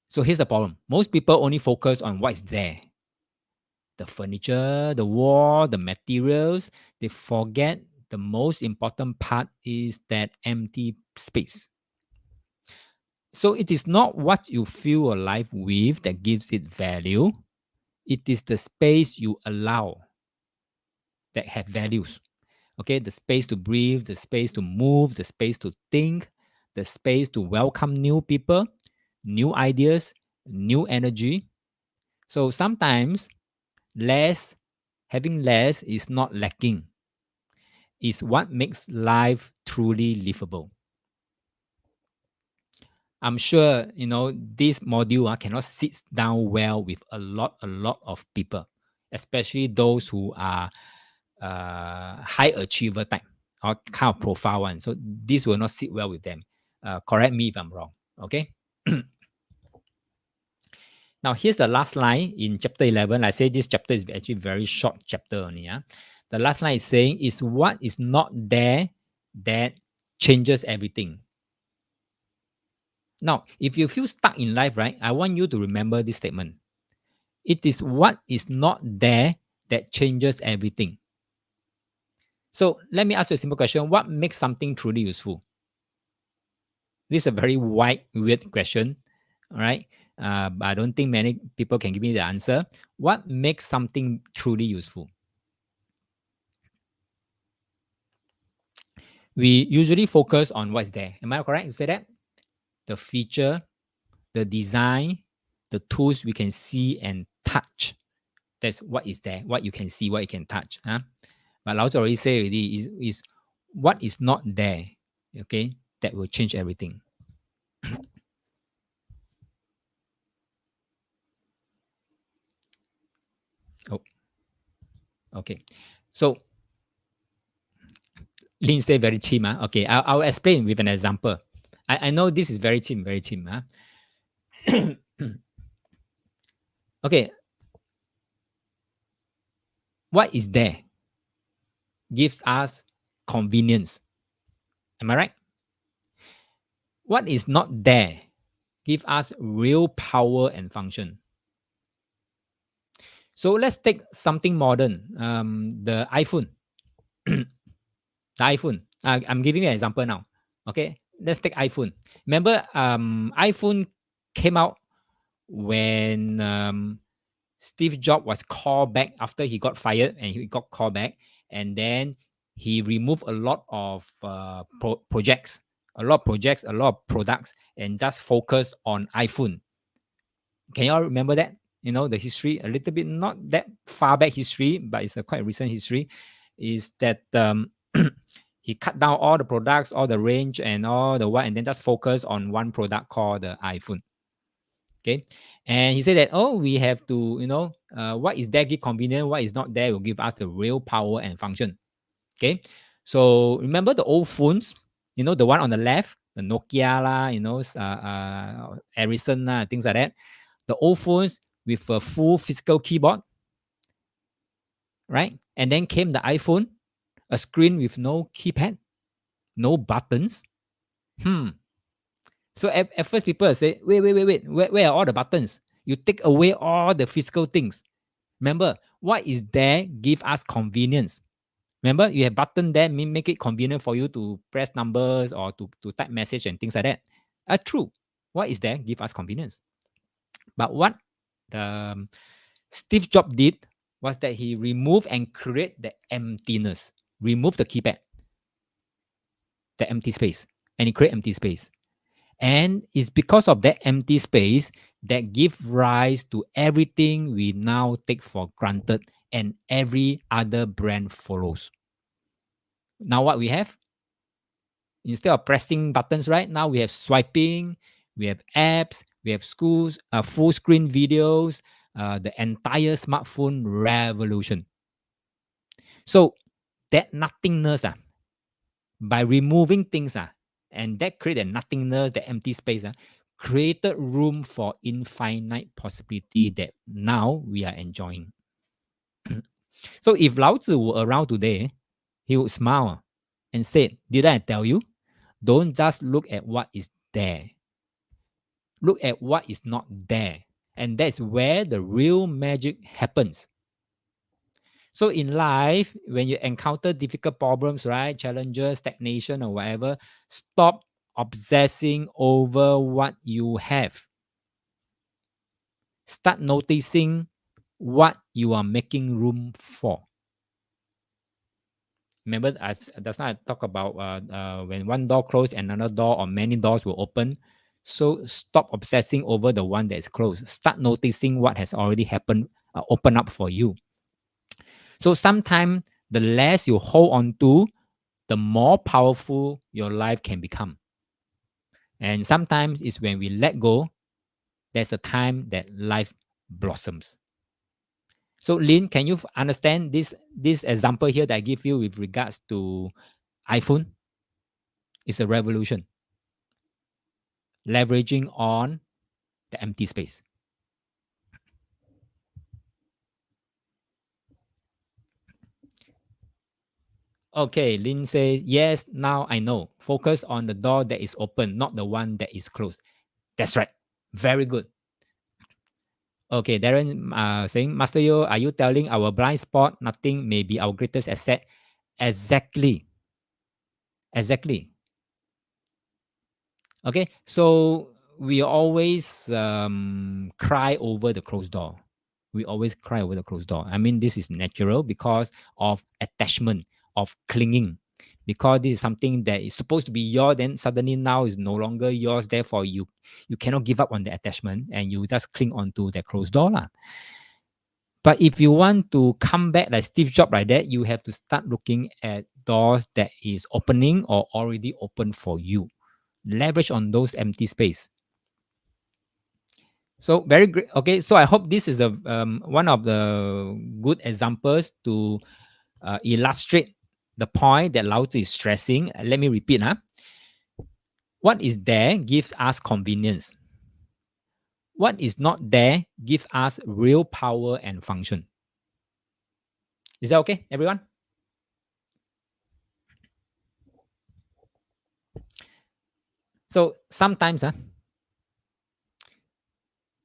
So here's the problem. Most people only focus on what's there. The furniture, the wall, the materials. They forget the most important part is that empty space. So it is not what you fill your life with that gives it value. It is the space you allow that have values. Okay, the space to breathe, the space to move, the space to think, the space to welcome new people, new ideas, new energy. So sometimes having less is not lacking. It's what makes life truly livable. I'm sure this module cannot sit down well with a lot of people, especially those who are high achiever type or kind of profile one. So this will not sit well with them. Correct me if I'm wrong. Okay. Now here's the last line in chapter 11. I say this chapter is actually very short chapter only. The last line is saying is what is not there that changes everything. Now, if you feel stuck in life, right, I want you to remember this statement. It is what is not there that changes everything. So let me ask you a simple question. What makes something truly useful? This is a very wide, weird question. All right. But I don't think many people can give me the answer. What makes something truly useful? we usually focus on what's there. Am I correct? You say that? The feature, the design, the tools we can see and touch. That's what is there, what you can see, what you can touch. Huh? But Lao Tzu already say already is what is not there, okay, that will change everything. Oh, okay. So Lin say very cheap. Huh? Okay, I'll explain with an example. I know this is very cheap, very cheap. Huh? Okay, what is there gives us convenience. Am I right? What is not there give us real power and function. So let's take something modern, the iPhone. The iPhone. I'm giving you an example now. Okay, let's take iPhone. Remember, iPhone came out when Steve Jobs was called back after he got fired, and he got called back, and then he removed a lot of projects, a lot of projects, a lot of products, and just focused on iPhone. Can you all remember that? You know, the history, a little bit, not that far back history, but it's a quite recent history, is that he cut down all the products, all the range and all the what, and then just focus on one product called the iPhone. Okay. And he said that, oh, we have to, what is there give convenient, what is not there will give us the real power and function. Okay. So remember the old phones, the one on the left, the Nokia lah, Ericsson lah, things like that. The old phones with a full physical keyboard, right? And then came the iPhone, a screen with no keypad, no buttons. So at first people say, wait, where are all the buttons? You take away all the physical things. Remember, what is there give us convenience. Remember, you have button there, make it convenient for you to press numbers or to type message and things like that. True. What is there give us convenience. But what the Steve Jobs did was that he removed and create the emptiness, remove the keypad, the empty space, and he create empty space. And it's because of that empty space that give rise to everything we now take for granted and every other brand follows. Now what we have? Instead of pressing buttons, right now we have swiping, we have apps, we have schools, full screen videos, the entire smartphone revolution. So that nothingness, by removing things, and that created nothingness, the empty space, created room for infinite possibility that now we are enjoying. So if Lao Tzu were around today, he would smile and say, did I tell you? Don't just look at what is there. Look at what is not there. And that's where the real magic happens. So in life, when you encounter difficult problems, right, challenges, stagnation, or whatever, stop obsessing over what you have. Start noticing what you are making room for. Remember, as that's not I talk about when one door closed and another door or many doors will open. So stop obsessing over the one that is closed. Start noticing what has already happened, open up for you. So sometimes the less you hold on to, the more powerful your life can become. And sometimes it's when we let go, there's a time that life blossoms. So Lynn, can you understand this example here that I give you with regards to iPhone? It's a revolution. Leveraging on the empty space. Okay, Lynn says, yes, now I know. Focus on the door that is open, not the one that is closed. That's right. Very good. Okay, Darren saying, Master Yo, are you telling our blind spot nothing may be our greatest asset? Exactly. Exactly. Okay, so we always cry over the closed door. We always cry over the closed door. I mean, this is natural because of attachment, of clinging. because this is something that is supposed to be yours, then suddenly now is no longer yours. Therefore, you cannot give up on the attachment and you just cling onto that closed door. Lah. But if you want to come back like Steve Jobs like that, you have to start looking at doors that is opening or already open for you. Leverage on those empty space. So very great. Okay, so I hope this is a one of the good examples to illustrate the point that Lao Tzu is stressing. Let me repeat. What is there gives us convenience. What is not there gives us real power and function. Is that okay, everyone? So sometimes,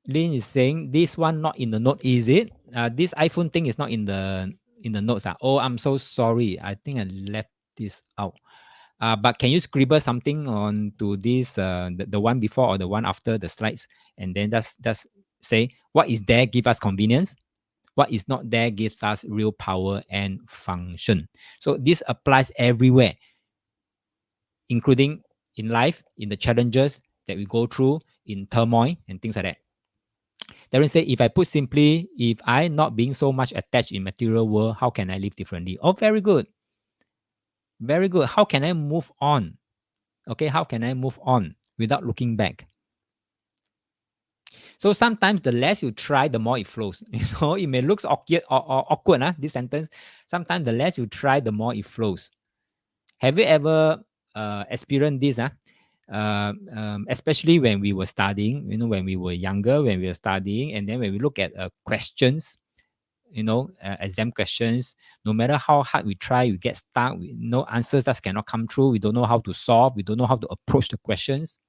Lin is saying this one not in the note. Is it? This iPhone thing is not in the notes. Oh, I'm so sorry. I think I left this out. But can you scribble something on to this the one before or the one after the slides, and then just say what is there give us convenience, what is not there gives us real power and function. So this applies everywhere, including in life, in the challenges that we go through, in turmoil and things like that. Darren said, if I put simply, if I not being so much attached in material world, how can I live differently? Oh, very good. Very good. How can I move on? Okay, how can I move on without looking back? So sometimes the less you try, the more it flows. You know, it may look awkward, this sentence. Sometimes the less you try, the more it flows. Have you ever experienced this? Especially when we were studying, you know, when we were younger, when we were studying, and then when we look at questions, you know, exam questions, no matter how hard we try, we get stuck. No answers just cannot come through. We don't know how to solve. We don't know how to approach the questions.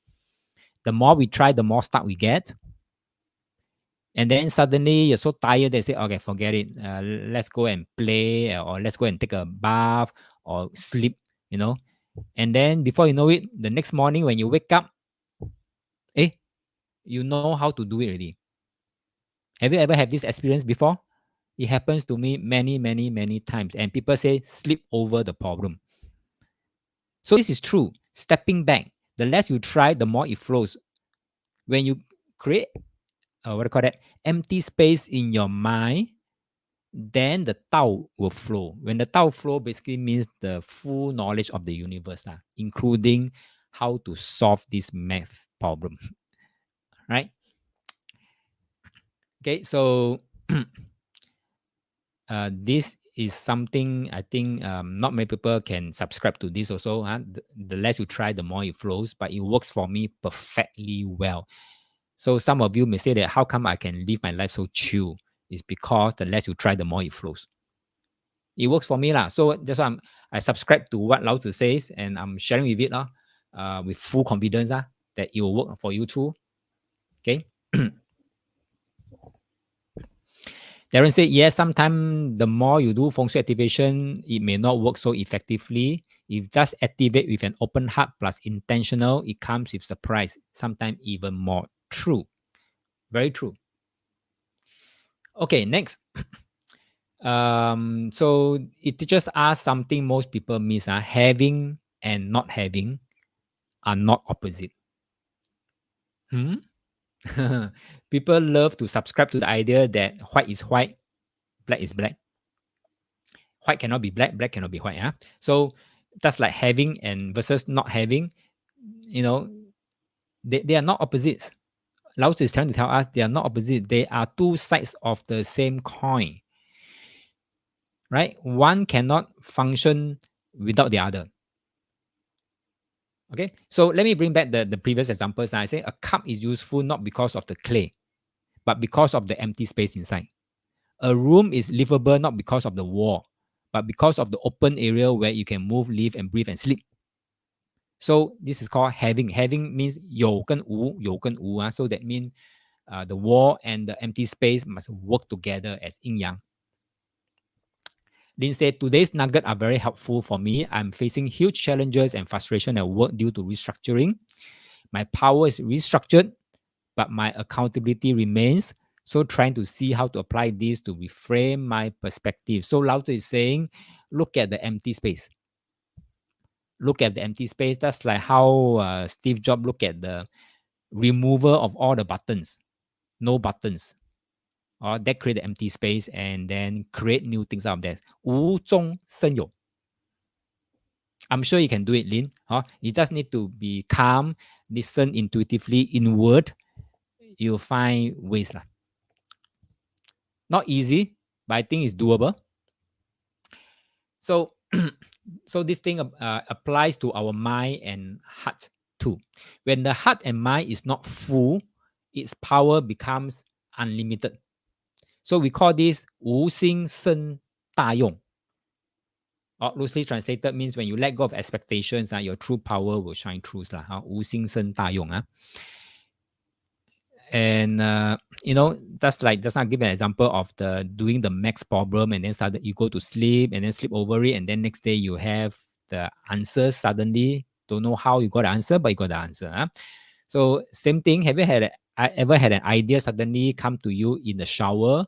The more we try, the more stuck we get. And then suddenly you're so tired, they say, okay, forget it. Let's go and play, or let's go and take a bath or sleep, you know. And then before you know it, the next morning when you wake up, you know how to do it already. Have you ever had this experience before? It happens to me many, many, many times. And people say, sleep over the problem. So this is true. Stepping back, the less you try, the more it flows. When you create, what do you call that, empty space in your mind, then the Tao will flow. When the Tao flow basically means the full knowledge of the universe, including how to solve this math problem. Right? Okay, so this is something I think not many people can subscribe to this also. The less you try, the more it flows, but it works for me perfectly well. So some of you may say that how come I can live my life so chill? It's because the less you try, the more it flows. It works for me. So that's why I subscribe to what Lao Tzu says, and I'm sharing with it with full confidence that it will work for you too. Okay. Darren said, yes, sometimes the more you do feng shui activation, it may not work so effectively. If just activate with an open heart plus intentional, it comes with surprise, sometimes even more. True. Very true. Okay, next. So it teaches us something most people miss. Having and not having are not opposite. People love to subscribe to the idea that white is white, black is black. White cannot be black, black cannot be white. So that's like having and versus not having, you know, they are not opposites. Lao Tzu is trying to tell us they are not opposite. They are two sides of the same coin. Right? One cannot function without the other. Okay, so let me bring back the previous examples. I say a cup is useful not because of the clay, but because of the empty space inside. A room is livable not because of the wall, but because of the open area where you can move, live, and breathe and sleep. So this is called having. Having means 有跟无,有跟无. So that means the wall and the empty space must work together as yin yang. Lin said, today's nuggets are very helpful for me. I'm facing huge challenges and frustration at work due to restructuring. My power is restructured, but my accountability remains. So trying to see how to apply this to reframe my perspective. So Lao Tzu is saying, look at the empty space. look at the empty space. That's like how Steve Jobs look at the removal of all the buttons, no buttons. Or that create the empty space and then create new things out of that. 无中生有. I'm sure you can do it, Lin. You just need to be calm, listen intuitively inward. You'll find ways lah. Not easy, but I think it's doable. So, so this thing applies to our mind and heart too. When the heart and mind is not full, its power becomes unlimited. So we call this 无心生大用. Or loosely translated means when you let go of expectations, your true power will shine through. 无心生大用. And that's like just not give an example of the doing the max problem and then suddenly you go to sleep and then sleep over it and then next day you have the answer suddenly. Don't know how you got the answer, but you got the answer. So same thing. Have you ever had an idea suddenly come to you in the shower?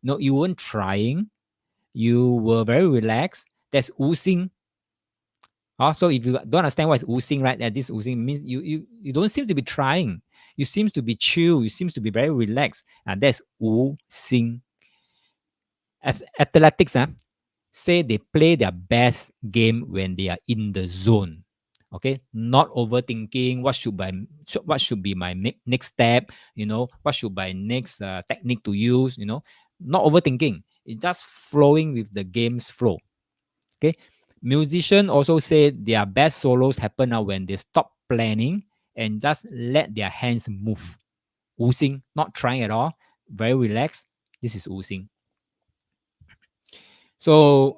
No, you weren't trying. You were very relaxed. That's 无心. So if you don't understand what is 无心, right? That this 无心 means you don't seem to be trying. You seem to be chill. You seem to be very relaxed. And that's 无心. As athletics, say they play their best game when they are in the zone. Okay, not overthinking what should be my next step. What should be next technique to use. Not overthinking. It's just flowing with the game's flow. Okay, musicians also say their best solos happen now when they stop planning and just let their hands move. 无心, not trying at all, very relaxed. This is 无心. So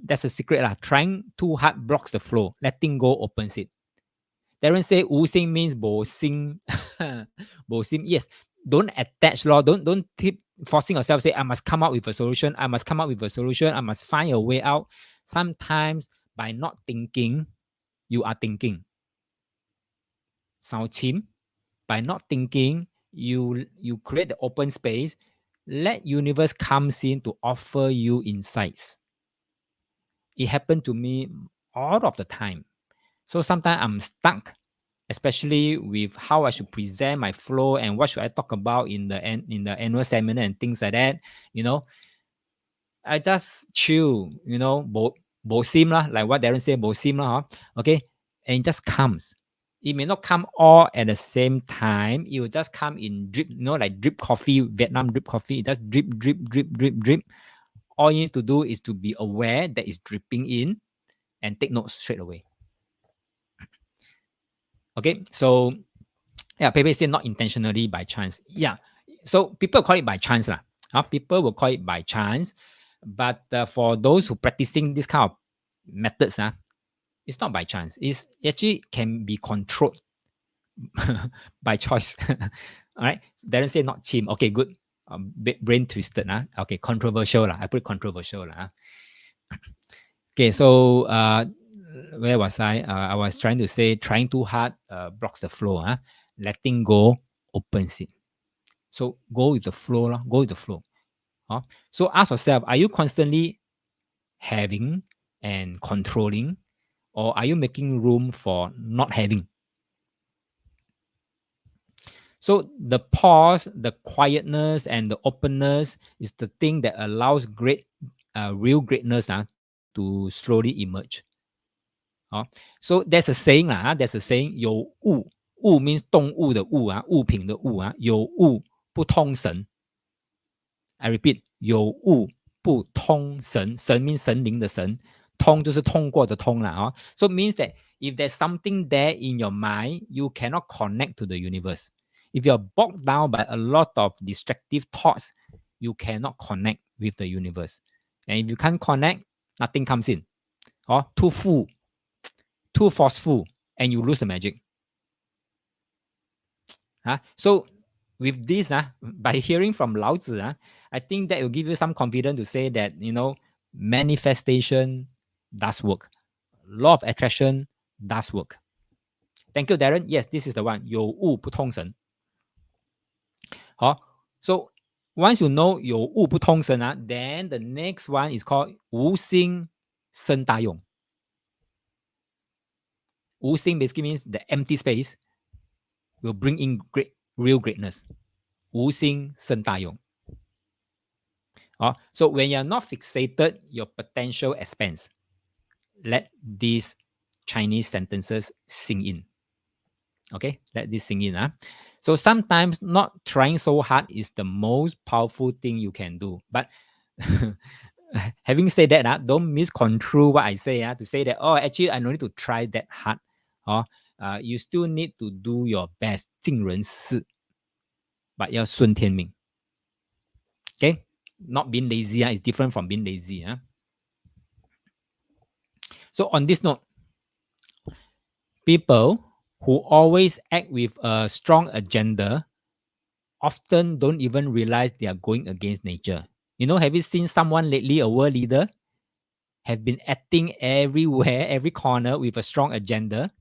that's a secret lah. Trying too hard blocks the flow. Letting go opens it. Darren say 无心 means 无心. 无心, yes. Don't attach law. Don't keep forcing yourself. Say I must come up with a solution. I must come up with a solution. I must find a way out. Sometimes by not thinking, you are thinking. Sound chim? By not thinking, you create the open space. Let universe comes in to offer you insights. It happened to me all of the time. So sometimes I'm stuck, especially with how I should present my flow and what should I talk about in the annual seminar and things like that. I just chill, bo sim lah, like what Darren said, bo sim lah, okay, and it just comes. It may not come all at the same time. It will just come in drip, like drip coffee, Vietnam drip coffee. It just drip, drip, drip, drip, drip. All you need to do is to be aware that it's dripping in and take notes straight away. Okay, so yeah, Pepe said not intentionally, by chance. Yeah, so people call it by chance lah. People will call it by chance, but for those who practicing this kind of methods, it's not by chance. It actually can be controlled by choice. All right, Darren say not chim. Okay, good. Brain twisted. Okay, controversial lah. I put controversial lah. Okay, so where was I? I was trying to say trying too hard blocks the flow. Letting go opens it. So go with the flow. Go with the flow. So ask yourself, are you constantly having and controlling, or are you making room for not having? So the pause, the quietness, and the openness is the thing that allows real greatness to slowly emerge. So there's a saying lah. There's a saying, 有物. 物 means 动物的物物品的物有物不通神. I repeat, 有物不通神. 神 means 神灵的神. 通就是通过的通啦. So it means that if there's something there in your mind, you cannot connect to the universe. If you're bogged down by a lot of distractive thoughts, you cannot connect with the universe. And if you can't connect, nothing comes in. Too full, too forceful, and you lose the magic. So with this, by hearing from Lao Tzu, I think that will give you some confidence to say that, manifestation does work. Law of attraction does work. Thank you, Darren. Yes, this is the one. 有物不通神. So once you know 有物不通神, then the next one is called 无心生大用. Wu Xing basically means the empty space will bring in real greatness. Wu Xing Shen Da Yong. So when you're not fixated, your potential expands. Let these Chinese sentences sink in. Okay, let this sink in. So sometimes not trying so hard is the most powerful thing you can do. But having said that, don't misconstrue what I say to say that, oh, actually, I don't need to try that hard. You still need to do your best, 尽人事, but 要顺天命. Okay, not being lazy is different from being lazy. So on this note, people who always act with a strong agenda often don't even realize they are going against nature. Have you seen someone lately, a world leader, have been acting everywhere, every corner with a strong agenda,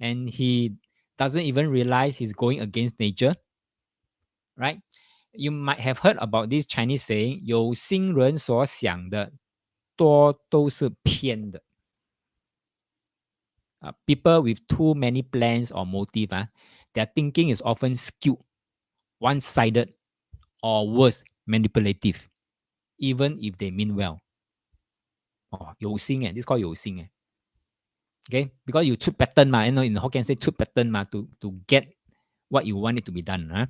and he doesn't even realize he's going against nature, right? You might have heard about this Chinese saying, 有心人所想的多都是偏的. People with too many plans or motive, their thinking is often skewed, one-sided, or worse, manipulative, even if they mean well. 有心 this is called 有心 Okay, because you took pattern in the Hokkien say took pattern to get what you want it to be done.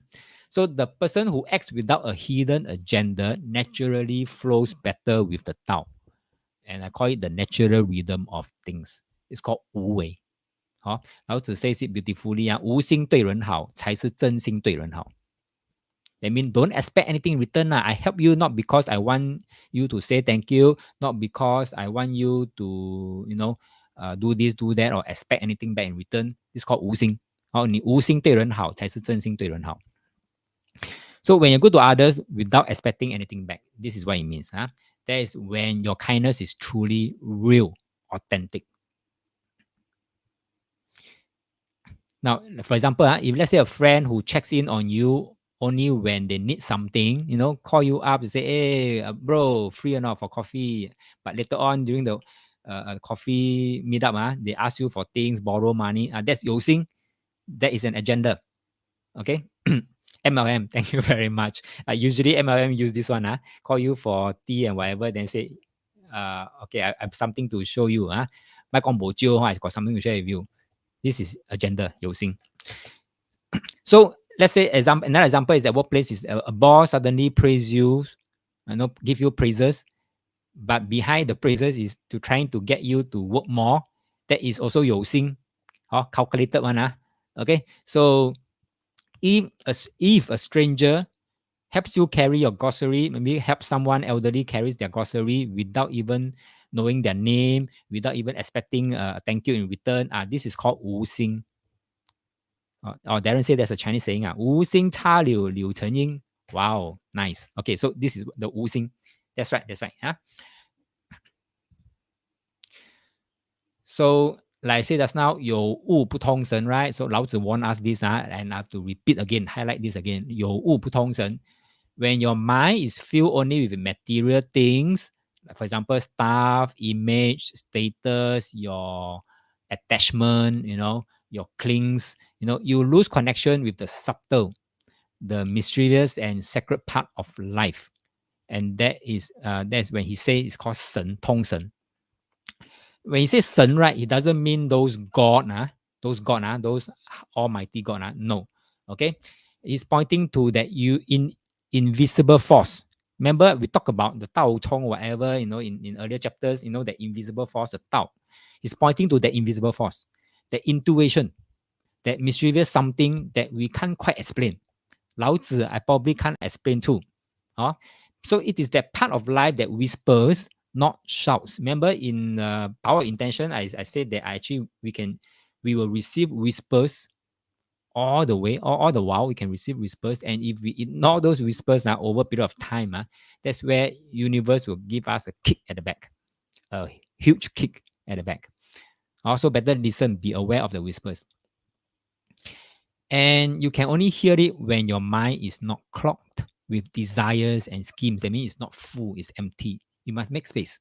So the person who acts without a hidden agenda naturally flows better with the Tao. And I call it the natural rhythm of things. It's called 无为. Lao Tzu says it beautifully. 无心对人好才是真心对人好. That means don't expect anything in return. I help you not because I want you to say thank you, not because I want you to, do this, do that, or expect anything back in return. This is called 无心. 你无心对人好才是真心对人好. So when you go to others without expecting anything back, this is what it means. That is when your kindness is truly real, authentic. Now, for example, if let's say a friend who checks in on you only when they need something, call you up and say, hey, bro, free or not for coffee? But later on during the coffee meetup, they ask you for things, borrow money. That's 有心. That is an agenda. Okay. MLM, thank you very much. Usually MLM use this one, call you for tea and whatever, then say, okay, I have something to show you. I got something to share with you. This is agenda, 有心. So let's say another example is that workplace is a boss suddenly praise you, give you praises, but behind the praises is to trying to get you to work more. That is also 有心, calculated one. Okay, so if a stranger helps you carry your grocery, maybe help someone elderly carries their grocery without even knowing their name, without even expecting a thank you in return, this is called 无心. Darren said there's a Chinese saying, 无心插柳柳成荫. Wow, nice. Okay, so this is the 无心. That's right. So, like I said just now, 有物不通神, right? So Lao Tzu warned us this, and I have to repeat again, highlight this again. 有物不通神. When your mind is filled only with material things, like for example, stuff, image, status, your attachment, your clings, you lose connection with the subtle, the mysterious and sacred part of life. And that's when he says it's called 神, 通神. When he says 神, right, he doesn't mean those God, those almighty God. No. Okay. He's pointing to that invisible force. Remember, we talked about the Tao Chong, whatever, in earlier chapters, the invisible force, the Tao. He's pointing to the invisible force, the intuition, that mischievous something that we can't quite explain. Lao Tzu, I probably can't explain too. So it is that part of life that whispers, not shouts. Remember in Power of Intention, I said that we will receive whispers all the way, all the while we can receive whispers. And if we ignore those whispers over a period of time, that's where universe will give us a kick at the back, a huge kick at the back. Also better listen, be aware of the whispers. And you can only hear it when your mind is not clogged with desires and schemes. That means it's not full, it's empty. You must make space.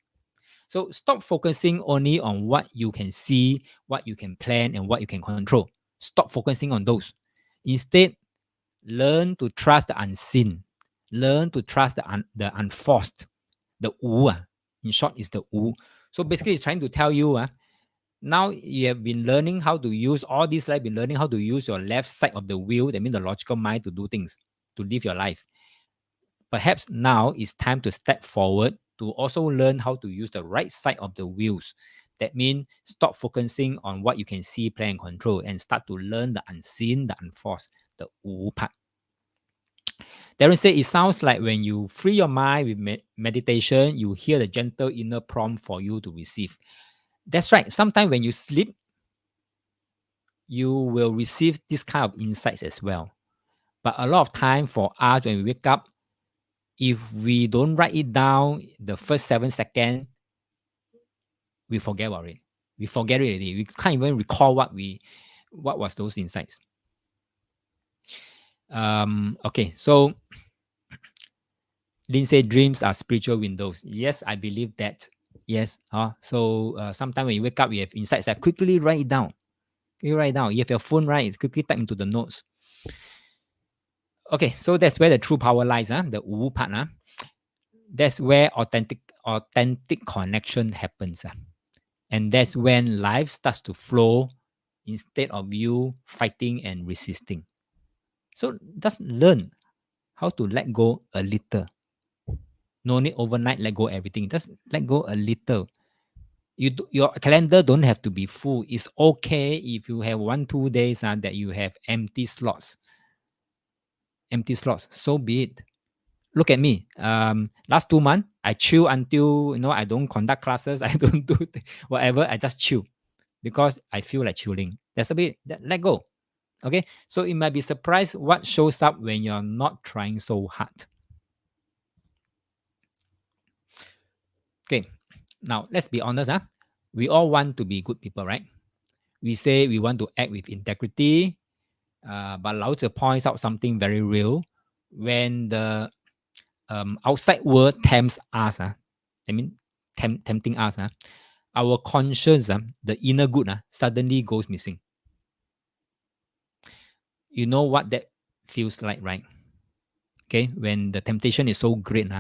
So stop focusing only on what you can see, what you can plan, and what you can control. Stop focusing on those. Instead, learn to trust the unseen. Learn to trust the unforced. The wu. In short, is the wu. So basically, it's trying to tell you, now you have been learning how to use all this life, been learning how to use your left side of the wheel, that means the logical mind, to do things, to live your life. Perhaps now it's time to step forward to also learn how to use the right side of the wheels. That means stop focusing on what you can see, plan, and control, and start to learn the unseen, the unforced, the wu part. Darren said it sounds like when you free your mind with meditation, you hear the gentle inner prompt for you to receive. That's right. Sometimes when you sleep, you will receive this kind of insights as well. But a lot of time for us, when we wake up, if we don't write it down the first 7 seconds, we forget about it. We forget it already. We can't even recall what was those insights. Okay, so Lindsay, dreams are spiritual windows. Yes, I believe that. Yes. So sometimes when you wake up, you have insights. Quickly write it down. You write it down. You have your phone, right? Quickly type into the notes. Okay, so that's where the true power lies. The wu part. That's where authentic connection happens. And that's when life starts to flow instead of you fighting and resisting. So just learn how to let go a little. No need overnight let go everything. Just let go a little. Your calendar don't have to be full. It's okay if you have 1-2 days that you have empty slots. Empty slots. So be it. Look at me. Last 2 months, I chill until I don't conduct classes. I don't do whatever. I just chill because I feel like chilling. That's a bit. Let go. Okay. So it might be surprised what shows up when you're not trying so hard. Okay. Now let's be honest. We all want to be good people, right? We say we want to act with integrity, but Lao Tzu points out something very real. When the outside world tempts us, tempting us, our conscience, the inner good, suddenly goes missing. You know what that feels like, right? Okay, when the temptation is so great,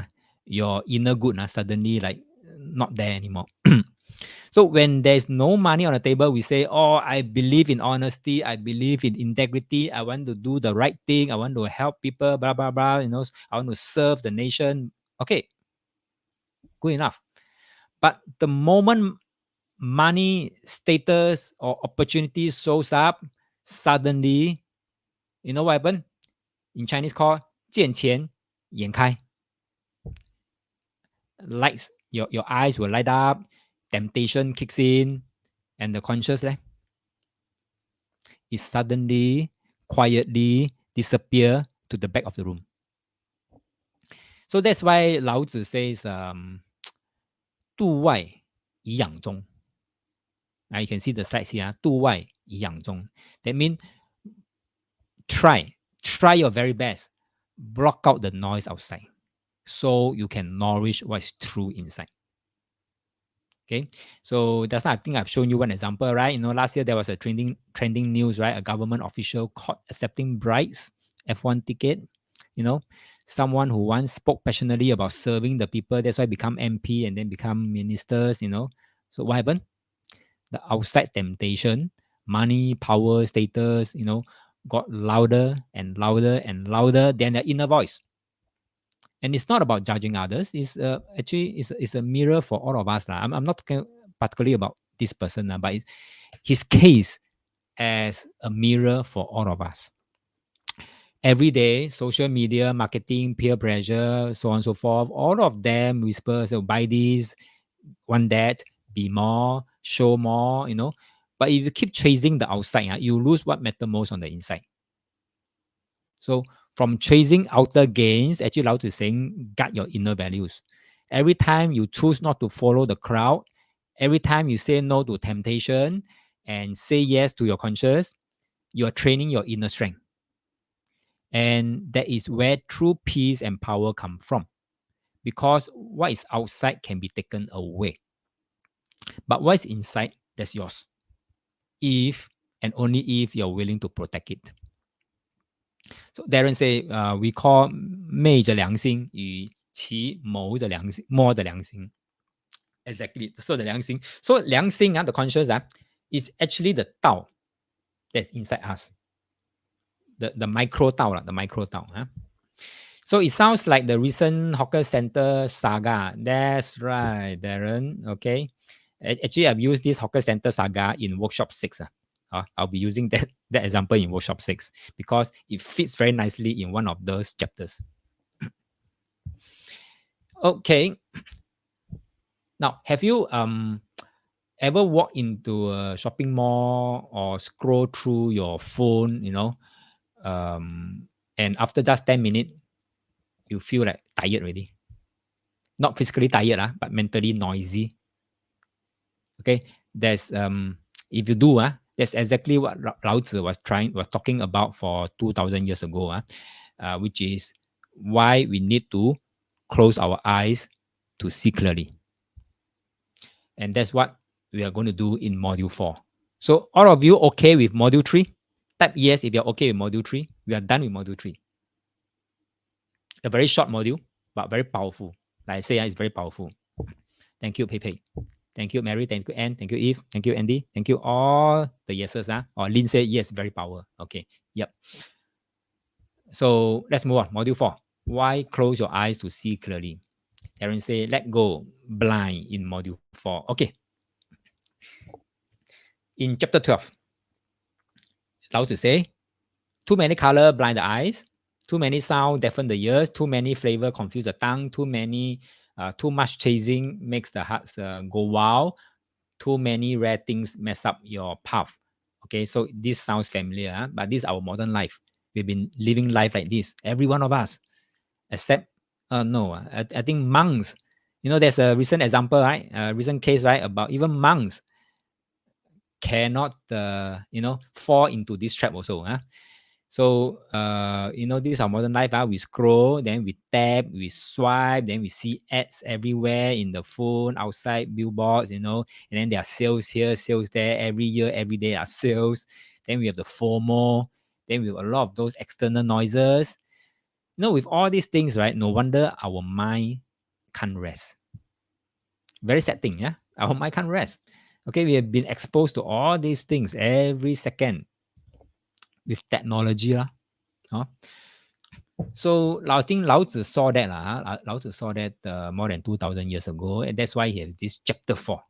your inner good suddenly like not there anymore. So when there's no money on the table, we say, "Oh, I believe in honesty. I believe in integrity. I want to do the right thing. I want to help people. Blah blah blah. I want to serve the nation." Okay, good enough. But the moment money, status, or opportunity shows up, suddenly, you know what happened? In Chinese called 见钱眼开. Lights, your eyes will light up, temptation kicks in, and the conscious is suddenly, quietly disappear to the back of the room. So that's why Lao Tzu says, 度外以养中. Now you can see the slides here, 度外以养中. That means try your very best, block out the noise outside so you can nourish what's true inside. Okay, so that's not, I think I've shown you one example, right? Last year there was a trending news, right? A government official caught accepting bribes, F1 ticket. Someone who once spoke passionately about serving the people, that's why become MP and then become ministers. So what happened? The outside temptation, money, power, status, got louder and louder and louder than the inner voice. And it's not about judging others. It's actually it's a mirror for all of us. I'm not talking particularly about this person, but it's his case as a mirror for all of us. Every day, social media, marketing, peer pressure, so on and so forth, all of them whisper, so buy this, want that, be more, show more, But if you keep chasing the outside, you lose what matters most on the inside. So from chasing outer gains, actually Lao Tzu is saying, guard your inner values. Every time you choose not to follow the crowd, every time you say no to temptation and say yes to your conscience, you are training your inner strength. And that is where true peace and power come from. Because what is outside can be taken away. But what's inside, that's yours. If and only if you're willing to protect it. So Darren say, we call 昧着良心与其谋着良心，摸着良心。Exactly. So the 良心, so 良心 the conscious is actually the Dao that's inside us. The micro Dao, the micro Dao. So it sounds like the recent hawker center saga. That's right, Darren. Okay. Actually, I've used this hawker center saga in workshop 6. I'll be using that example in workshop 6 because it fits very nicely in one of those chapters. Okay. Now, have you ever walk into a shopping mall or scroll through your phone, and after just 10 minutes, you feel like tired already? Not physically tired, but mentally noisy. Okay, there's if you do, that's exactly what Lao Tzu was talking about for 2,000 years ago, which is why we need to close our eyes to see clearly. And that's what we are going to do in module 4. So all of you okay with module 3? Type yes if you're okay with module 3. We are done with module 3. A very short module, but very powerful. Like I say, it's very powerful. Thank you, Pepe. Thank you, Mary. Thank you, Anne. Thank you, Eve. Thank you, Andy. Thank you, all the yeses. Or Lynn said yes, very power. Okay. Yep. So let's move on. Module 4. Why close your eyes to see clearly? Aaron say, let go blind in module 4. Okay. In chapter 12, Lao Tzu say, too many color blind the eyes, too many sound deafen the ears, too many flavor confuse the tongue, too much chasing makes the hearts go wild, too many rare things mess up your path. Okay, so this sounds familiar, but this is our modern life. We've been living life like this, every one of us, except I think monks. There's a recent example, right? A recent case, right, about even monks cannot, fall into this trap also. So, this is our modern life. We scroll, then we tap, we swipe, then we see ads everywhere in the phone, outside, billboards, and then there are sales here, sales there. Every year, every day are sales. Then we have the FOMO. Then we have a lot of those external noises. With all these things, right, no wonder our mind can't rest. Very sad thing, yeah? Our mind can't rest. Okay, we have been exposed to all these things every second with technology. So I think Lao Tzu saw that. Lao Tzu saw that more than 2,000 years ago. And that's why he has this chapter 4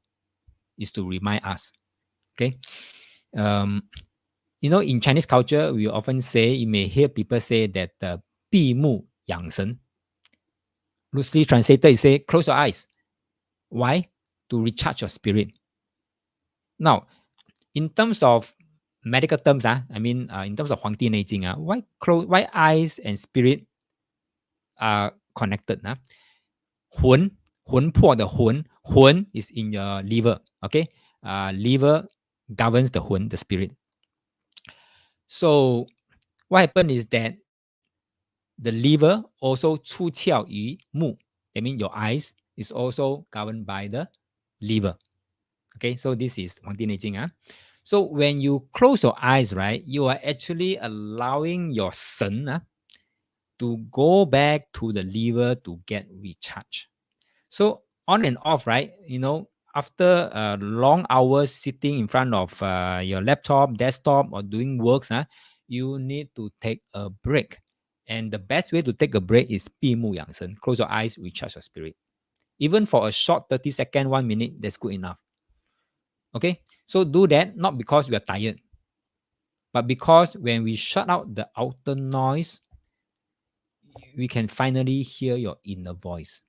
is to remind us. Okay. In Chinese culture, we often say, you may hear people say that 闭目养神. Loosely translated, you say, close your eyes. Why? To recharge your spirit. Now, in terms of medical terms, in terms of 黄帝内经, why eyes and spirit are connected? 魂魄的魂 is in your liver. Okay, liver governs the 魂, the spirit. So what happened is that the liver also 出窍于目. That means your eyes is also governed by the liver. Okay, so this is 黄帝内经. So when you close your eyes, right, you are actually allowing your sun to go back to the liver to get recharged. So on and off, right, after long hours sitting in front of your laptop, desktop, or doing works, you need to take a break. And the best way to take a break is 闭目养神. Close your eyes, recharge your spirit. Even for a short 30 second, 1 minute, that's good enough. Okay, so do that not because we are tired, but because when we shut out the outer noise, we can finally hear your inner voice.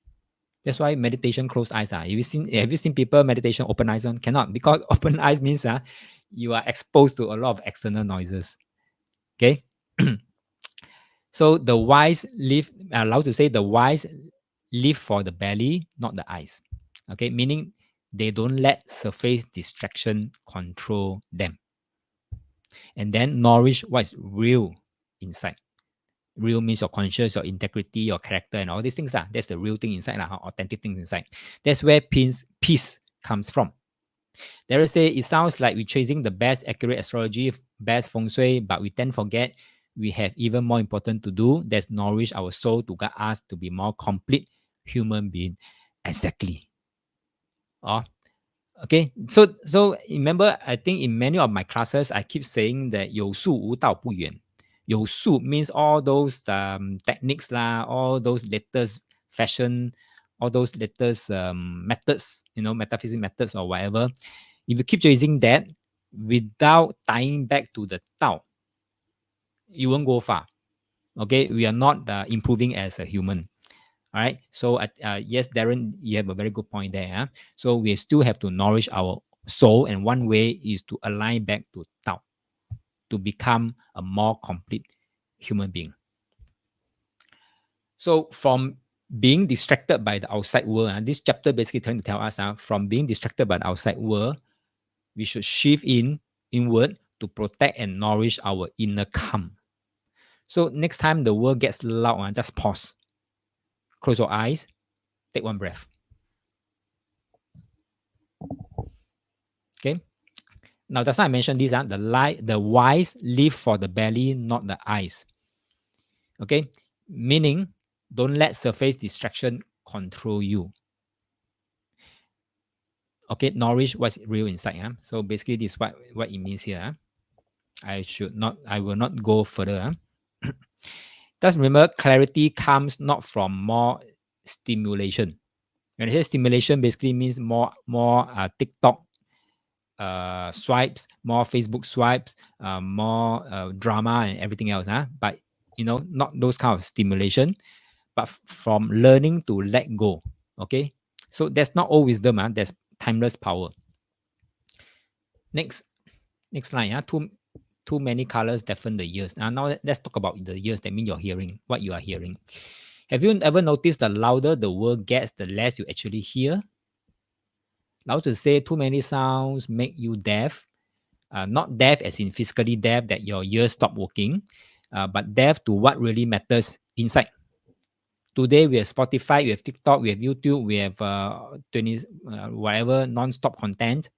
That's why meditation close eyes. Have you seen people meditation open eyes on? Cannot, because open eyes means you are exposed to a lot of external noises. Okay. So the wise live, allowed to say the wise live for the belly, not the eyes. Okay, meaning they don't let surface distraction control them. And then nourish what's real inside. Real means your conscience, your integrity, your character, and all these things. That's the real thing inside, authentic things inside. That's where peace comes from. Darren say it sounds like we're chasing the best accurate astrology, best feng shui, but we tend to forget we have even more important to do. That's nourish our soul to guide us to be more complete human being. Exactly. Oh, okay. So remember, I think in many of my classes, I keep saying that 有术无道不远. 有术 means all those techniques lah, all those latest fashion, all those latest methods, metaphysics methods or whatever. If you keep chasing that without tying back to the Tao, you won't go far. Okay, we are not improving as a human. All right. So yes, Darren, you have a very good point there. Huh? So we still have to nourish our soul, and one way is to align back to Tao to become a more complete human being. So from being distracted by the outside world, this chapter basically trying to tell us from being distracted by the outside world, we should shift inward to protect and nourish our inner calm. So next time the world gets loud, just pause, close your eyes, take one breath. Okay. Now, just now I mentioned this, the wise live for the belly, not the eyes. Okay, meaning don't let surface distraction control you. Okay, nourish what's real inside. So basically, this is what it means here. I will not go further. Just remember, clarity comes not from more stimulation. When I say stimulation, basically means more TikTok swipes, more Facebook swipes, more drama and everything else. But not those kind of stimulation, but from learning to let go. Okay, so that's not all wisdom. There's timeless power. Next line. Too many colors deafen the ears. Now let's talk about the ears. That means you're hearing what you are hearing. Have you ever noticed the louder the word gets, the less you actually hear? Lao Tzu say too many sounds make you deaf. Not deaf as in physically deaf that your ears stop working, but deaf to what really matters inside. Today we have Spotify, we have TikTok, we have YouTube, we have 20 whatever non-stop content.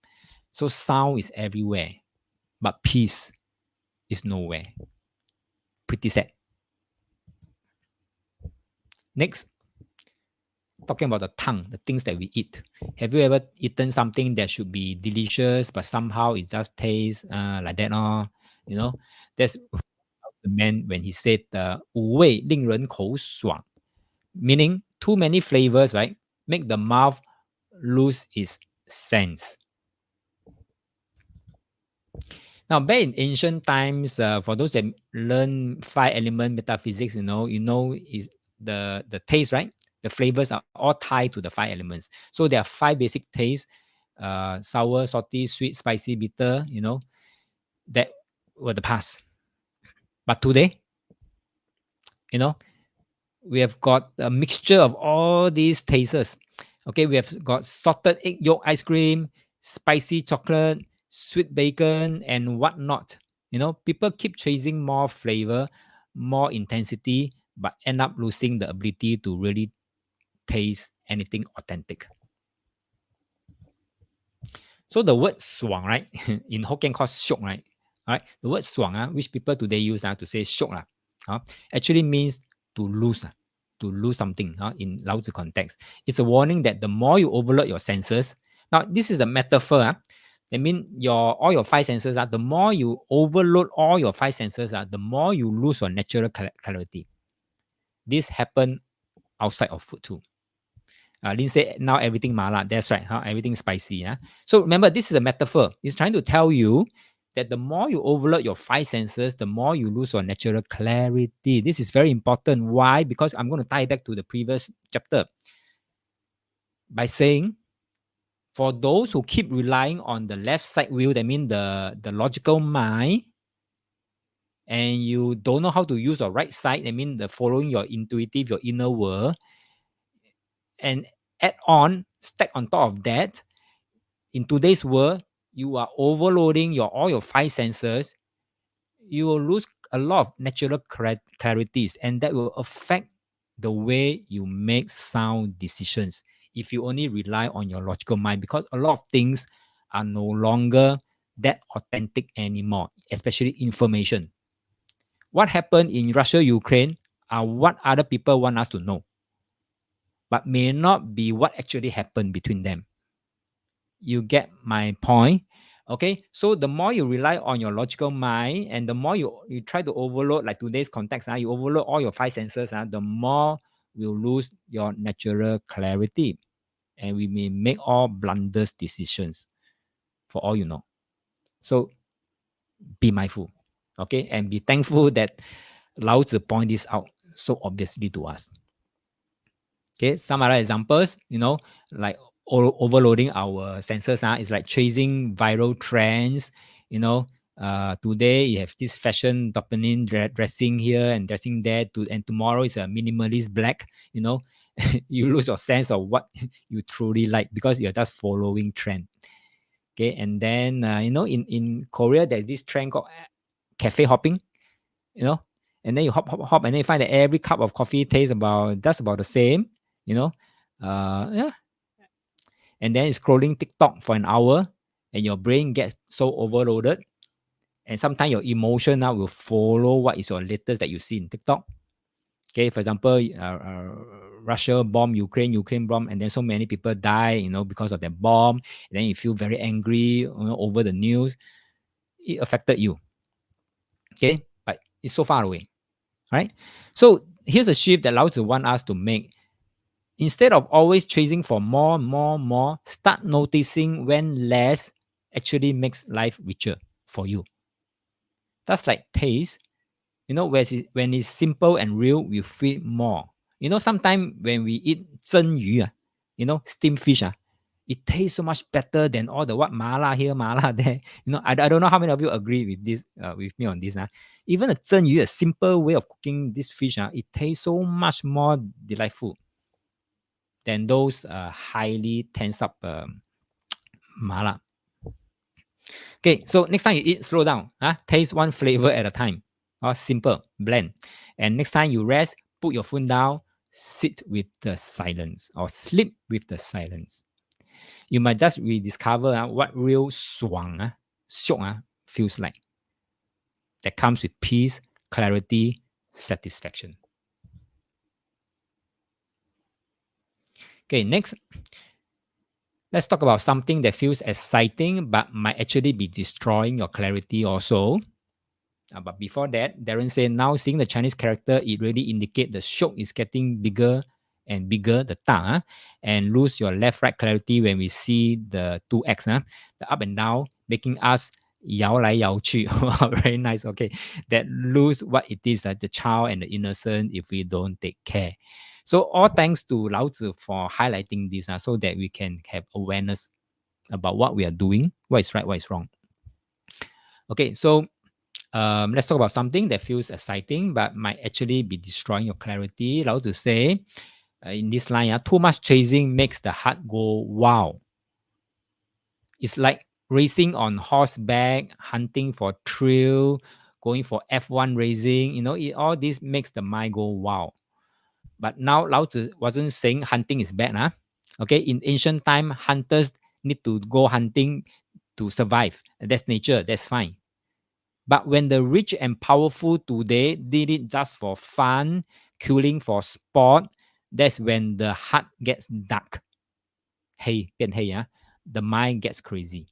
So sound is everywhere, but peace is nowhere. Pretty sad. Next, talking about the tongue, the things that we eat. Have you ever eaten something that should be delicious, but somehow it just tastes like that? That's the man when he said 五味令人口爽, meaning too many flavors, right? Make the mouth lose its sense. Now, back in ancient times, for those that learn 5-element metaphysics, is the taste, right? The flavors are all tied to the 5 elements. So there are 5 basic tastes: sour, salty, sweet, spicy, bitter. That were the past. But today, we have got a mixture of all these tastes. Okay, we have got salted egg yolk ice cream, spicy chocolate, sweet bacon, and whatnot. People keep chasing more flavor, more intensity, but end up losing the ability to really taste anything authentic. So the word 爽, right, in Hokkien called 秀, right? All right, the word 爽, which people today use to say 秀, actually means to lose something in Lao Tzu context. It's a warning that the more you overload your senses, now this is a metaphor. That means all your 5 senses, the more you overload all your 5 senses, the more you lose your natural clarity. This happen outside of food too. Lin said now everything mala. That's right. Everything spicy. So remember, this is a metaphor. It's trying to tell you that the more you overload your 5 senses, the more you lose your natural clarity. This is very important. Why? Because I'm going to tie back to the previous chapter by saying, for those who keep relying on the left side wheel, that means the logical mind, and you don't know how to use your right side, that means the following your intuitive, your inner world, and stack on top of that, in today's world, you are overloading all your 5 senses. You will lose a lot of natural clarities, and that will affect the way you make sound decisions if you only rely on your logical mind, because a lot of things are no longer that authentic anymore, especially information. What happened in Russia, Ukraine are what other people want us to know, but may not be what actually happened between them. You get my point? Okay, so the more you rely on your logical mind and the more you try to overload, like today's context, you overload all your five senses, the more you lose your natural clarity. And we may make all blunders decisions for all you know. So be mindful, okay? And be thankful that Lao Tzu point this out so obviously to us. Okay, some other examples, like overloading our senses, is like chasing viral trends. Today you have this fashion dopamine dressing here and dressing there, and tomorrow is a minimalist black. You lose your sense of what you truly like because you're just following trend. Okay, and then in Korea there's this trend called cafe hopping. you know, and then you hop, and then you find that every cup of coffee tastes just about the same, you know. Yeah. And then it's scrolling TikTok for an hour, and your brain gets so overloaded. And sometimes your emotion now will follow what is your latest that you see in TikTok. Okay, for example, Russia bomb Ukraine, Ukraine bomb, and then so many people die, because of that bomb. And then you feel very angry, over the news. It affected you. Okay, but it's so far away. Right? So here's a shift that Lao Tzu want us to make. Instead of always chasing for more, more, more, start noticing when less actually makes life richer for you. That's like taste. When it's simple and real, we feel more. Sometimes when we eat 蒸鱼, steamed fish, it tastes so much better than all the what mala here, mala there. I don't know how many of you agree with this, with me on this. Even a 蒸鱼, a simple way of cooking this fish, it tastes so much more delightful than those highly tense up mala. Okay, so next time you eat, slow down. Taste one flavor at a time. Simple, blend. And next time you rest, put your phone down, sit with the silence or sleep with the silence. You might just rediscover what real 爽 syok feels like. That comes with peace, clarity, satisfaction. Okay, next, let's talk about something that feels exciting but might actually be destroying your clarity also. But before that, Darren said, now seeing the Chinese character, it really indicates the shock is getting bigger and bigger, the ta, and lose your left-right clarity when we see the 2x, the up and down, making us 摇来摇去. Very nice. Okay, that lose what it is, the child and the innocent, if we don't take care. So all thanks to Lao Tzu for highlighting this, so that we can have awareness about what we are doing, what is right, what is wrong. Okay, so let's talk about something that feels exciting but might actually be destroying your clarity. Lao Tzu say in this line, too much chasing makes the heart go wow. It's like racing on horseback, hunting for thrill, going for F1 racing. All this makes the mind go wow. But now Lao Tzu wasn't saying hunting is bad. Okay, in ancient time, hunters need to go hunting to survive. That's nature. That's fine. But when the rich and powerful today did it just for fun, killing for sport, that's when the heart gets dark. Hey, the mind gets crazy.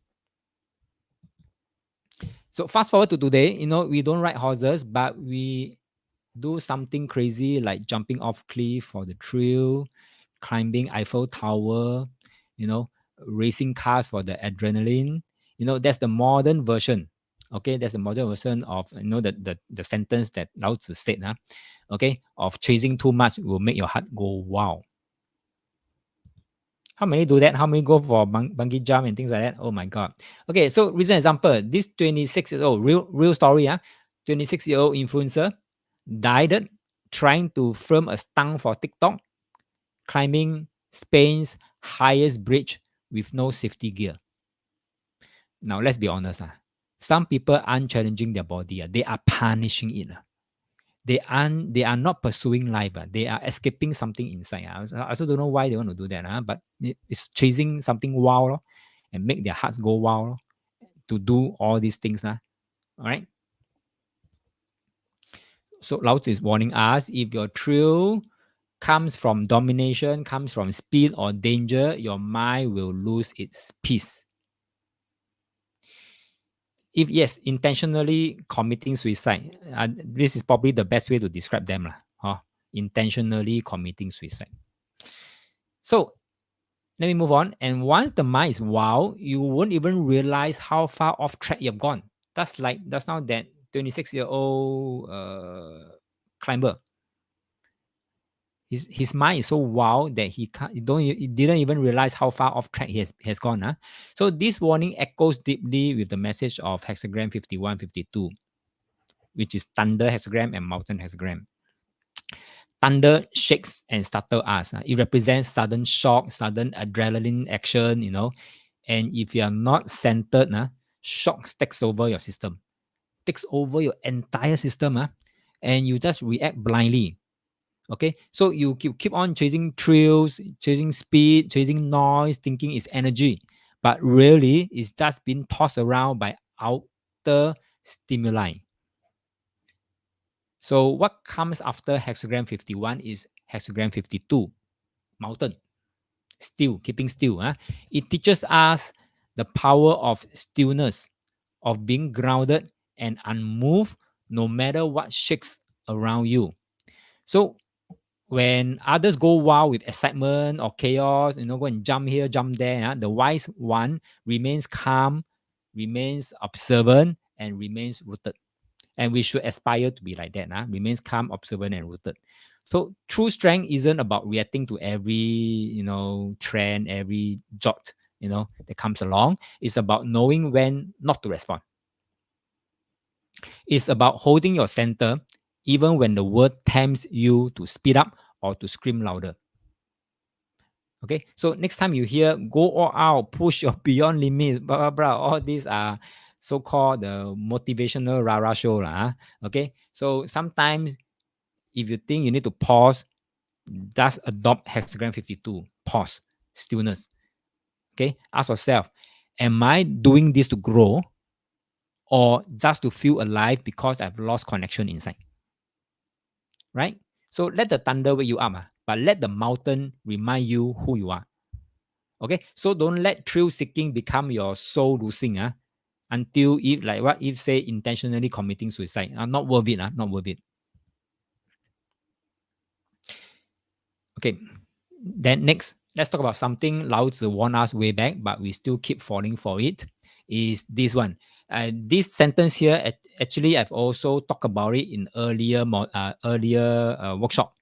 So fast forward to today, we don't ride horses, but we do something crazy like jumping off cliff for the thrill, climbing Eiffel Tower, racing cars for the adrenaline. That's the modern version. Okay, that's the modern version of the sentence that Lao Tzu said. Okay, of chasing too much will make your heart go wow. How many do that? How many go for bungee jump and things like that? Oh my god. Okay, so recent example. This 26-year-old real story. 26-year-old influencer died trying to film a stunt for TikTok, climbing Spain's highest bridge with no safety gear. Now let's be honest. Some people aren't challenging their body. They are punishing it. They are not pursuing life. They are escaping something inside. I also don't know why they want to do that. But it's chasing something wild. and make their hearts go wild to do all these things. All right. So Lao Tzu is warning us, if your thrill comes from domination, comes from speed or danger, your mind will lose its peace. If yes, intentionally committing suicide, this is probably the best way to describe them. Intentionally committing suicide. So let me move on. And once the mind is wild, you won't even realize how far off track you've gone. That's now that 26-year-old climber. His mind is so wild that he didn't even realize how far off track he has gone. So this warning echoes deeply with the message of hexagram 5152, which is thunder hexagram and mountain hexagram. Thunder shakes and startle us. It represents sudden shock, sudden adrenaline action, And if you are not centered, shock takes over your system, takes over your entire system, and you just react blindly. Okay, so you keep on chasing thrills, chasing speed, chasing noise, thinking it's energy, but really it's just being tossed around by outer stimuli. So what comes after hexagram 51 is hexagram 52, mountain, still, keeping still. It teaches us the power of stillness, of being grounded and unmoved no matter what shakes around you. So when others go wild with excitement or chaos, go and jump here, jump there, the wise one remains calm, remains observant, and remains rooted. And we should aspire to be like that, remains calm, observant, and rooted. So true strength isn't about reacting to every, trend, every jot, that comes along. It's about knowing when not to respond. It's about holding your center even when the world tempts you to speed up or to scream louder. Okay, so next time you hear go all out, push your beyond limits, blah, blah, blah, all these are so-called the motivational rah-rah show. Okay, so sometimes if you think you need to pause, just adopt hexagram 52, pause, stillness. Okay, ask yourself, am I doing this to grow or just to feel alive because I've lost connection inside? Right? So let the thunder wake you up, but let the mountain remind you who you are. Okay, so don't let thrill seeking become your soul losing until if like what if say intentionally committing suicide. Not worth it. Not worth it. Okay, then next, let's talk about something Lao Tzu warned us way back, but we still keep falling for it. Is this one? This sentence here, actually, I've also talked about it in earlier workshop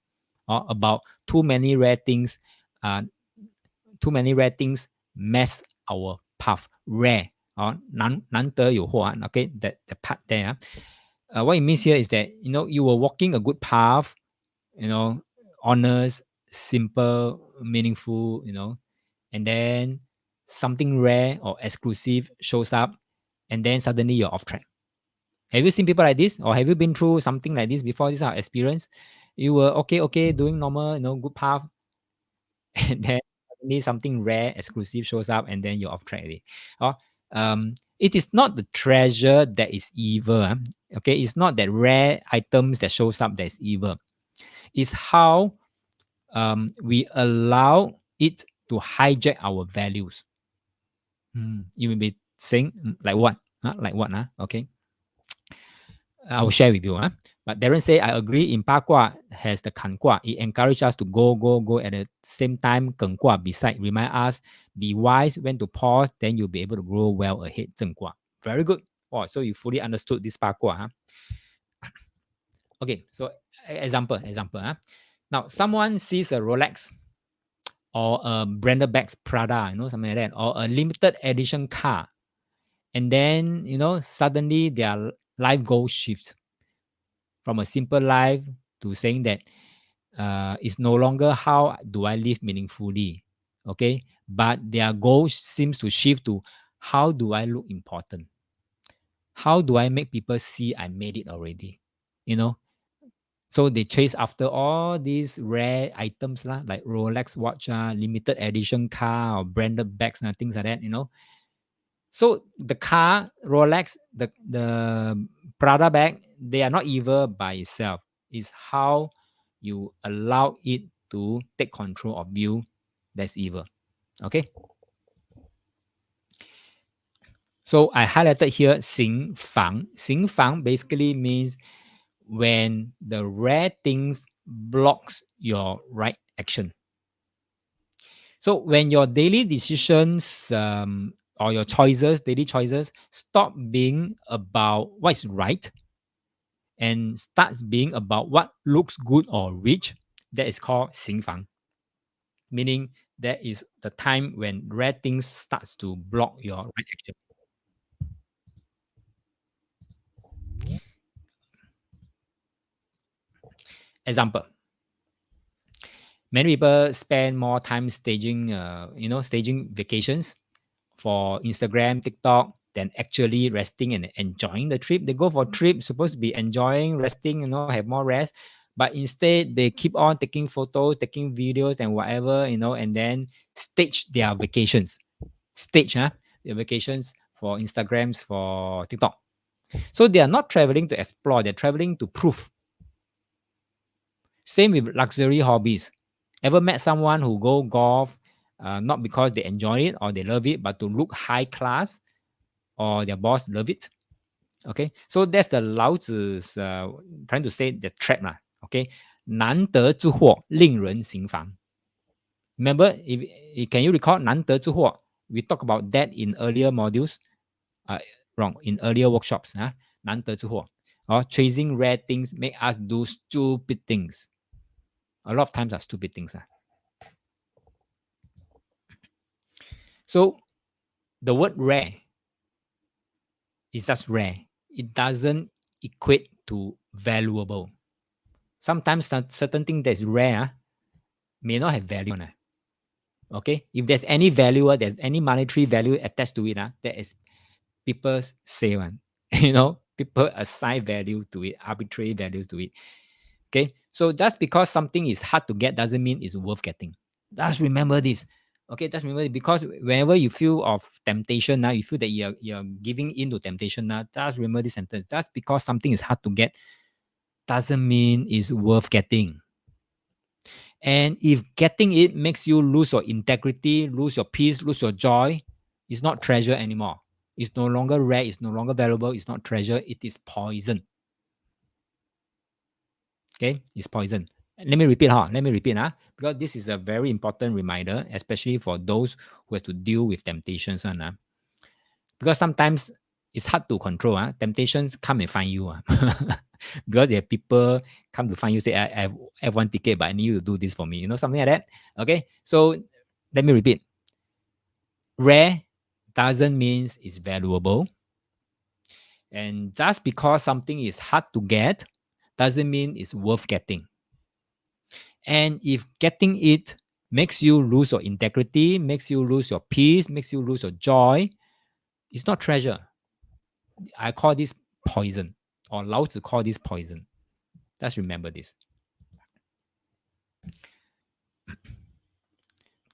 about too many rare things. Too many rare things mess our path. Rare, 难得有货. Okay, that the part there. What it means here is that you were walking a good path, honest, simple, meaningful, and then something rare or exclusive shows up, and then suddenly you're off track. Have you seen people like this, or have you been through something like this before? This is our experience. You were okay, doing normal, good path, and then suddenly something rare, exclusive shows up, and then you're off track. It is not the treasure that is evil. Okay, it's not that rare items that shows up that is evil. It's how we allow it to hijack our values. You may be saying like what? Like what? Okay. I will share with you. But Darren say, I agree. In Pa Gua has the Kan Gua. It encourages us to go. At the same time, Geng Gua beside remind us, be wise when to pause, then you'll be able to grow well ahead. Zheng Gua. Very good. Oh, so you fully understood this Pa Gua. Okay, so example. Now, someone sees a Rolex or a branded bags, Prada, something like that, or a limited edition car. And then, suddenly their life goal shifts from a simple life to saying that it's no longer how do I live meaningfully, okay? But their goal seems to shift to how do I look important? How do I make people see I made it already? So they chase after all these rare items like Rolex watch, limited edition car or branded bags and things like that, So the car, Rolex, the Prada bag, they are not evil by itself. It's how you allow it to take control of you that's evil. Okay. So I highlighted here Xing Fang. Xing Fang basically means when the rare things blocks your right action. So when your daily decisions or your choices, daily choices, stop being about what's right and starts being about what looks good or rich, that is called Xing Fang. Meaning that is the time when rare things starts to block your right action. Example, many people spend more time staging vacations for Instagram, TikTok, than actually resting and enjoying the trip. They go for a trip, supposed to be enjoying, resting, have more rest. But instead, they keep on taking photos, taking videos, and whatever, and then stage their vacations. Stage, their vacations for Instagrams, for TikTok. So they are not traveling to explore, they're traveling to prove. Same with luxury hobbies. Ever met someone who go golf not because they enjoy it or they love it, but to look high class or their boss love it? Okay, so that's the Lao Tzu's trying to say the trap lah. Okay, 难得之货令人行房. Remember, can you recall 难得之货? We talked about that in earlier modules. Uh, Wrong, in earlier workshops. 难得之货. Or chasing rare things make us do stupid things. A lot of times are stupid things. So the word rare is just rare. It doesn't equate to valuable. Sometimes certain thing that's rare may not have value. Okay, if there's any value, there's any monetary value attached to it, that is people say one. People assign value to it, arbitrary values to it. Okay, so just because something is hard to get doesn't mean it's worth getting. Just remember this. Okay, just remember it, because whenever you feel of temptation now, you feel that you're giving in to temptation now, just remember this sentence. Just because something is hard to get doesn't mean it's worth getting. And if getting it makes you lose your integrity, lose your peace, lose your joy, it's not treasure anymore. It's no longer rare, it's no longer valuable, it's not treasure, it is poison. Okay, it's poison. Let me repeat, because this is a very important reminder, especially for those who have to deal with temptations. Because sometimes it's hard to control. Temptations come and find you. Because there are people come to find you, say, I have one ticket, but I need you to do this for me. Something like that. Okay. So let me repeat. Rare doesn't mean it's valuable. And just because something is hard to get doesn't mean it's worth getting. And if getting it makes you lose your integrity, makes you lose your peace, makes you lose your joy, it's not treasure. I call this poison, or Lao Tzu call this poison. Just remember this.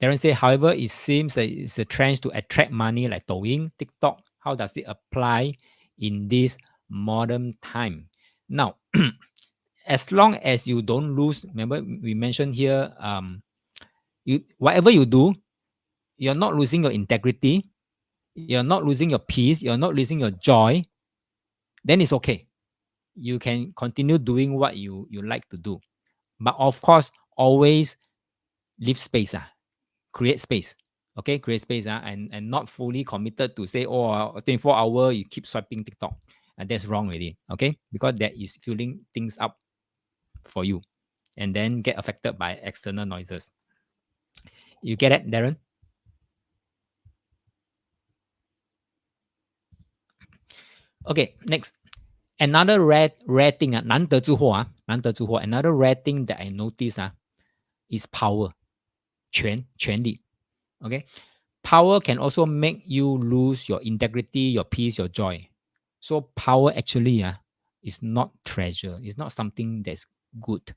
Darren say, however, it seems that it's a trend to attract money like Douyin, TikTok. How does it apply in this modern time? Now, as long as you don't lose, remember we mentioned here, whatever you do, you're not losing your integrity, you're not losing your peace, you're not losing your joy, then it's okay. You can continue doing what you like to do. But of course, always leave space. Create space. Okay, create space and not fully committed to say, 24 hours you keep swiping TikTok. And that's wrong already. Okay, because that is filling things up for you and then get affected by external noises. You get it, Darren? Okay, next. Another rare thing, 难得之货, another rare thing that I notice is power, 权力. Okay, power can also make you lose your integrity, your peace, your joy. So power actually is not treasure. It's not something that's good.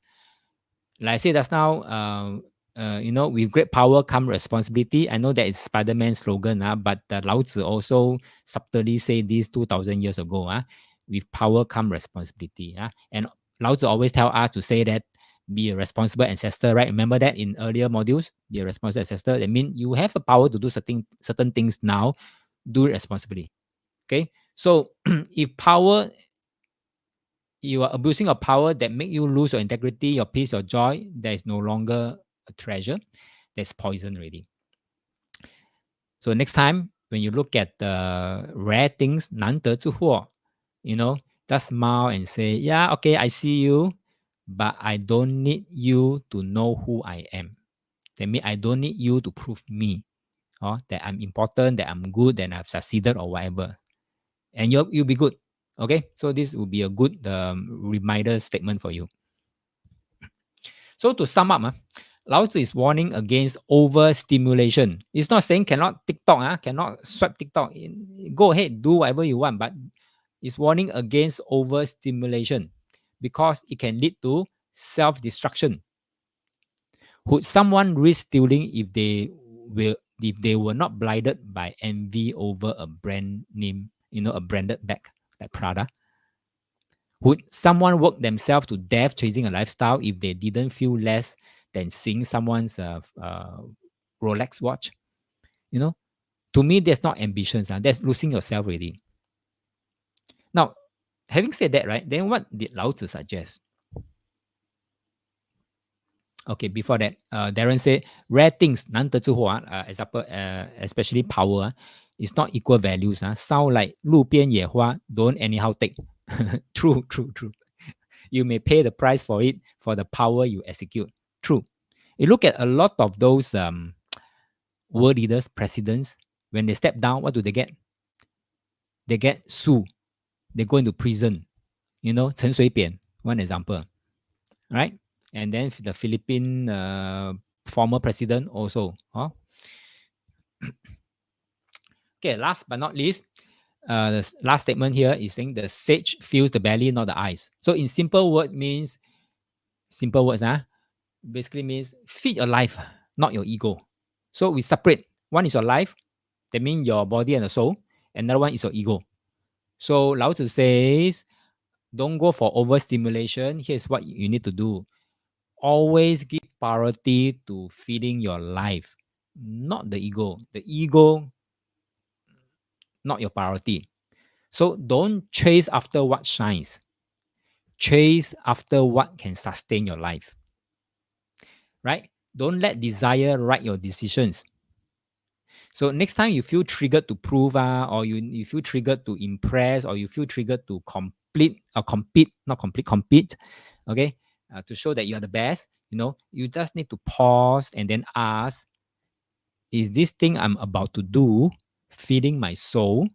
Like I said just now, with great power come responsibility. I know that is Spider-Man's slogan, but Lao Tzu also subtly say this 2,000 years ago. With power come responsibility. And Lao Tzu always tell us to say that be a responsible ancestor, right? Remember that in earlier modules, be a responsible ancestor. That means you have a power to do certain things now, do it responsibly. Okay, so if power, you are abusing a power that make you lose your integrity, your peace, your joy, there is no longer a treasure. There's poison already. So next time when you look at the rare things, 难得之货, just smile and say, yeah, okay, I see you, but I don't need you to know who I am. That means I don't need you to prove me, that I'm important, that I'm good, that I've succeeded or whatever. And you'll be good. Okay, so this will be a good reminder statement for you. So to sum up, Lao Tzu is warning against overstimulation. It's not saying cannot TikTok, cannot swipe TikTok. Go ahead, do whatever you want, but it's warning against overstimulation because it can lead to self-destruction. Would someone risk stealing if they were not blinded by envy over a brand name, a branded bag like Prada? Would someone work themselves to death chasing a lifestyle if they didn't feel less than seeing someone's Rolex watch? To me, that's not ambitions. That's losing yourself already. Now, having said that, right, then what did Lao Tzu suggest? Okay, before that, Darren said, rare things, 难得之货, example, especially power, is not equal values. Sound like 路边野花, don't anyhow take. True. You may pay the price for it for the power you execute. True. You look at a lot of those world leaders, presidents, when they step down, what do they get? They get sued. They go into prison. Chen Shui-bian, one example. Right? And then the Philippine former president also. Okay, last but not least, the last statement here is saying the sage fills the belly, not the eyes. So in simple words, basically means feed your life, not your ego. So we separate. One is your life, that means your body and the soul. Another one is your ego. So Lao Tzu says, don't go for overstimulation. Here's what you need to do. Always give priority to feeding your life, not the ego. The ego, not your priority. So don't chase after what shines. Chase after what can sustain your life. Right? Don't let desire write your decisions. So next time you feel triggered to prove, or you feel triggered to impress, or you feel triggered to compete, okay, to show that you are the best, you just need to pause and then ask, is this thing I'm about to do feeding my soul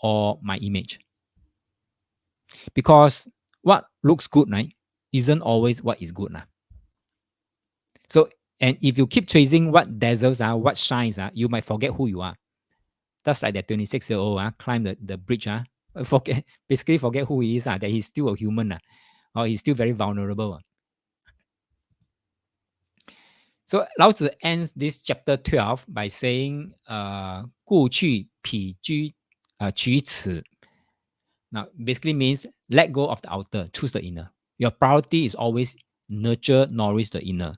or my image? Because what looks good, right, isn't always what is good. So, and if you keep chasing what dazzles, what shines, you might forget who you are. Just like that 26-year-old climb the bridge, basically forget who he is, that he's still a human, or he's still very vulnerable. So Lao Tzu ends this chapter 12 by saying, 故去否居居此. Now, basically means let go of the outer, choose the inner. Your priority is always nurture, nourish the inner.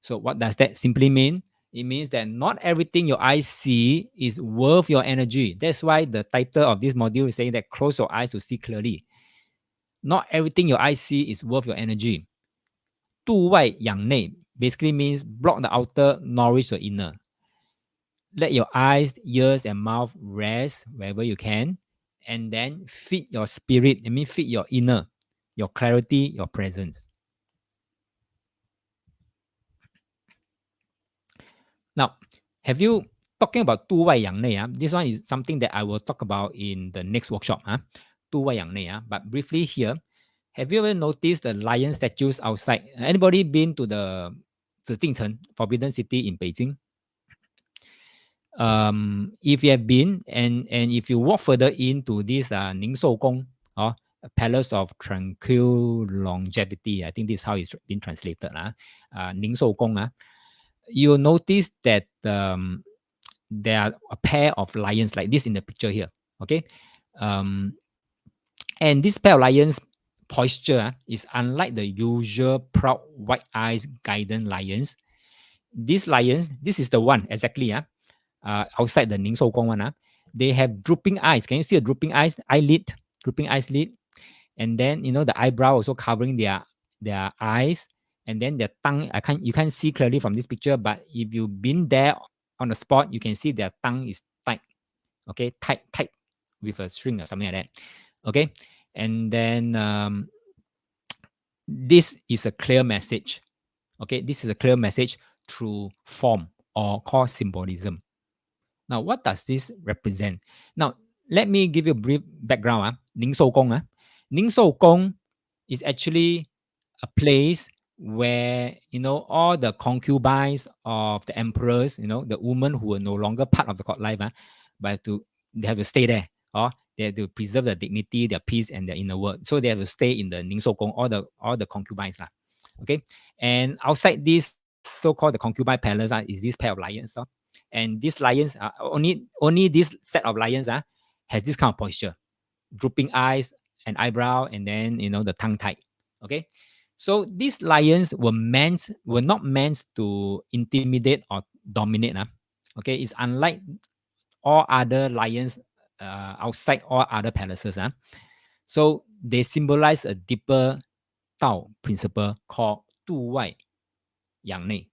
So what does that simply mean? It means that not everything your eyes see is worth your energy. That's why the title of this module is saying that close your eyes to see clearly. Not everything your eyes see is worth your energy. 度外养内 basically means block the outer, nourish the inner. Let your eyes, ears, and mouth rest wherever you can, and then feed your spirit. I mean, feed your inner, your clarity, your presence. Now, have you talking about 度外养内? This one is something that I will talk about in the next workshop. 度外养内. But briefly here, have you ever noticed the lion statues outside? Anybody been to the Zijingcheng, Forbidden City in Beijing? If you have been, and if you walk further into this Ningsou Gong, Palace of Tranquil Longevity. I think this is how it's been translated. 宁寿宫 you'll notice that there are a pair of lions like this in the picture here. Okay. Um, and this pair of lions posture is unlike the usual proud white eyes guiding lions. These lions, this is the one exactly outside the Ning Shou Gong one. They have drooping eyes. Can you see a drooping eyes? Eyelid, drooping eyes lid. And then the eyebrow also covering their eyes. And then their tongue, you can't see clearly from this picture, but if you've been there on the spot, you can see their tongue is tight. Okay, tight with a string or something like that. Okay, and then this is a clear message. Okay, this is a clear message through form or called symbolism. Now, what does this represent? Now, let me give you a brief background. Ning Shou Gong. Ning Shou Gong is actually a place where all the concubines of the emperors, the women who were no longer part of the court life, but they have to stay there, or they have to preserve their dignity, their peace, and their inner world. So they have to stay in the Ning Shou Gong, all the concubines, okay. And outside this so-called the concubine palace, is this pair of lions, and these lions are only this set of lions has this kind of posture, drooping eyes and eyebrow, and then the tongue tight. Okay, so these lions were not meant to intimidate or dominate. Okay, it's unlike all other lions outside all other palaces. So they symbolize a deeper Tao principle called 度外养内.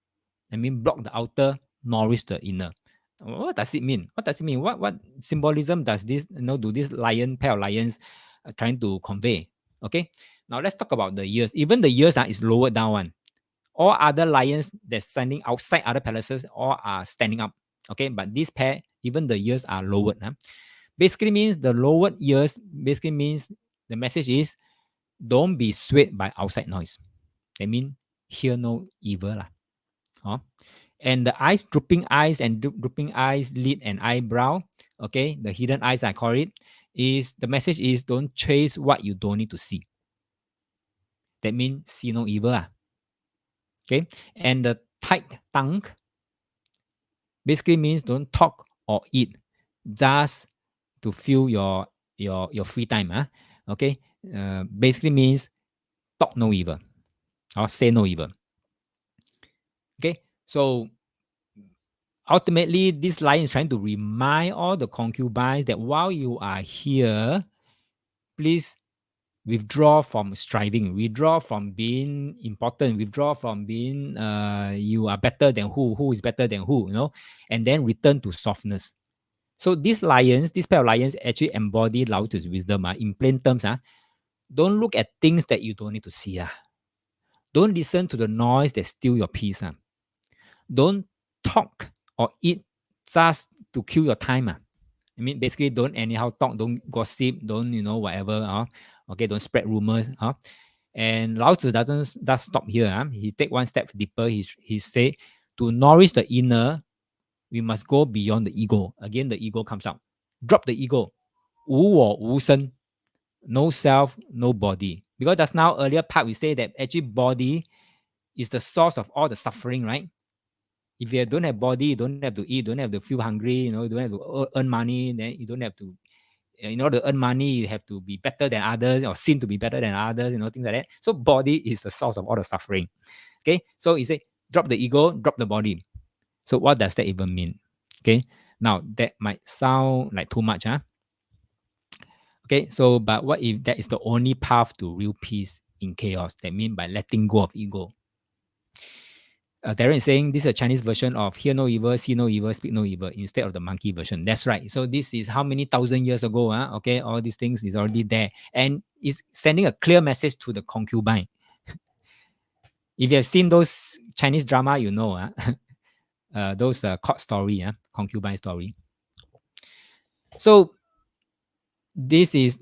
I mean, block the outer, nourish the inner. What does it mean? What does it mean? What symbolism does this, do this pair of lions trying to convey? Okay. Now let's talk about the ears. Even the ears is lowered down one. All other lions that's standing outside other palaces all are standing up. Okay, but this pair, even the ears are lowered. Basically means the lowered ears basically means the message is don't be swayed by outside noise. That means hear no evil. And the eyes, drooping eyes and drooping eyes, lid and eyebrow, okay, the hidden eyes I call it, is the message is don't chase what you don't need to see. That means see no evil. Okay, and the tight tongue basically means don't talk or eat just to fill your free time. Okay, basically means talk no evil or say no evil. Okay, so ultimately, this lion is trying to remind all the concubines that while you are here, please withdraw from striving, withdraw from being important, withdraw from being you are better than who is better than who, and then return to softness. So these lions, this pair of lions actually embody Lao Tzu's wisdom. In plain terms, don't look at things that you don't need to see. Don't listen to the noise that steal your peace. Don't talk or eat just to kill your time. I mean, basically, don't anyhow talk, don't gossip, don't, whatever. Okay, don't spread rumors. And Lao Tzu does stop here. He take one step deeper. He say, to nourish the inner, we must go beyond the ego. Again, the ego comes out. Drop the ego. 无我无身. No self, no body. Because just now, earlier part, we say that actually body is the source of all the suffering, right? If you don't have body, you don't have to eat, don't have to feel hungry, you don't have to earn money, then you don't have to, in order to earn money, you have to be better than others or seem to be better than others, things like that. So body is the source of all the suffering. Okay, so he say, drop the ego, drop the body. So what does that even mean? Okay, now that might sound like too much, Okay, so but what if that is the only path to real peace in chaos? That means by letting go of ego. Darren is saying this is a Chinese version of hear no evil, see no evil, speak no evil instead of the monkey version. That's right. So this is how many thousand years ago? Okay, all these things is already there and is sending a clear message to the concubine. If you have seen those Chinese drama, those court story, concubine story. So this is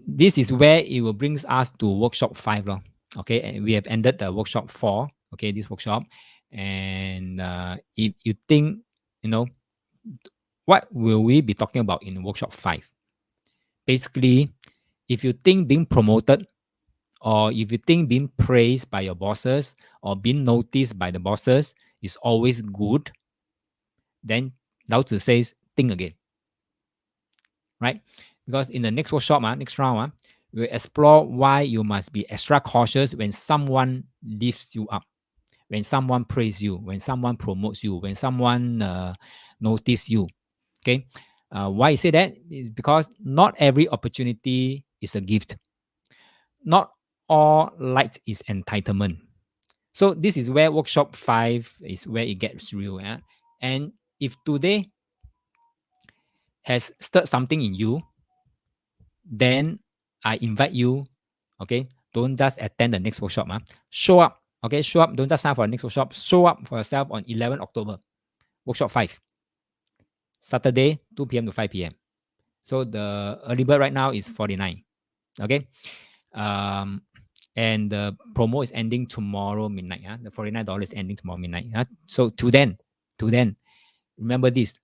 where it will brings us to workshop 5. Okay, and we have ended the workshop 4. Okay, this workshop. And if you think, what will we be talking about in workshop 5? Basically, if you think being promoted or if you think being praised by your bosses or being noticed by the bosses is always good, then Lao Tzu says, think again, right? Because in the next workshop, next round, we'll explore why you must be extra cautious when someone lifts you up, when someone praise you, when someone promotes you, when someone notice you. Okay, why I say that is because not every opportunity is a gift. Not all light is entitlement. So this is where workshop 5 is where it gets real. And if today has stirred something in you, then I invite you, okay, don't just attend the next workshop. Show up, okay, show up. Don't just sign for the next workshop. Show up for yourself on 11 October, workshop 5, Saturday, 2 p.m. to 5 p.m. So the early bird right now is 49, okay? Um, and the promo is ending tomorrow midnight. The $49 ending tomorrow midnight. So to then, remember this: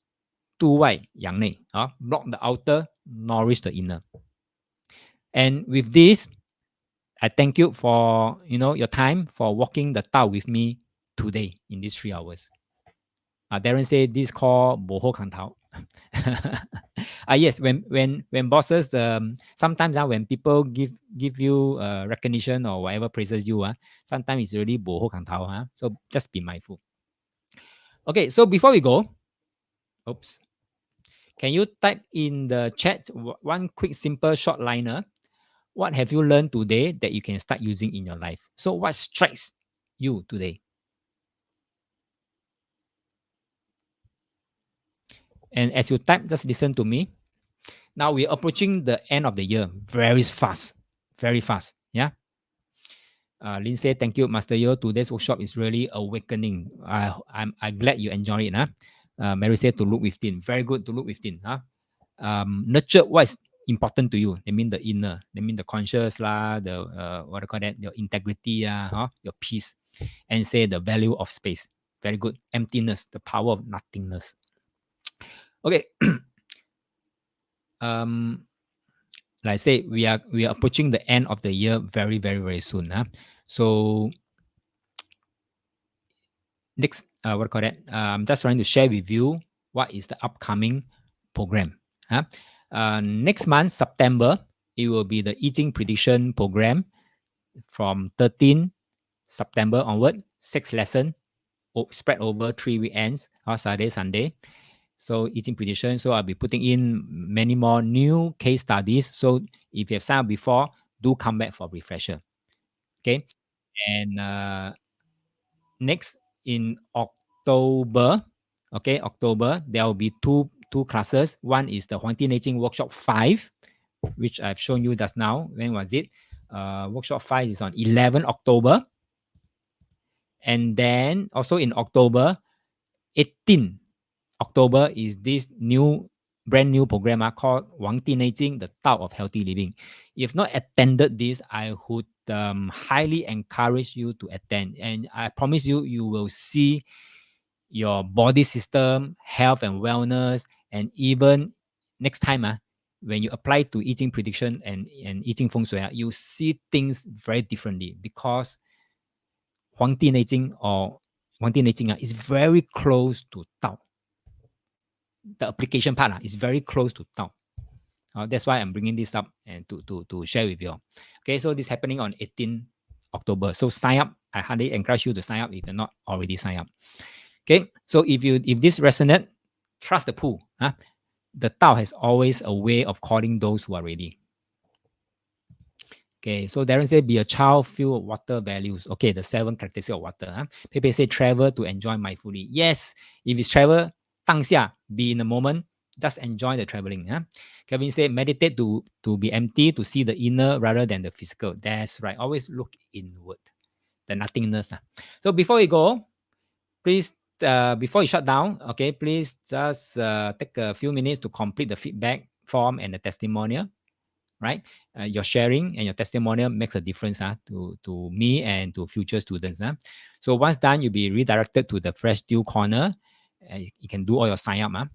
度外养内, block the outer, nourish the inner. And with this, I thank you for your time for walking the Tao with me today in these 3 hours. Darren said this called boho kang tao. Yes, when bosses sometimes when people give you recognition or whatever praises you, sometimes it's really boho kang tao. So just be mindful. Okay, so before we go, oops, can you type in the chat one quick simple short liner? What have you learned today that you can start using in your life? So what strikes you today? And as you type, just listen to me. Now we're approaching the end of the year very fast, very fast. Yeah. Lindsay, thank you, Master Yo. Today's workshop is really awakening. I'm glad you enjoy it. Mary said to look within. Very good to look within. Nurture what is important to you. They mean the inner. They mean the conscious lah, the what do you call that? Your integrity, your peace, and say the value of space. Very good. Emptiness, the power of nothingness. Okay. Like I say, we are approaching the end of the year very, very, very soon. So next, what do you call that? I'm just trying to share with you what is the upcoming program. Next month, September, it will be the eating prediction program from 13 September onward. 6 lesson spread over 3 weekends, Saturday, Sunday. So eating prediction. So I'll be putting in many more new case studies. So if you have signed up before, do come back for refresher. Okay. And next in October, October, there will be two classes. One is the Huang Ti De Jing Workshop 5, which I've shown you just now. When was it? Workshop 5 is on 11 October. And then also in October, 18 October is this brand new program called Wang Ti De Jing, the Tao of Healthy Living. If not attended this, I would highly encourage you to attend. And I promise you, you will see your body system, health and wellness, and even next time, when you apply to eating prediction and eating feng shui, you see things very differently because Huang Ti De Jing or Huang Ti De Jing is very close to Tao. The application part is very close to Tao. That's why I'm bringing this up and to share with you. Okay, so this is happening on 18 October. So sign up. I highly encourage you to sign up if you're not already signed up. Okay, so if this resonates, trust the pool. The Tao has always a way of calling those who are ready. Okay, so Darren said, be a child filled with water values. Okay, the 7 characteristics of water. Pepe said, travel to enjoy mindfully. Yes, if it's travel, 当下, be in the moment, just enjoy the traveling. Kevin said, meditate to be empty, to see the inner rather than the physical. That's right. Always look inward, the nothingness. So before we go, please, before you shut down, okay, please just take a few minutes to complete the feedback form and the testimonial. Right, your sharing and your testimonial makes a difference to me and to future students. So once done, you'll be redirected to the Fresh Deal Corner. You can do all your sign up.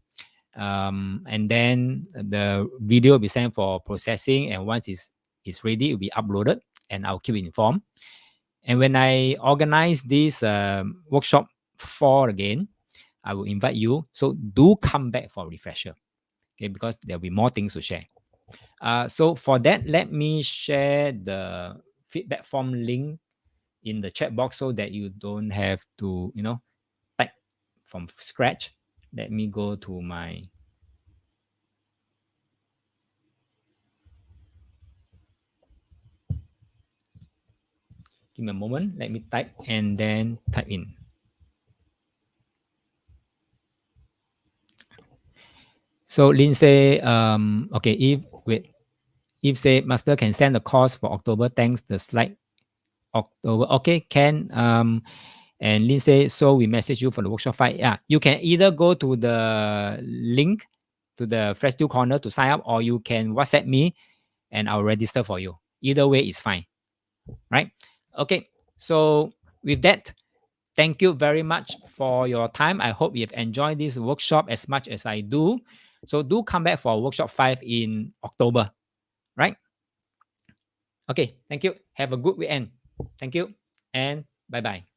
And then the video will be sent for processing, and once it's ready, it will be uploaded and I'll keep you informed. And when I organize this workshop 4 again, I will invite you. So do come back for a refresher, okay? Because there'll be more things to share. So for that, let me share the feedback form link in the chat box so that you don't have to, type from scratch. Let me go to my give me a moment. Let me type and then type in. So Lindsay, okay, if say master can send the course for October, thanks the slide October. Okay, can and Lindsay, so we message you for the workshop 5. Yeah, you can either go to the link to the Fresh Deal Corner to sign up, or you can WhatsApp me and I'll register for you. Either way is fine, right? Okay, so with that, thank you very much for your time. I hope you've enjoyed this workshop as much as I do. So do come back for workshop 5 in October, right? Okay, thank you. Have a good weekend. Thank you and bye-bye.